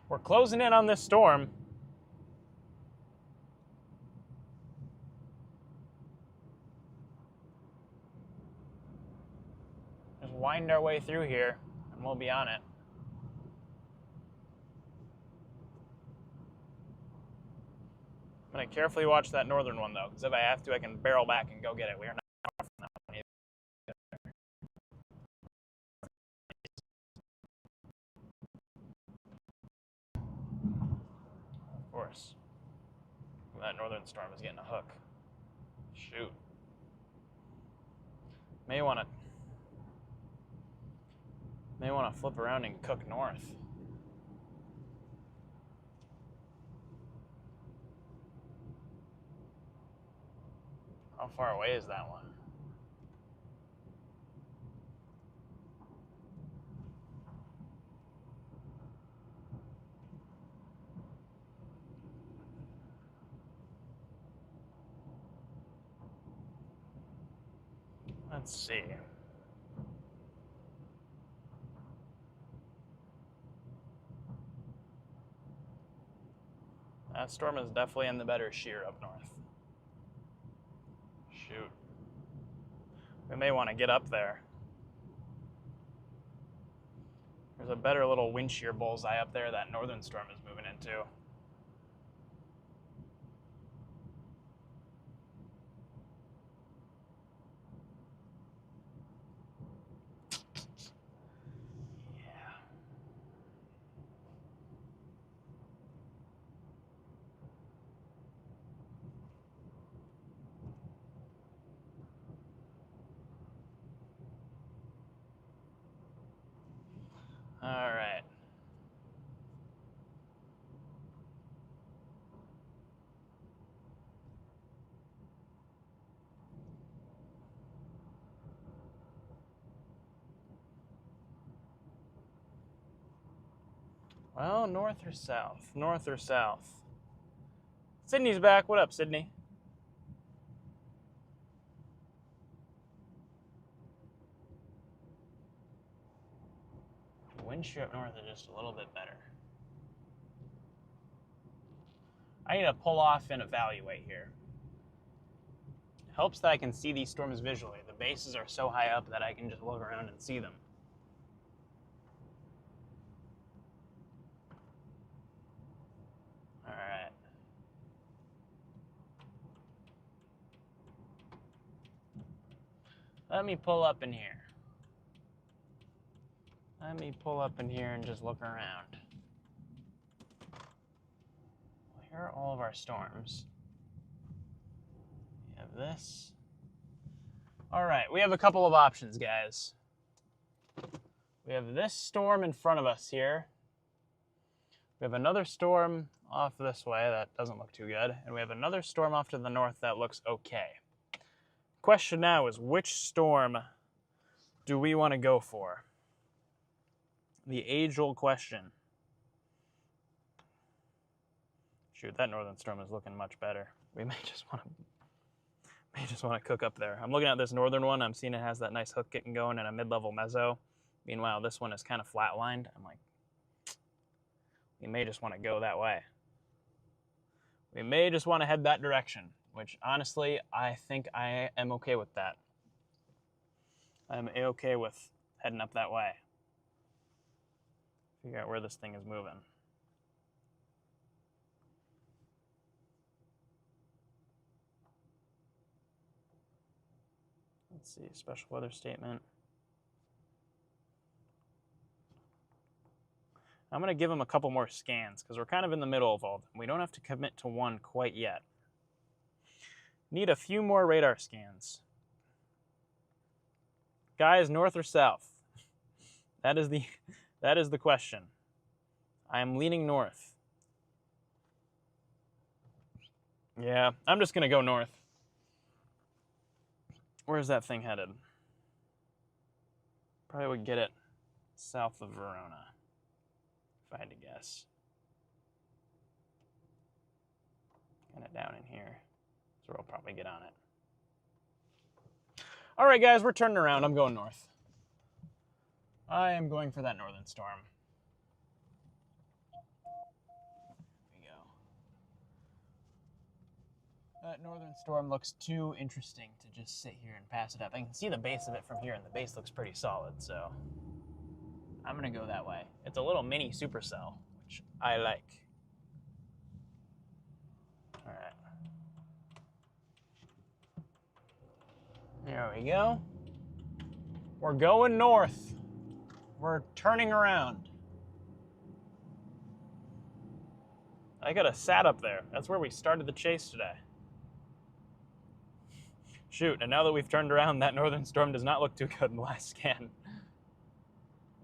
We're closing in on this storm. Just wind our way through here, and we'll be on it. I'm going to carefully watch that northern one, though, because if I have to, I can barrel back and go get it. We are not far from that one either. Of course. That northern storm is getting a hook. Shoot. May want to flip around and cook north. How far away is that one? Let's see. That storm is definitely in the better shear up north. Shoot. We may want to get up there. There's a better little wind shear bullseye up there that northern storm is moving into. All right. Well, north or south? North or south? Sydney's back. What up, Sydney? The wind shear up north is just a little bit better. I need to pull off and evaluate here. It helps that I can see these storms visually. The bases are so high up that I can just look around and see them. All right. Let me pull up in here. Let me pull up in here and just look around. Well, here are all of our storms. We have this. All right, we have a couple of options, guys. We have this storm in front of us here. We have another storm off this way that doesn't look too good. And we have another storm off to the north that looks okay. Question now is, which storm do we want to go for? The age-old question. Shoot, that northern storm is looking much better. We may just want to cook up there. I'm looking at this northern one. I'm seeing it has that nice hook getting going and a mid-level mezzo. Meanwhile, this one is kind of flatlined. I'm like, we may just want to go that way. We may just want to head that direction, which honestly, I think I am okay with that. I'm a-okay with heading up that way. Figure out where this thing is moving. Let's see, special weather statement. I'm going to give them a couple more scans because we're kind of in the middle of all of them. We don't have to commit to one quite yet. Need a few more radar scans. Guys, north or south? That is the question. I am leaning north. Yeah, I'm just going to go north. Where's that thing headed? Probably would get it south of Verona, if I had to guess. Kind of down in here. So we'll probably get on it. All right, guys, we're turning around. I'm going north. I am going for that northern storm. There we go. That northern storm looks too interesting to just sit here and pass it up. I can see the base of it from here, and the base looks pretty solid, so I'm going to go that way. It's a little mini supercell, which I like. All right. There we go. We're going north. We're turning around. I got a sat up there. That's where we started the chase today. Shoot, and now that we've turned around, that northern storm does not look too good in the last scan.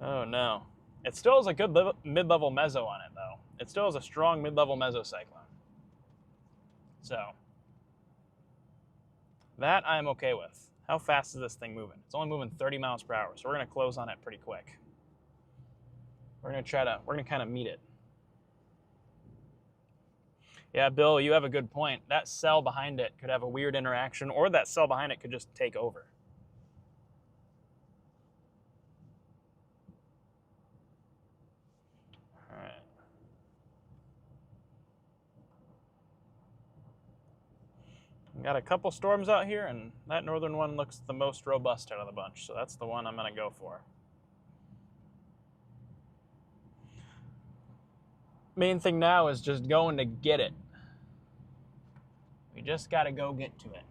Oh no. It still has a good mid-level meso on it though. It still has a strong mid-level mesocyclone. So, that I'm okay with. How fast is this thing moving? It's only moving 30 miles per hour, so we're gonna close on it pretty quick. We're gonna kind of meet it. Yeah, Bill, you have a good point. That cell behind it could have a weird interaction, or that cell behind it could just take over. All right. We got a couple storms out here, and that northern one looks the most robust out of the bunch, so that's the one I'm gonna go for. Main thing now is just going to get it. We just gotta go get to it.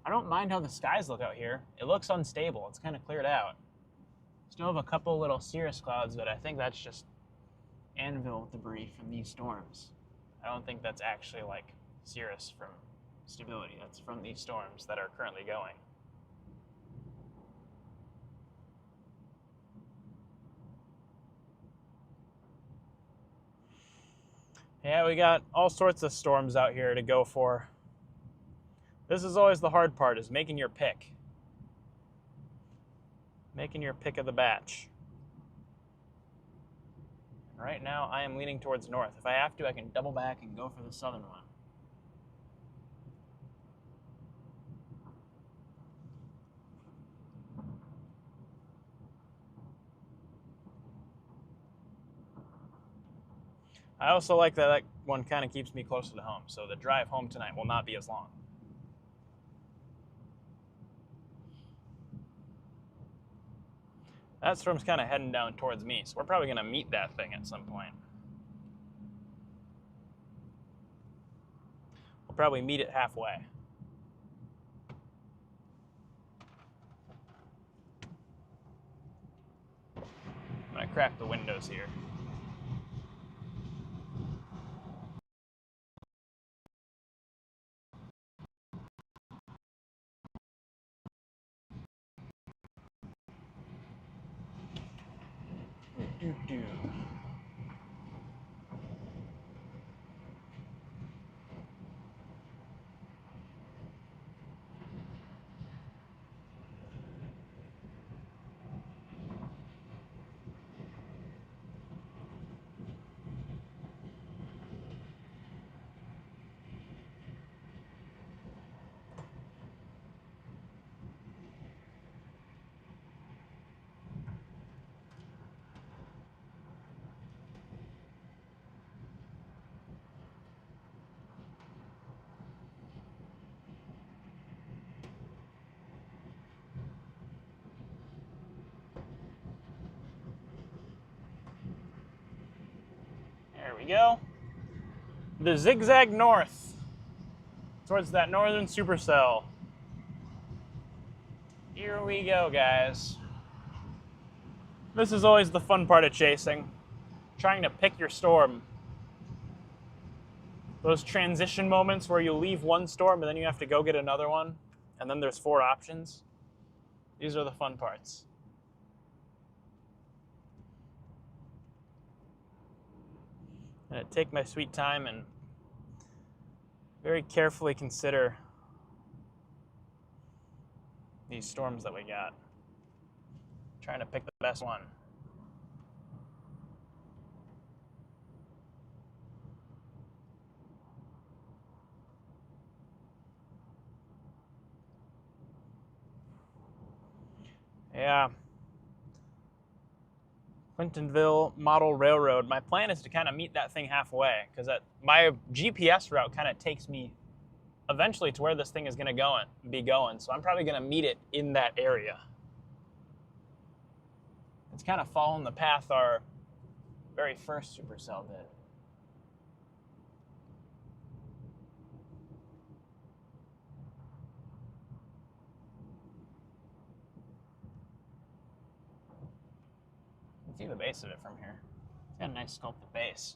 I don't mind how the skies look out here. It looks unstable. It's kind of cleared out. Still have a couple little cirrus clouds, but I think that's just anvil debris from these storms. I don't think that's actually like cirrus from stability. That's from these storms that are currently going. Yeah, we got all sorts of storms out here to go for. This is always the hard part, is making your pick. Making your pick of the batch. Right now, I am leaning towards north. If I have to, I can double back and go for the southern one. I also like that one kind of keeps me closer to home, so the drive home tonight will not be as long. That storm's kind of heading down towards me, so we're probably going to meet that thing at some point. We'll probably meet it halfway. I'm going to crack the windows here. Do-do. There we go. The zigzag north towards that northern supercell. Here we go, guys. This is always the fun part of chasing, trying to pick your storm. Those transition moments where you leave one storm and then you have to go get another one, and then there's 4 options. These are the fun parts. I'm going to take my sweet time and very carefully consider these storms that we got. Trying to pick the best one. Yeah. Clintonville Model Railroad. My plan is to kind of meet that thing halfway, because my GPS route kind of takes me eventually to where this thing is going to be going. So I'm probably going to meet it in that area. It's kind of following the path our very first supercell did. See the base of it from here. It's got a nice sculpted base.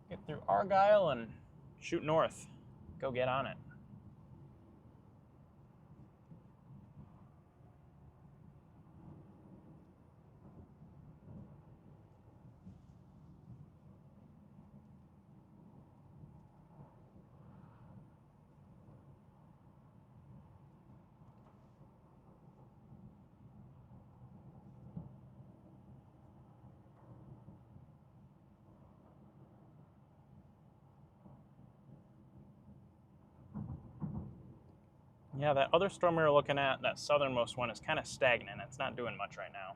Get through Argyle and shoot north. Go get on it. Yeah, that other storm we were looking at, that southernmost one, is kind of stagnant. It's not doing much right now.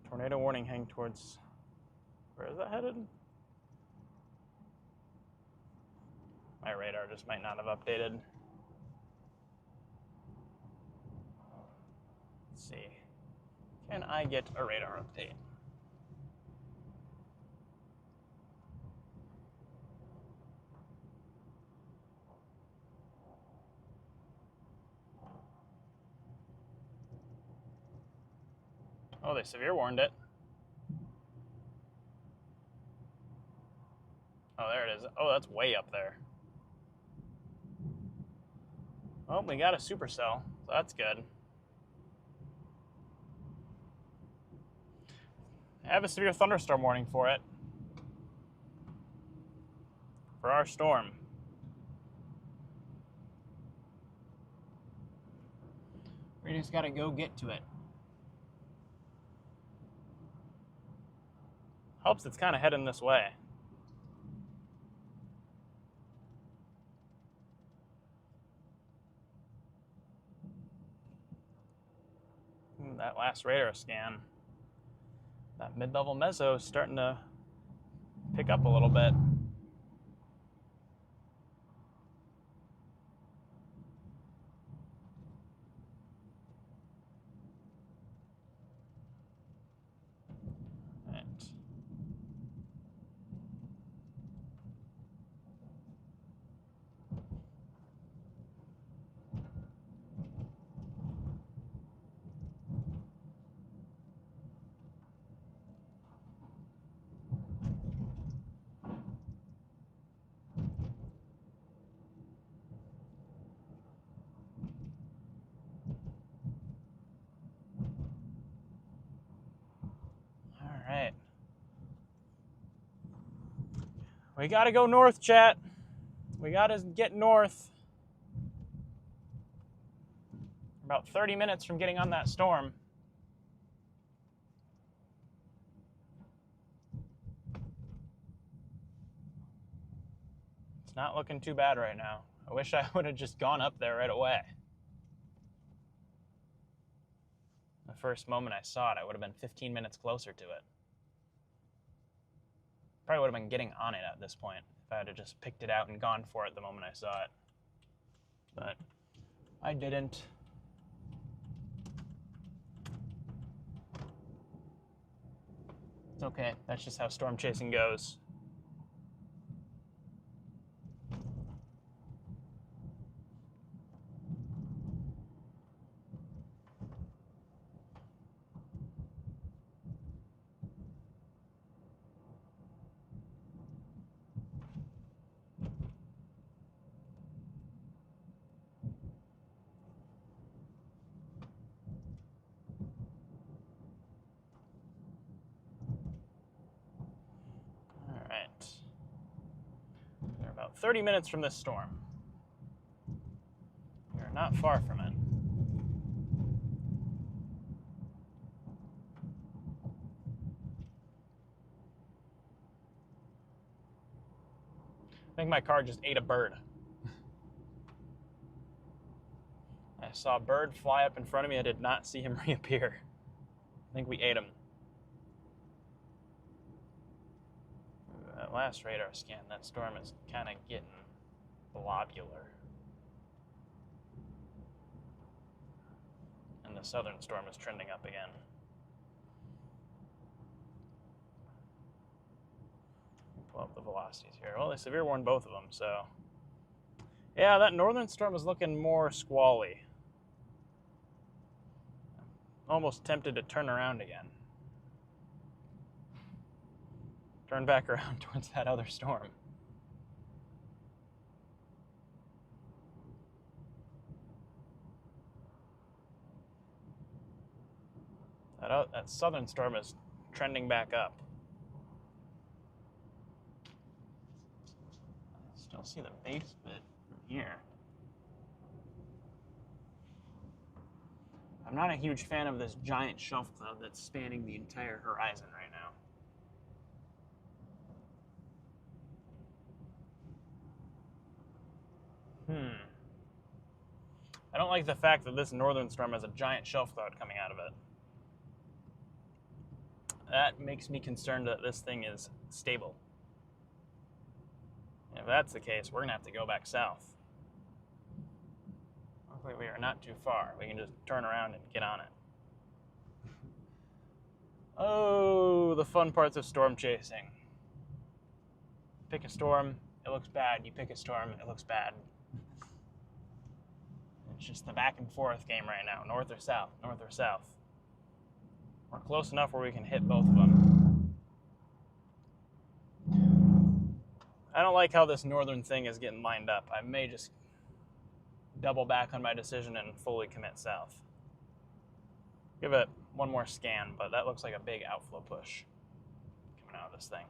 Tornado warning heading towards... Where is that headed? My radar just might not have updated. Let's see. Can I get a radar update? Oh, they severe warned it. Oh, there it is. Oh, that's way up there. Oh, we got a supercell, so that's good. I have a severe thunderstorm warning for it. For our storm. We just gotta go get to it. Helps it's kind of heading this way. That last radar scan, that mid-level meso is starting to pick up a little bit. We gotta go north, chat. We gotta get north. About 30 minutes from getting on that storm. It's not looking too bad right now. I wish I would have just gone up there right away. The first moment I saw it, I would have been 15 minutes closer to it. probably would have been getting on it at this point if I had just picked it out and gone for it the moment I saw it. But I didn't. It's okay. That's just how storm chasing goes. All right. We're about 30 minutes from this storm. We're not far from it. I think my car just ate a bird. I saw a bird fly up in front of me. I did not see him reappear. I think we ate him. That last radar scan, that storm is kind of getting globular. And the southern storm is trending up again. Pull up the velocities here. Well, they severe warned both of them, so. Yeah, that northern storm is looking more squally. Almost tempted to turn around again. Turn back around towards that other storm. That southern storm is trending back up. I still see the base bit from here. I'm not a huge fan of this giant shelf cloud that's spanning the entire horizon right now. I don't like the fact that this northern storm has a giant shelf cloud coming out of it. That makes me concerned that this thing is stable. And if that's the case, we're gonna have to go back south. Luckily, we are not too far. We can just turn around and get on it. Oh, the fun parts of storm chasing. Pick a storm, it looks bad. You pick a storm, it looks bad. It's just the back and forth game right now. North or south, north or south. We're close enough where we can hit both of them. I don't like how this northern thing is getting lined up. I may just double back on my decision and fully commit south. Give it one more scan, but that looks like a big outflow push coming out of this thing.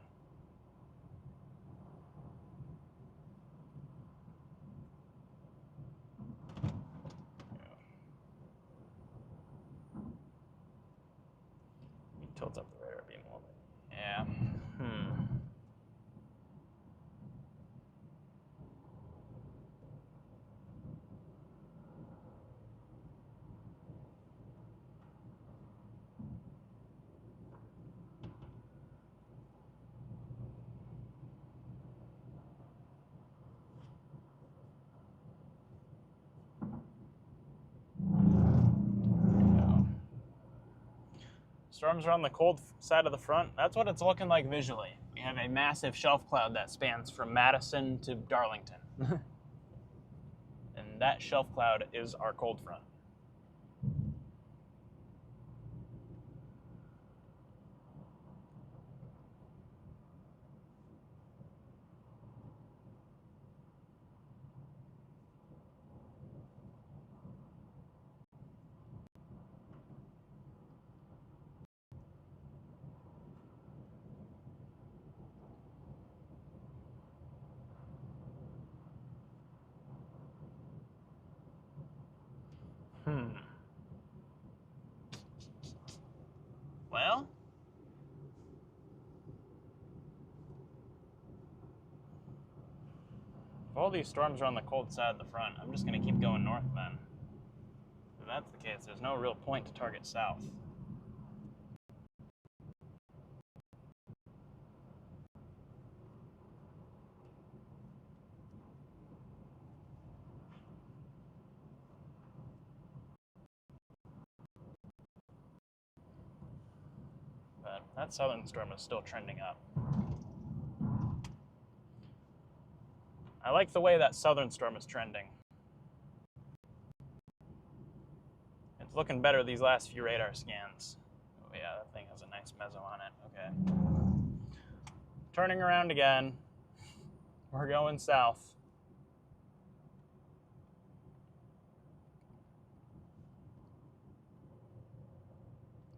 He tilts up the radar beam a little bit. Yeah. Storms are on the cold side of the front. That's what it's looking like visually. We have a massive shelf cloud that spans from Madison to Darlington. And that shelf cloud is our cold front. Well, if all these storms are on the cold side of the front, I'm just going to keep going north then. If that's the case, there's no real point to target south. but that southern storm is still trending up. I like the way that southern storm is trending. It's looking better these last few radar scans. Oh yeah, that thing has a nice meso on it. Okay. Turning around again. We're going south.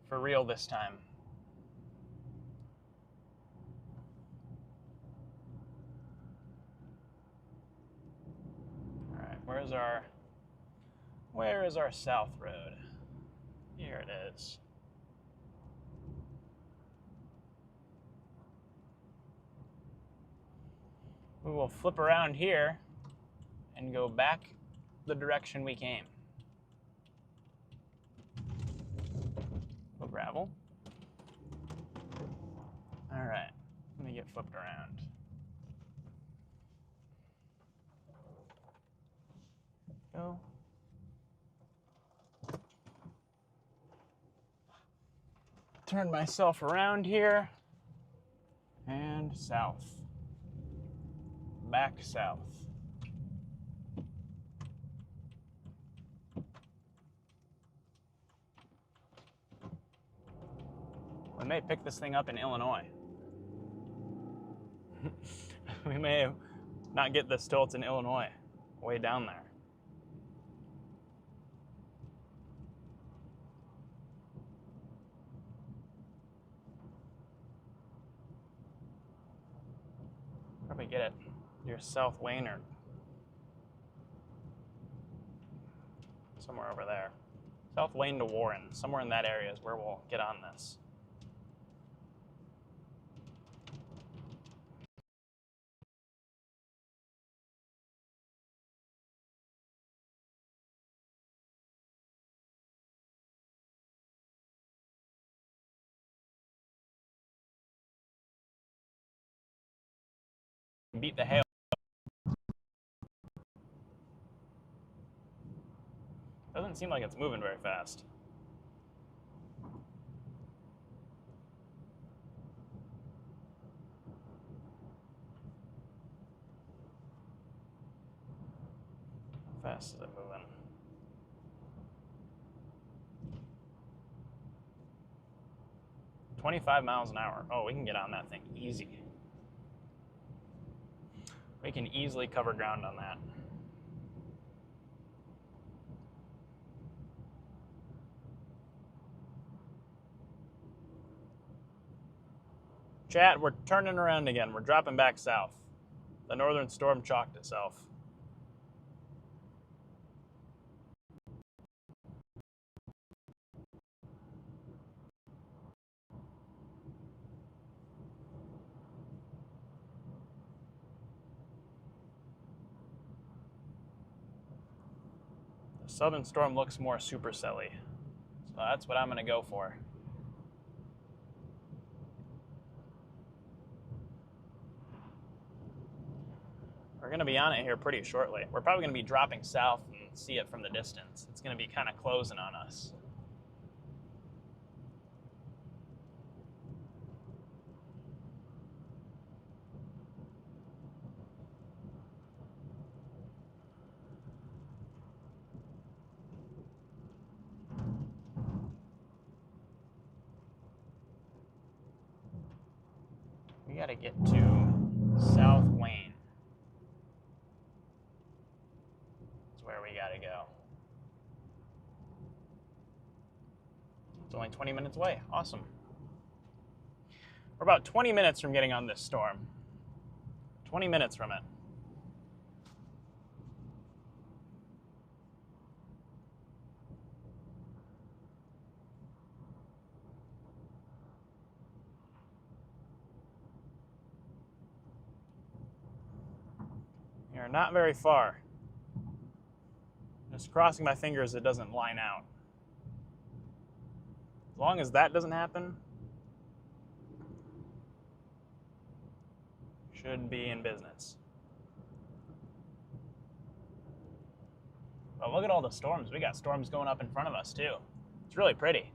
For real this time. All right, where is our south road? Here it is. We will flip around here and go back the direction we came. Gravel. All right, let me get flipped around. Go. Turn myself around here and south. Back south. We may pick this thing up in Illinois. We may not get this till it's in Illinois, way down there. Probably get it near South Wayne or somewhere over there. South Wayne to Warren, somewhere in that area is where we'll get on this. Beat the hail. Doesn't seem like it's moving very fast. How fast is it moving? "25 miles an hour. Oh, we can get on that thing easy. We can easily cover ground on that. Chat, we're turning around again. We're dropping back south. The northern storm chalked itself. The southern storm looks more supercelly, so that's what I'm going to go for. We're going to be on it here pretty shortly. We're probably going to be dropping south and see it from the distance. It's going to be kind of closing on us. We got to get to South Wayne. That's where we got to go. It's only 20 minutes away. Awesome. We're about 20 minutes from getting on this storm. 20 minutes from it. You're not very far. Just crossing my fingers it doesn't line out. As long as that doesn't happen, should be in business. But look at all the storms. We got storms going up in front of us too. It's really pretty.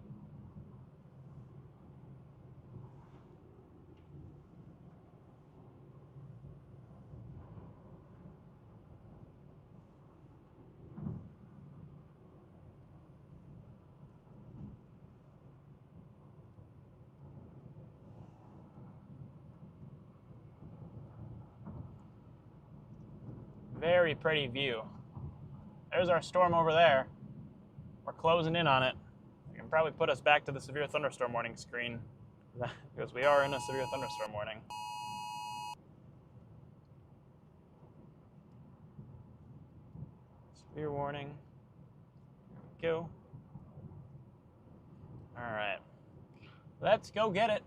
Very pretty view. There's our storm over there. We're closing in on it. We can probably put us back to the severe thunderstorm warning screen because we are in a severe thunderstorm warning. Severe warning. There we go. All right. Let's go get it.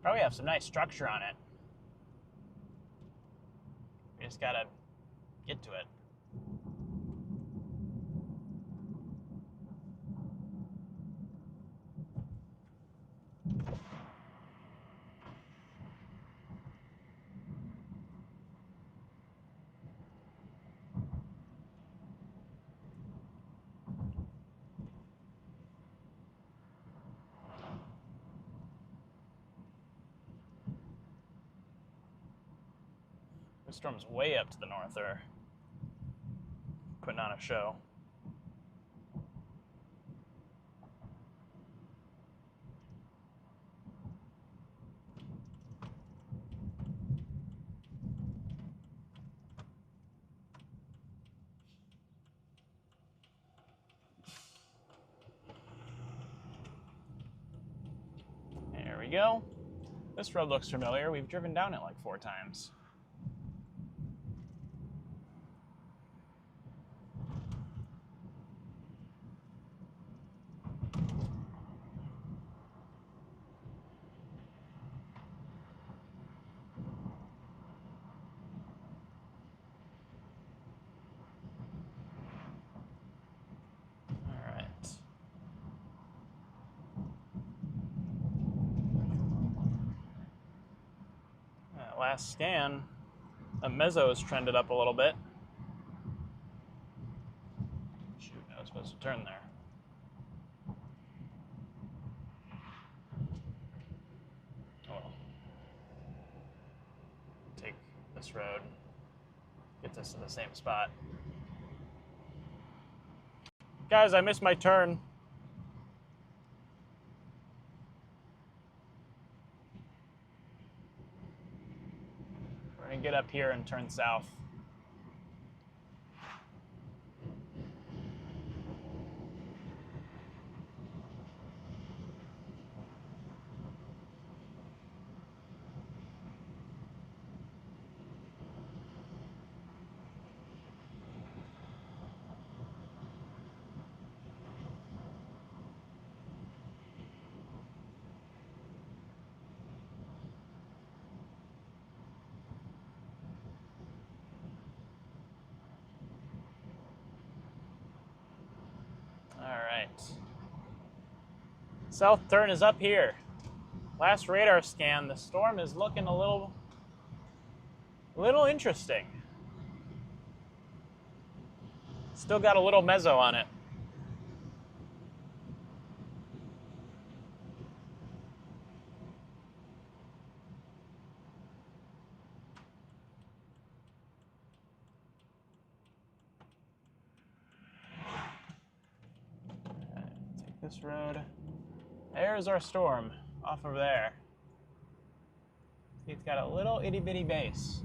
Probably have some nice structure on it. We just gotta get to it. The storm's way up to the north there, putting on a show. There we go. This road looks familiar. We've driven down it like 4 times. Last scan, the meso has trended up a little bit. Shoot, I was supposed to turn there. Oh well. Take this road, get this to the same spot. Guys, I missed my turn. We're gonna get up here and turn south. All right. South turn is up here. Last radar scan, the storm is looking a little interesting. Still got a little meso on it. Take this road. There's our storm off over there. See, it's got a little itty bitty base.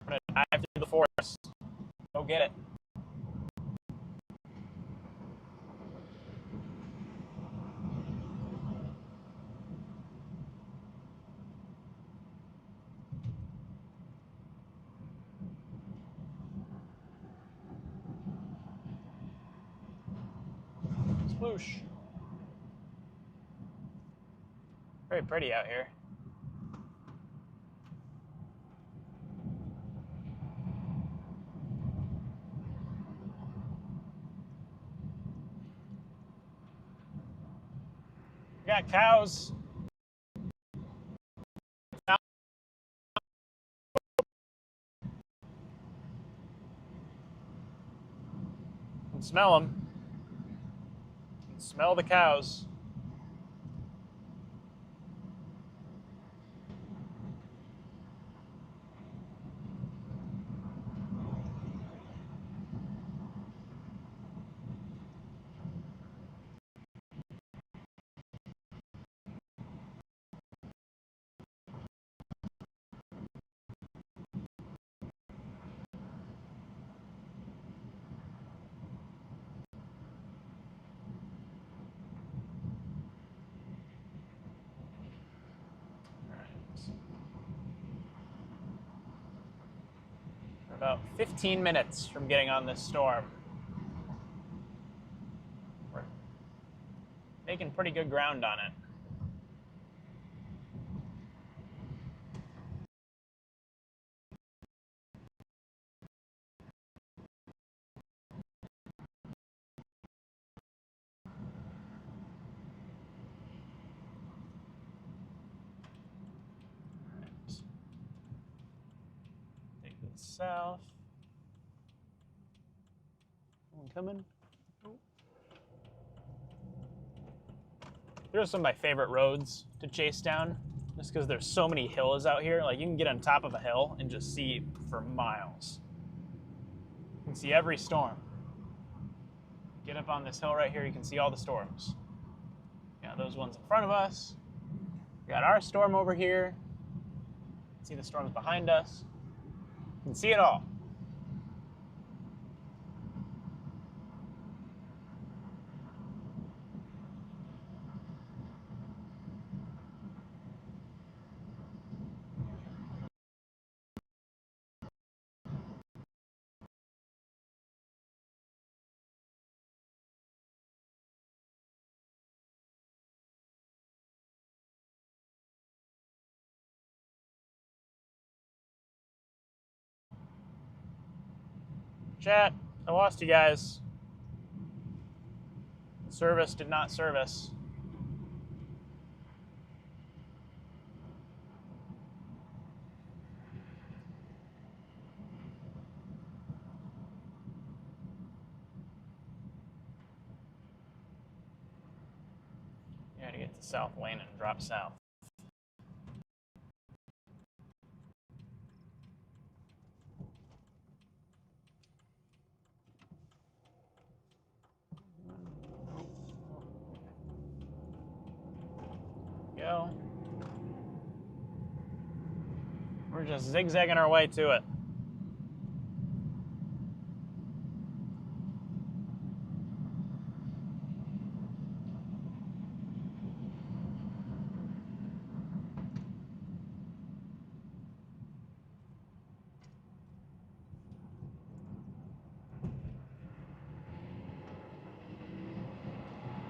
We're gonna dive through the forest. Go get it. Sploosh. Very pretty out here. We got cows. You can smell them. You can smell the cows. We're about 15 minutes from getting on this storm. We're making pretty good ground on it. Take this south. Anyone coming? Here's some of my favorite roads to chase down, just because there's so many hills out here. Like, you can get on top of a hill and just see for miles. You can see every storm. Get up on this hill right here, you can see all the storms. Yeah, those ones in front of us. We got our storm over here. See the storms behind us. You can see it all. Chat, I lost you guys. Service did not service. You gotta get to South Lane and drop south. Go. We're just zigzagging our way to it.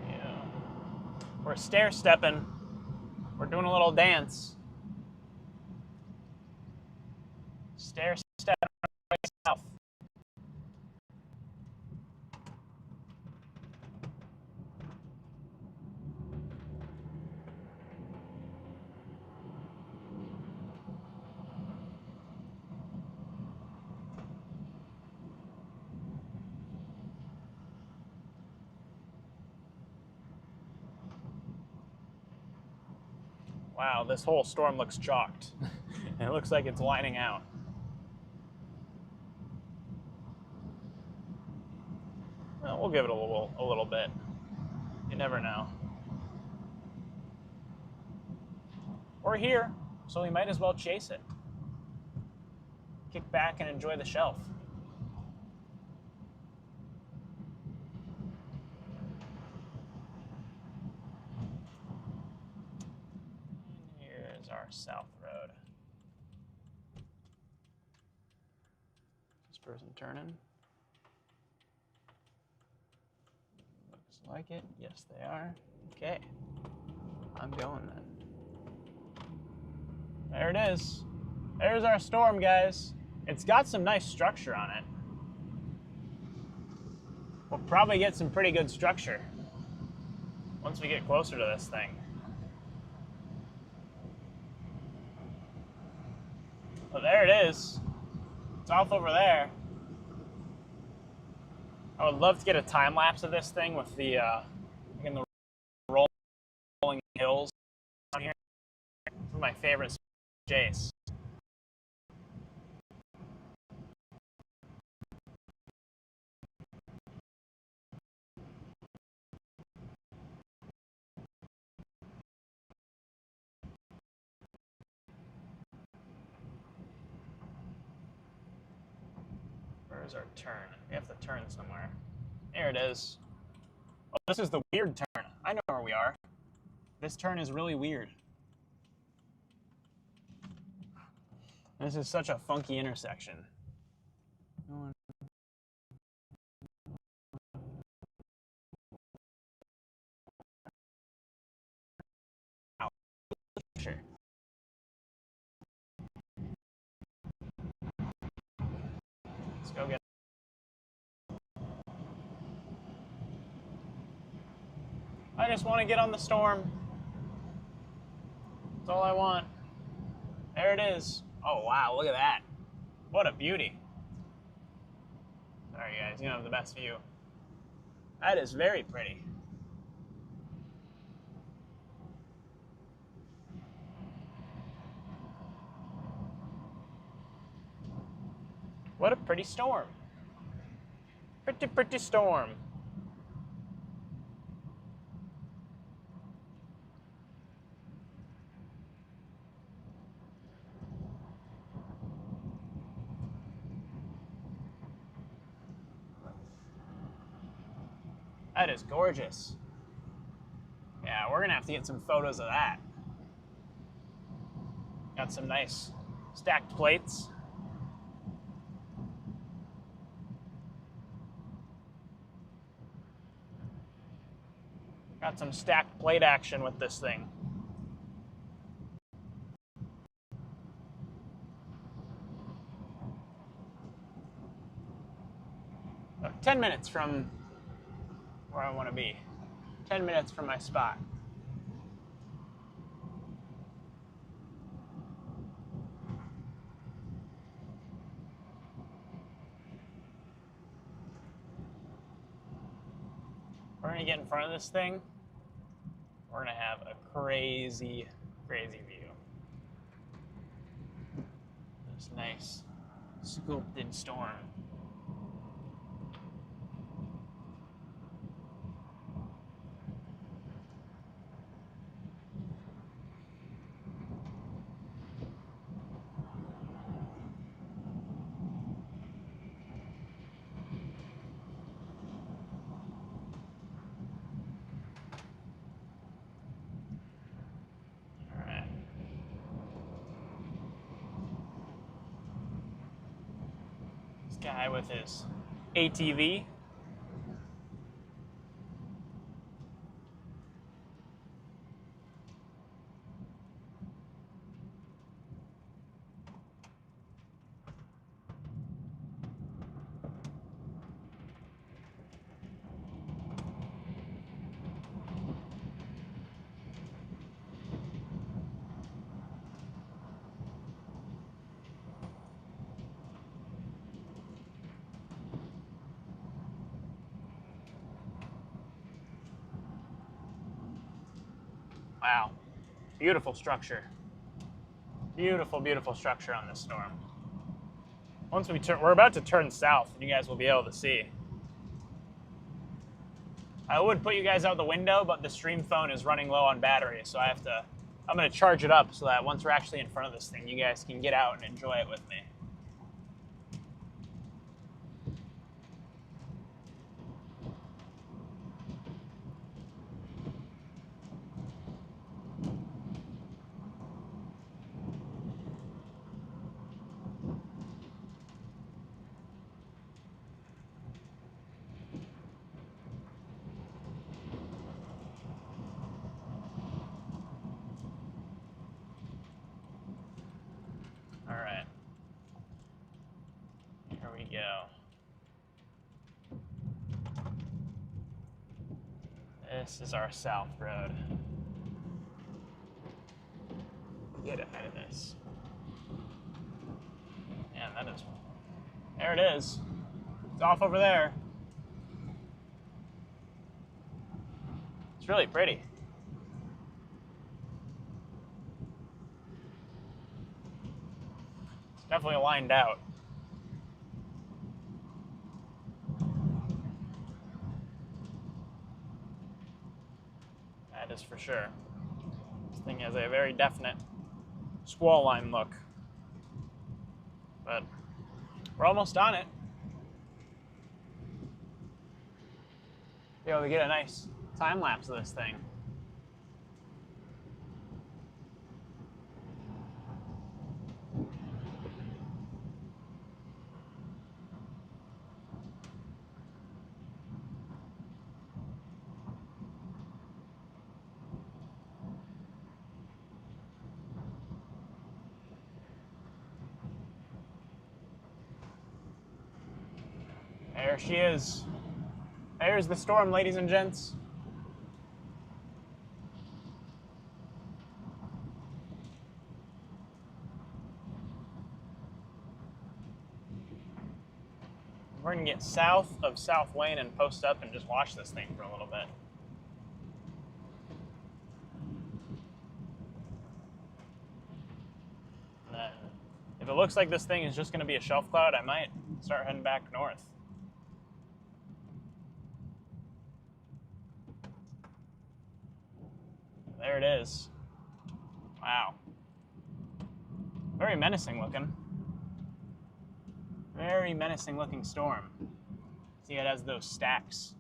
Yeah. We're stair-stepping. We're doing a little dance. Stair step south. Wow, this whole storm looks chalked. It looks like it's lining out. Well, we'll give it a little bit. You never know. We're here, so we might as well chase it. Kick back and enjoy the shelf. Here's our south road. Is this person turning? Looks like it. Yes, they are. Okay. I'm going then. There it is. There's our storm, guys. It's got some nice structure on it. We'll probably get some pretty good structure. once we get closer to this thing. Oh, there it is. It's off over there. I would love to get a time lapse of this thing with the in the rolling hills down here. One of my favorites, Jace. Where's our turn? We have to turn somewhere. There it is. Oh, this is the weird turn. I know where we are. This turn is really weird. This is such a funky intersection. Sure. Let's go get. I just want to get on the storm. That's all I want. There it is. Oh, wow, look at that. What a beauty. Sorry, guys, you don't have the best view. That is very pretty. What a pretty storm. Pretty, pretty storm. That is gorgeous. Yeah, we're gonna have to get some photos of that. Got some nice stacked plates. Got some stacked plate action with this thing. So 10 minutes from where I want to be. 10 minutes from my spot. We're going to get in front of this thing. We're going to have a crazy, crazy view. This nice sculpted storm. Guy with his ATV. Wow, beautiful structure. Beautiful, beautiful structure on this storm. Once we turn, we're about to turn south, and you guys will be able to see. I would put you guys out the window, but the stream phone is running low on battery, so I'm gonna charge it up so that once we're actually in front of this thing, you guys can get out and enjoy it with me. All right. Here we go. This is our south road. Get ahead of this. Man, that is... There it is. It's off over there. It's really pretty. It's definitely lined out. That is for sure. This thing has a very definite squall line look. But we're almost on it. Be able to get a nice time lapse of this thing. There she is. There's the storm, ladies and gents. We're gonna get south of South Lane and post up and just watch this thing for a little bit. And then, if it looks like this thing is just gonna be a shelf cloud, I might start heading back north. There it is. Wow. Very menacing looking. Very menacing looking storm. See, it has those stacks,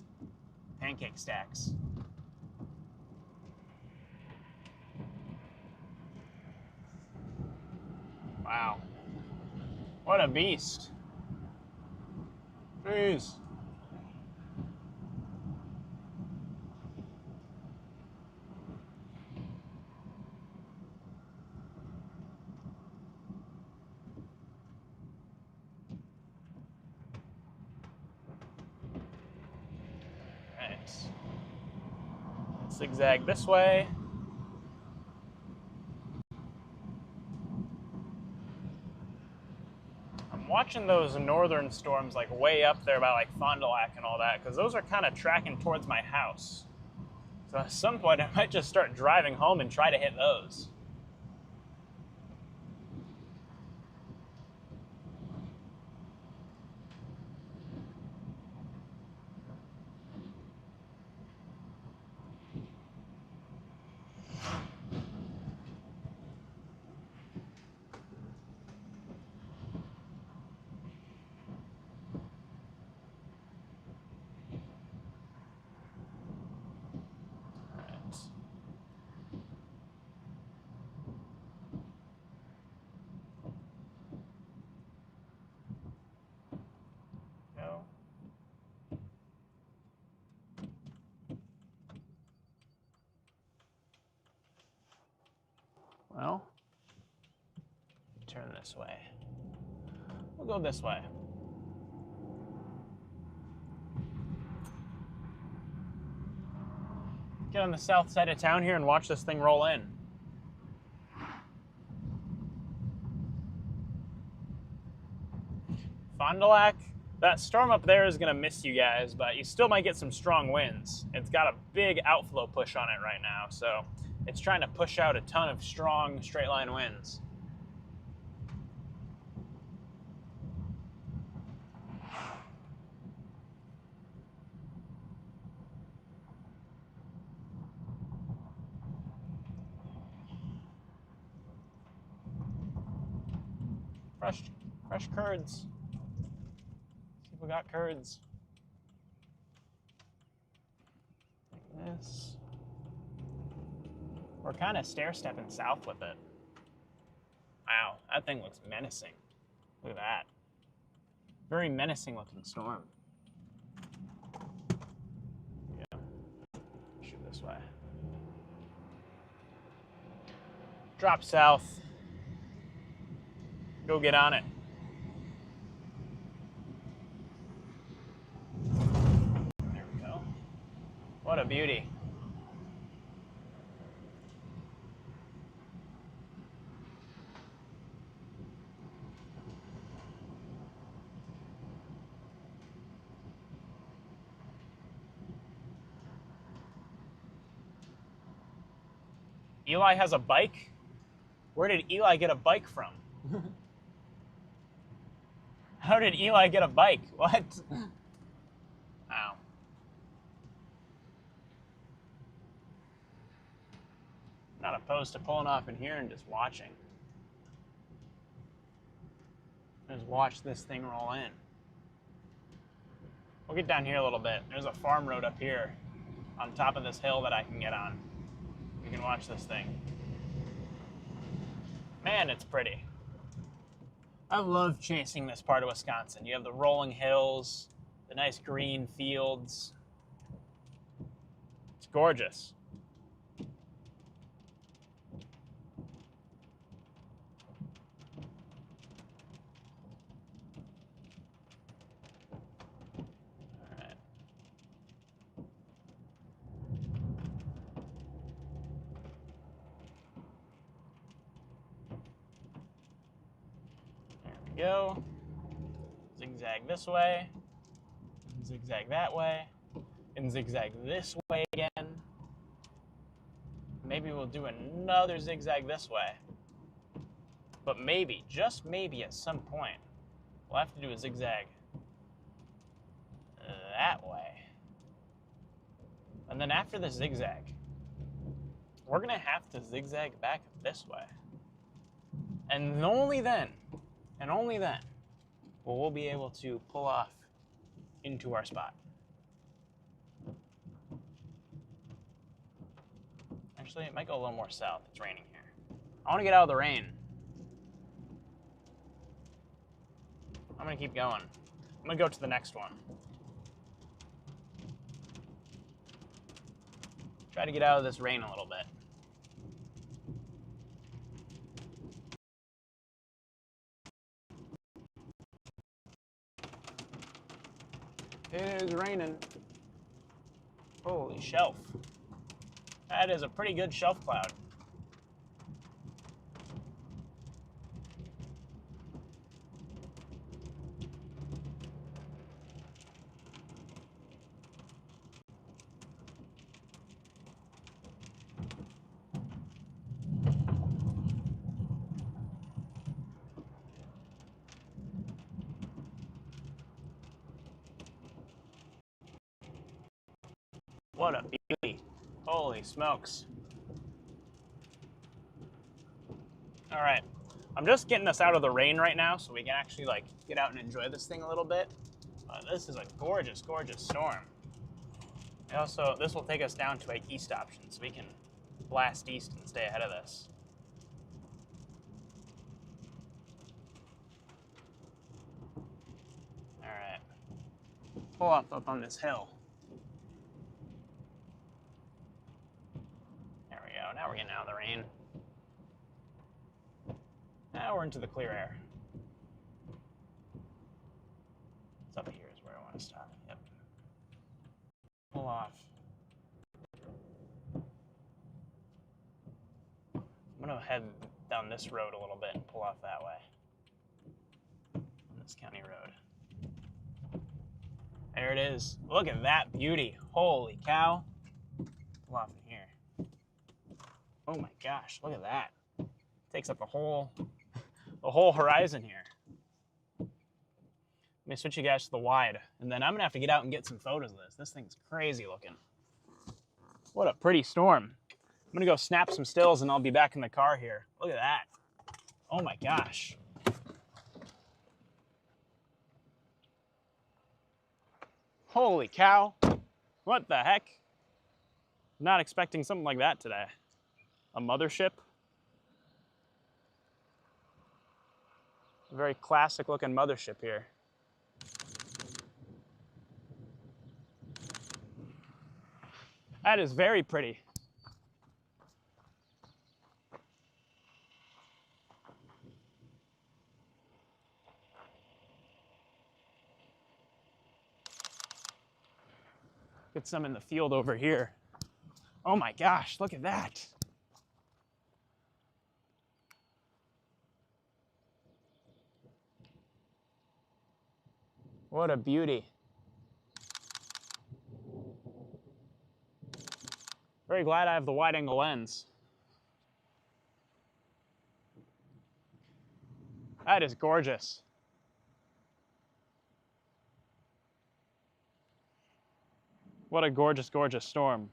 pancake stacks. Wow. What a beast. Jeez. Zigzag this way. I'm watching those northern storms like way up there by like Fond du Lac and all that, because those are kind of tracking towards my house. So at some point I might just start driving home and try to hit those. Well, turn this way. We'll go this way. Get on the south side of town here and watch this thing roll in. Fond du Lac, that storm up there is going to miss you guys, but you still might get some strong winds. It's got a big outflow push on it right now, so it's trying to push out a ton of strong straight line winds. Fresh curds. See if we got curds. Like this. We're kind of stair-stepping south with it. Wow, that thing looks menacing. Look at that. Very menacing looking storm. Yeah. Shoot this way. Drop south. Go get on it. There we go. What a beauty. Eli has a bike? Where did Eli get a bike from? How did Eli get a bike? What? Wow. Not opposed to pulling off in here and just watching. Just watch this thing roll in. We'll get down here a little bit. There's a farm road up here on top of this hill that I can get on. You can watch this thing. Man, it's pretty. I love chasing this part of Wisconsin. You have the rolling hills, the nice green fields. It's gorgeous. All right. There we go. Zigzag this way, zigzag that way, and zigzag this way again. Maybe we'll do another zigzag this way. But maybe, just maybe at some point, we'll have to do a zigzag that way. And then after the zigzag, we're gonna have to zigzag back this way. And only then, will we'll be able to pull off into our spot. Actually, it might go a little more south. It's raining here. I want to get out of the rain. I'm going to keep going. I'm going to go to the next one. Try to get out of this rain a little bit. It is raining. Holy shelf. That is a pretty good shelf cloud. What a beauty. Holy smokes. All right, I'm just getting us out of the rain right now so we can actually like get out and enjoy this thing a little bit. This is a gorgeous, gorgeous storm. And also, this will take us down to a east option so we can blast east and stay ahead of this. All right, pull up on this hill. Now we're getting out of the rain. Now we're into the clear air. It's up here is where I want to stop. Yep. Pull off. I'm going to head down this road a little bit and pull off that way. On this county road. There it is. Look at that beauty. Holy cow. Pull off in here. Oh my gosh, look at that. Takes up the whole horizon here. Let me switch you guys to the wide, and then I'm gonna have to get out and get some photos of this. This thing's crazy looking. What a pretty storm. I'm gonna go snap some stills and I'll be back in the car here. Look at that. Oh my gosh. Holy cow. What the heck? Not expecting something like that today. A mothership. A very classic looking mothership here. That is very pretty. Get some in the field over here. Oh my gosh, look at that. What a beauty. Very glad I have the wide angle lens. That is gorgeous. What a gorgeous, gorgeous storm.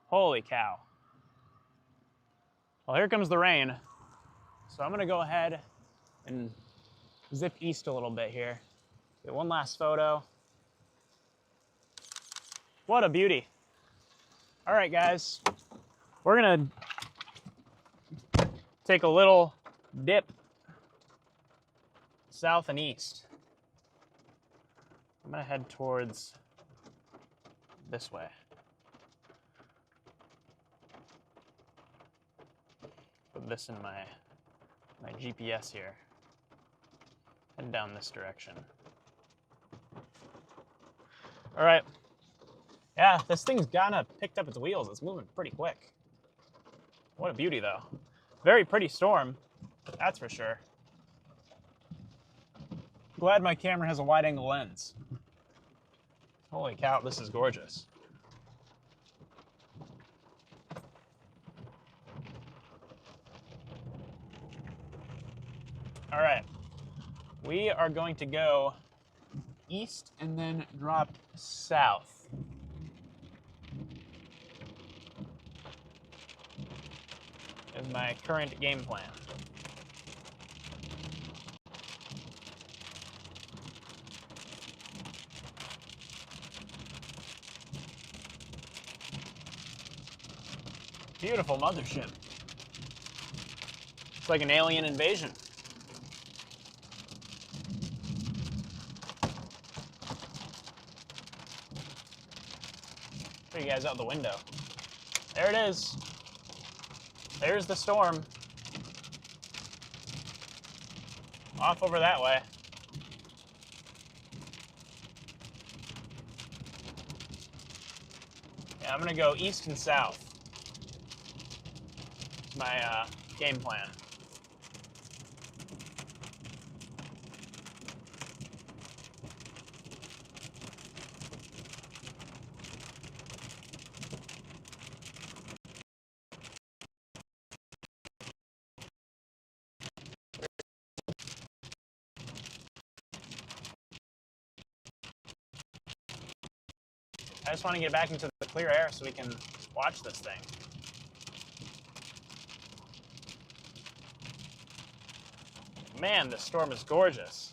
Holy cow. Well, here comes the rain. So I'm gonna go ahead and zip east a little bit here. Get one last photo. What a beauty. All right, guys, we're gonna take a little dip south and east. I'm gonna head towards this way. Put this in my GPS here. Head down this direction. All right. Yeah, this thing's kinda picked up its wheels. It's moving pretty quick. What a beauty, though. Very pretty storm, that's for sure. Glad my camera has a wide-angle lens. Holy cow, this is gorgeous. All right, we are going to go east and then drop south. Is my current game plan. Beautiful mothership. It's like an alien invasion. Show you guys out the window. There it is. There's the storm. Off over that way. Yeah, I'm gonna go east and south. It's my game plan. I just want to get back into the clear air so we can watch this thing. Man, this storm is gorgeous.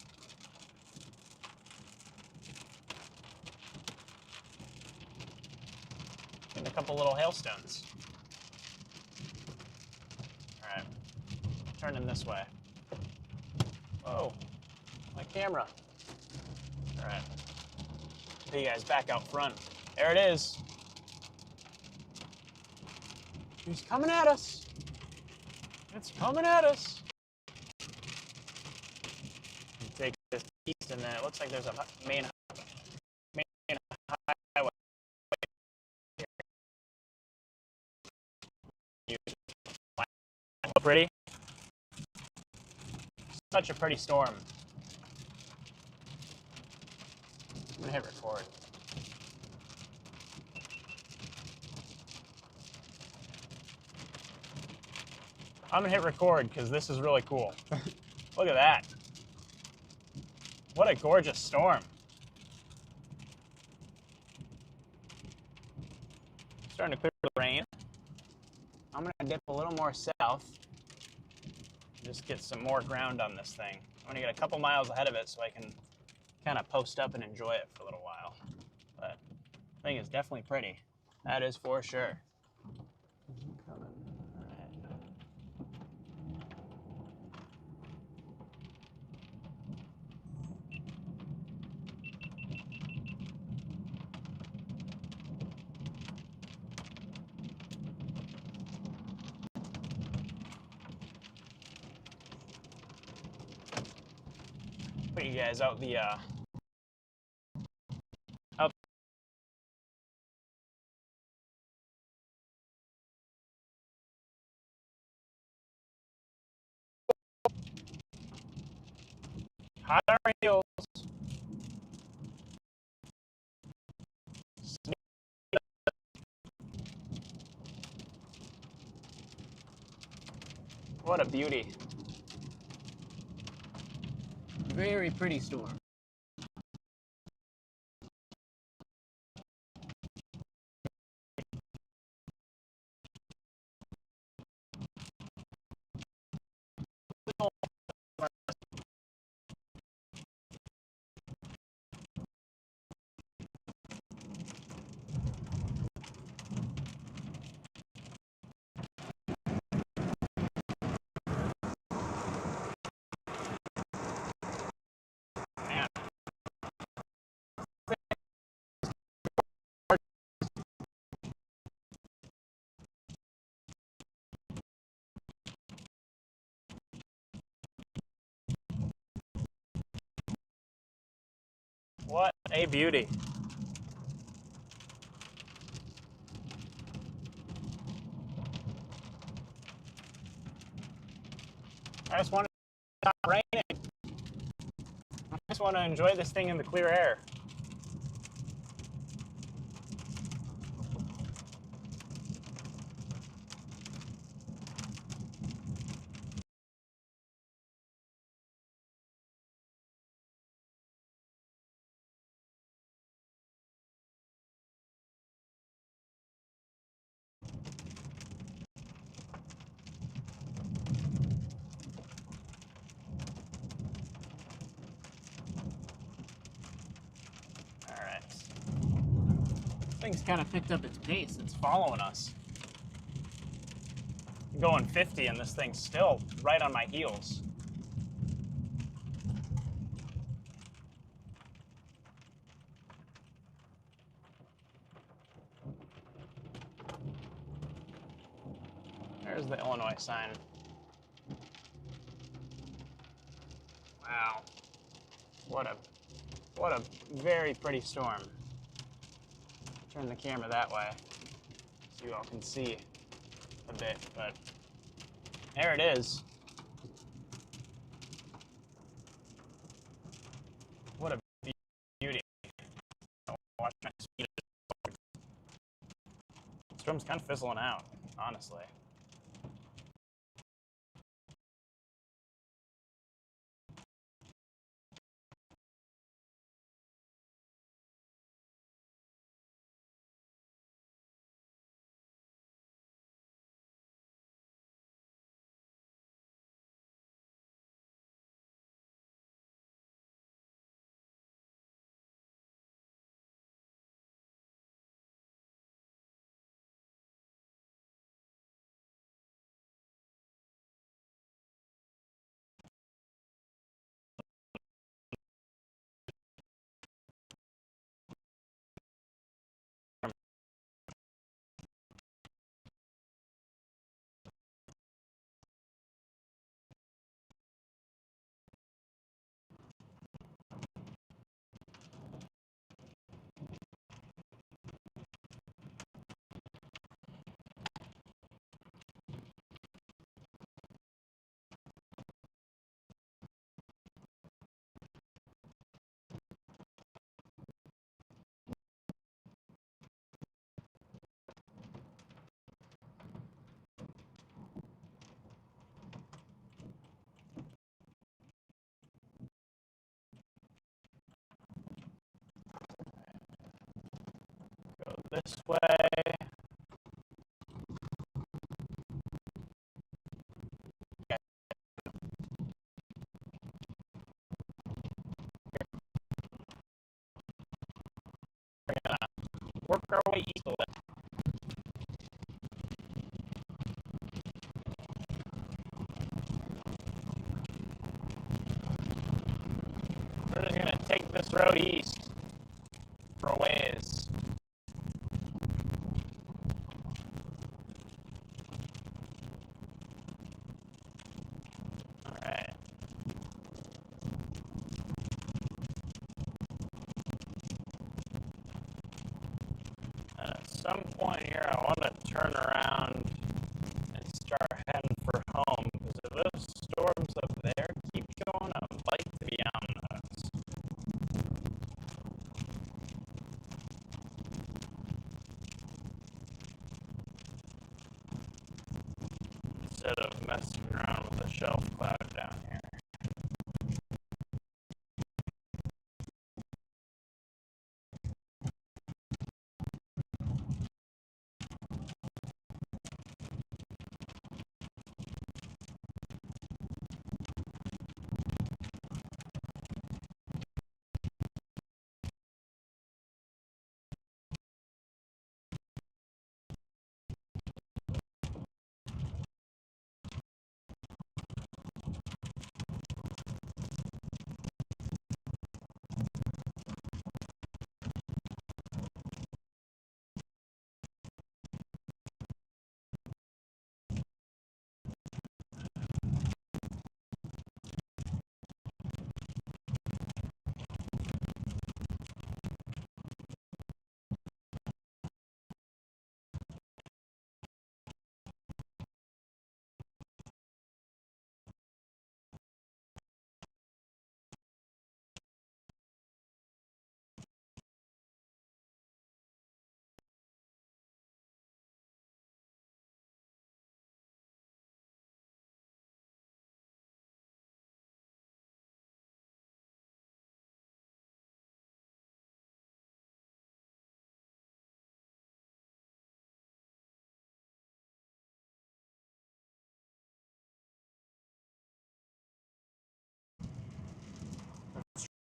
And a couple little hailstones. All right, turning this way. Whoa, my camera. All right, see you guys back out front. There it is. He's coming at us. It's coming at us. Take this east, and then it looks like there's a main highway. Pretty. Such a pretty storm. I'm gonna hit record. I'm gonna hit record because this is really cool. Look at that. What a gorgeous storm. Starting to clear the rain. I'm gonna dip a little more south. Just get some more ground on this thing. I'm gonna get a couple miles ahead of it so I can kind of post up and enjoy it for a little while. But the thing is definitely pretty. That is for sure. Put you guys out the Hot on our heels. What a beauty. Very pretty storm. What a beauty. I just want to stop raining. I just want to enjoy this thing in the clear air. Thing's kind of picked up its pace. It's following us. I'm going 50 and this thing's still right on my heels. There's the Illinois sign. Wow. What a very pretty storm. Turn the camera that way so you all can see a bit, but there it is. What a beauty. Watch my speed. The storm's kind of fizzling out, honestly. Go this way. We're gonna work our way east a little. We're just gonna take this road east for a ways. Alright. At some point here, I want to turn around and start heading for home, because if those storms up there keep going, I would like to be on instead of messing around with the shelf cloud down here.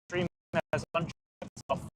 Stream has unchecked itself.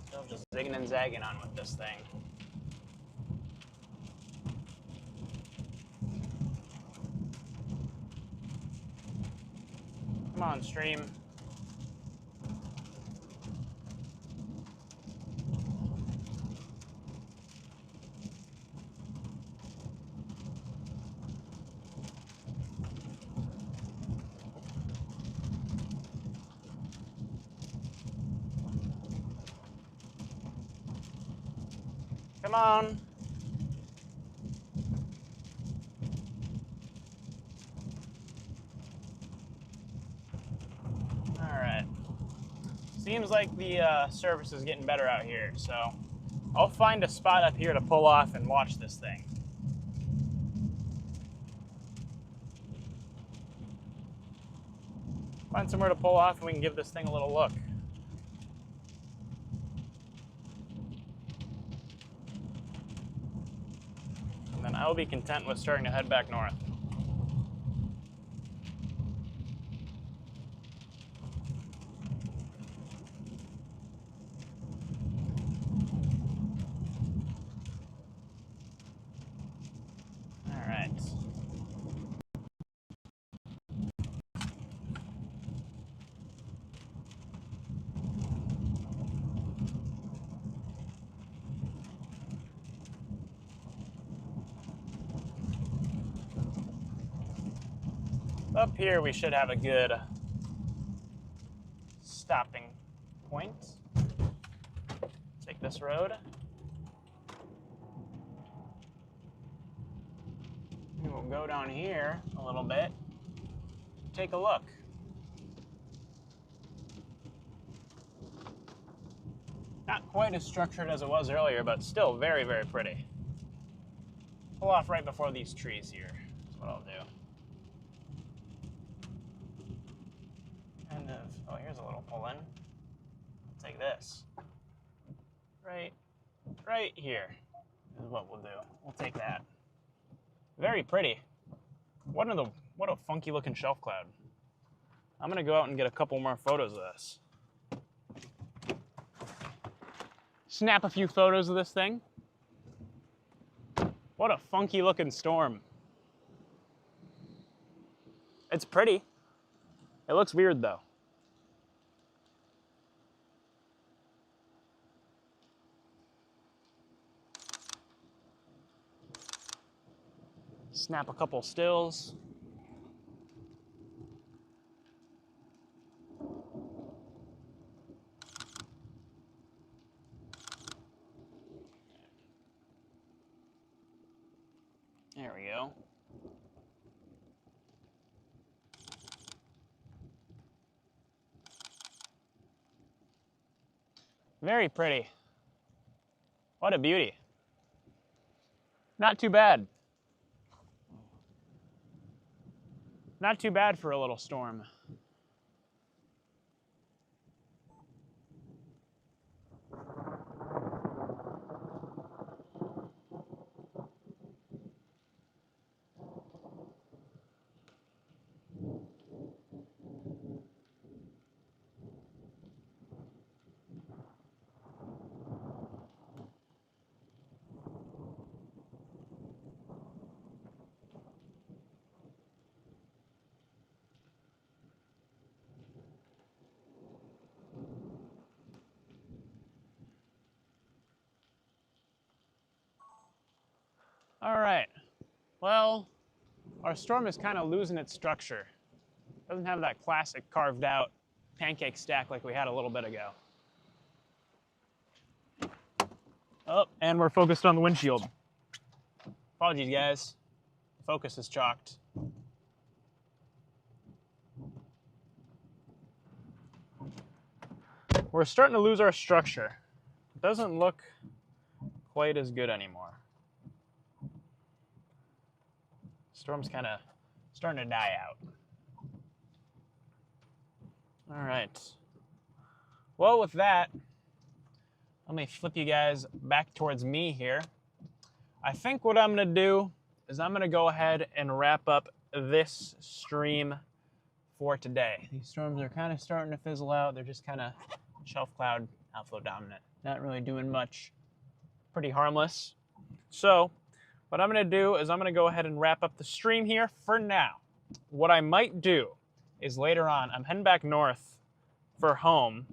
Still just zigging and zagging on with this thing. Come on, stream. Come on. All right. Seems like the service is getting better out here, so I'll find a spot up here to pull off and watch this thing. Find somewhere to pull off and we can give this thing a little look. And then I'll be content with starting to head back north. All right. Up here we should have a good stopping point. Take this road. We will go down here a little bit, take a look. Not quite as structured as it was earlier, but still very, very pretty. Pull off right before these trees here is what I'll do. Kind of, oh, here's a little pull in. I'll take this. Right here is what we'll do. We'll take that. Very pretty. What a funky looking shelf cloud. I'm gonna go out and get a couple more photos of this. snap a few photos of this thing. What a funky looking storm. It's pretty. It looks weird though. Snap a couple stills. There we go. Very pretty. What a beauty. Not too bad. Not too bad for a little storm. All right, well, our storm is kind of losing its structure. Doesn't have that classic carved out pancake stack like we had a little bit ago. Oh, and we're focused on the windshield. Apologies, guys. The focus is chalked. We're starting to lose our structure. It doesn't look quite as good anymore. Storm's kind of starting to die out. All right. Well, with that, let me flip you guys back towards me here. I think what I'm going to do is I'm going to go ahead and wrap up this stream for today. These storms are kind of starting to fizzle out. They're just kind of shelf cloud outflow dominant. Not really doing much. Pretty harmless. So what I'm going to do is I'm going to go ahead and wrap up the stream here for now. What I might do is later on, I'm heading back north for home,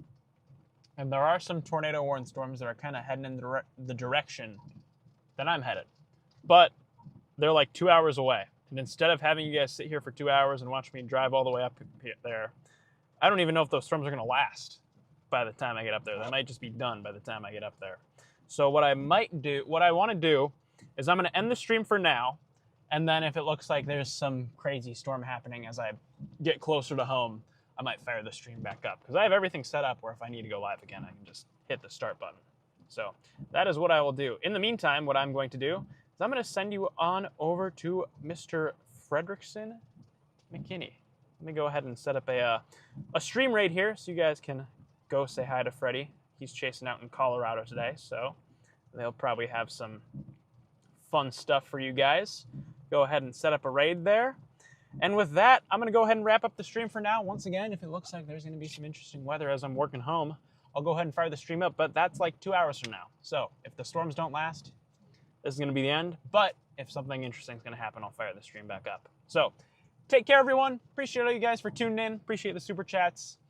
and there are some tornado warning storms that are kind of heading in the direction that I'm headed. But they're like 2 hours away. And instead of having you guys sit here for 2 hours and watch me drive all the way up there, I don't even know if those storms are going to last by the time I get up there. They might just be done by the time I get up there. So what I want to do is I'm going to end the stream for now, and then if it looks like there's some crazy storm happening as I get closer to home, I might fire the stream back up, because I have everything set up where if I need to go live again, I can just hit the start button. So that is what I will do. In the meantime, what I'm going to do is I'm going to send you on over to Mr. Fredrickson McKinney. Let me go ahead and set up a stream right here so you guys can go say hi to Freddie. He's chasing out in Colorado today, so they'll probably have some fun stuff for you guys. Go ahead and set up a raid there. And with that, I'm going to go ahead and wrap up the stream for now. Once again, if it looks like there's going to be some interesting weather as I'm working home, I'll go ahead and fire the stream up, but that's like 2 hours from now. So if the storms don't last, this is going to be the end. But if something interesting is going to happen, I'll fire the stream back up. So take care, everyone. Appreciate all you guys for tuning in. Appreciate the super chats.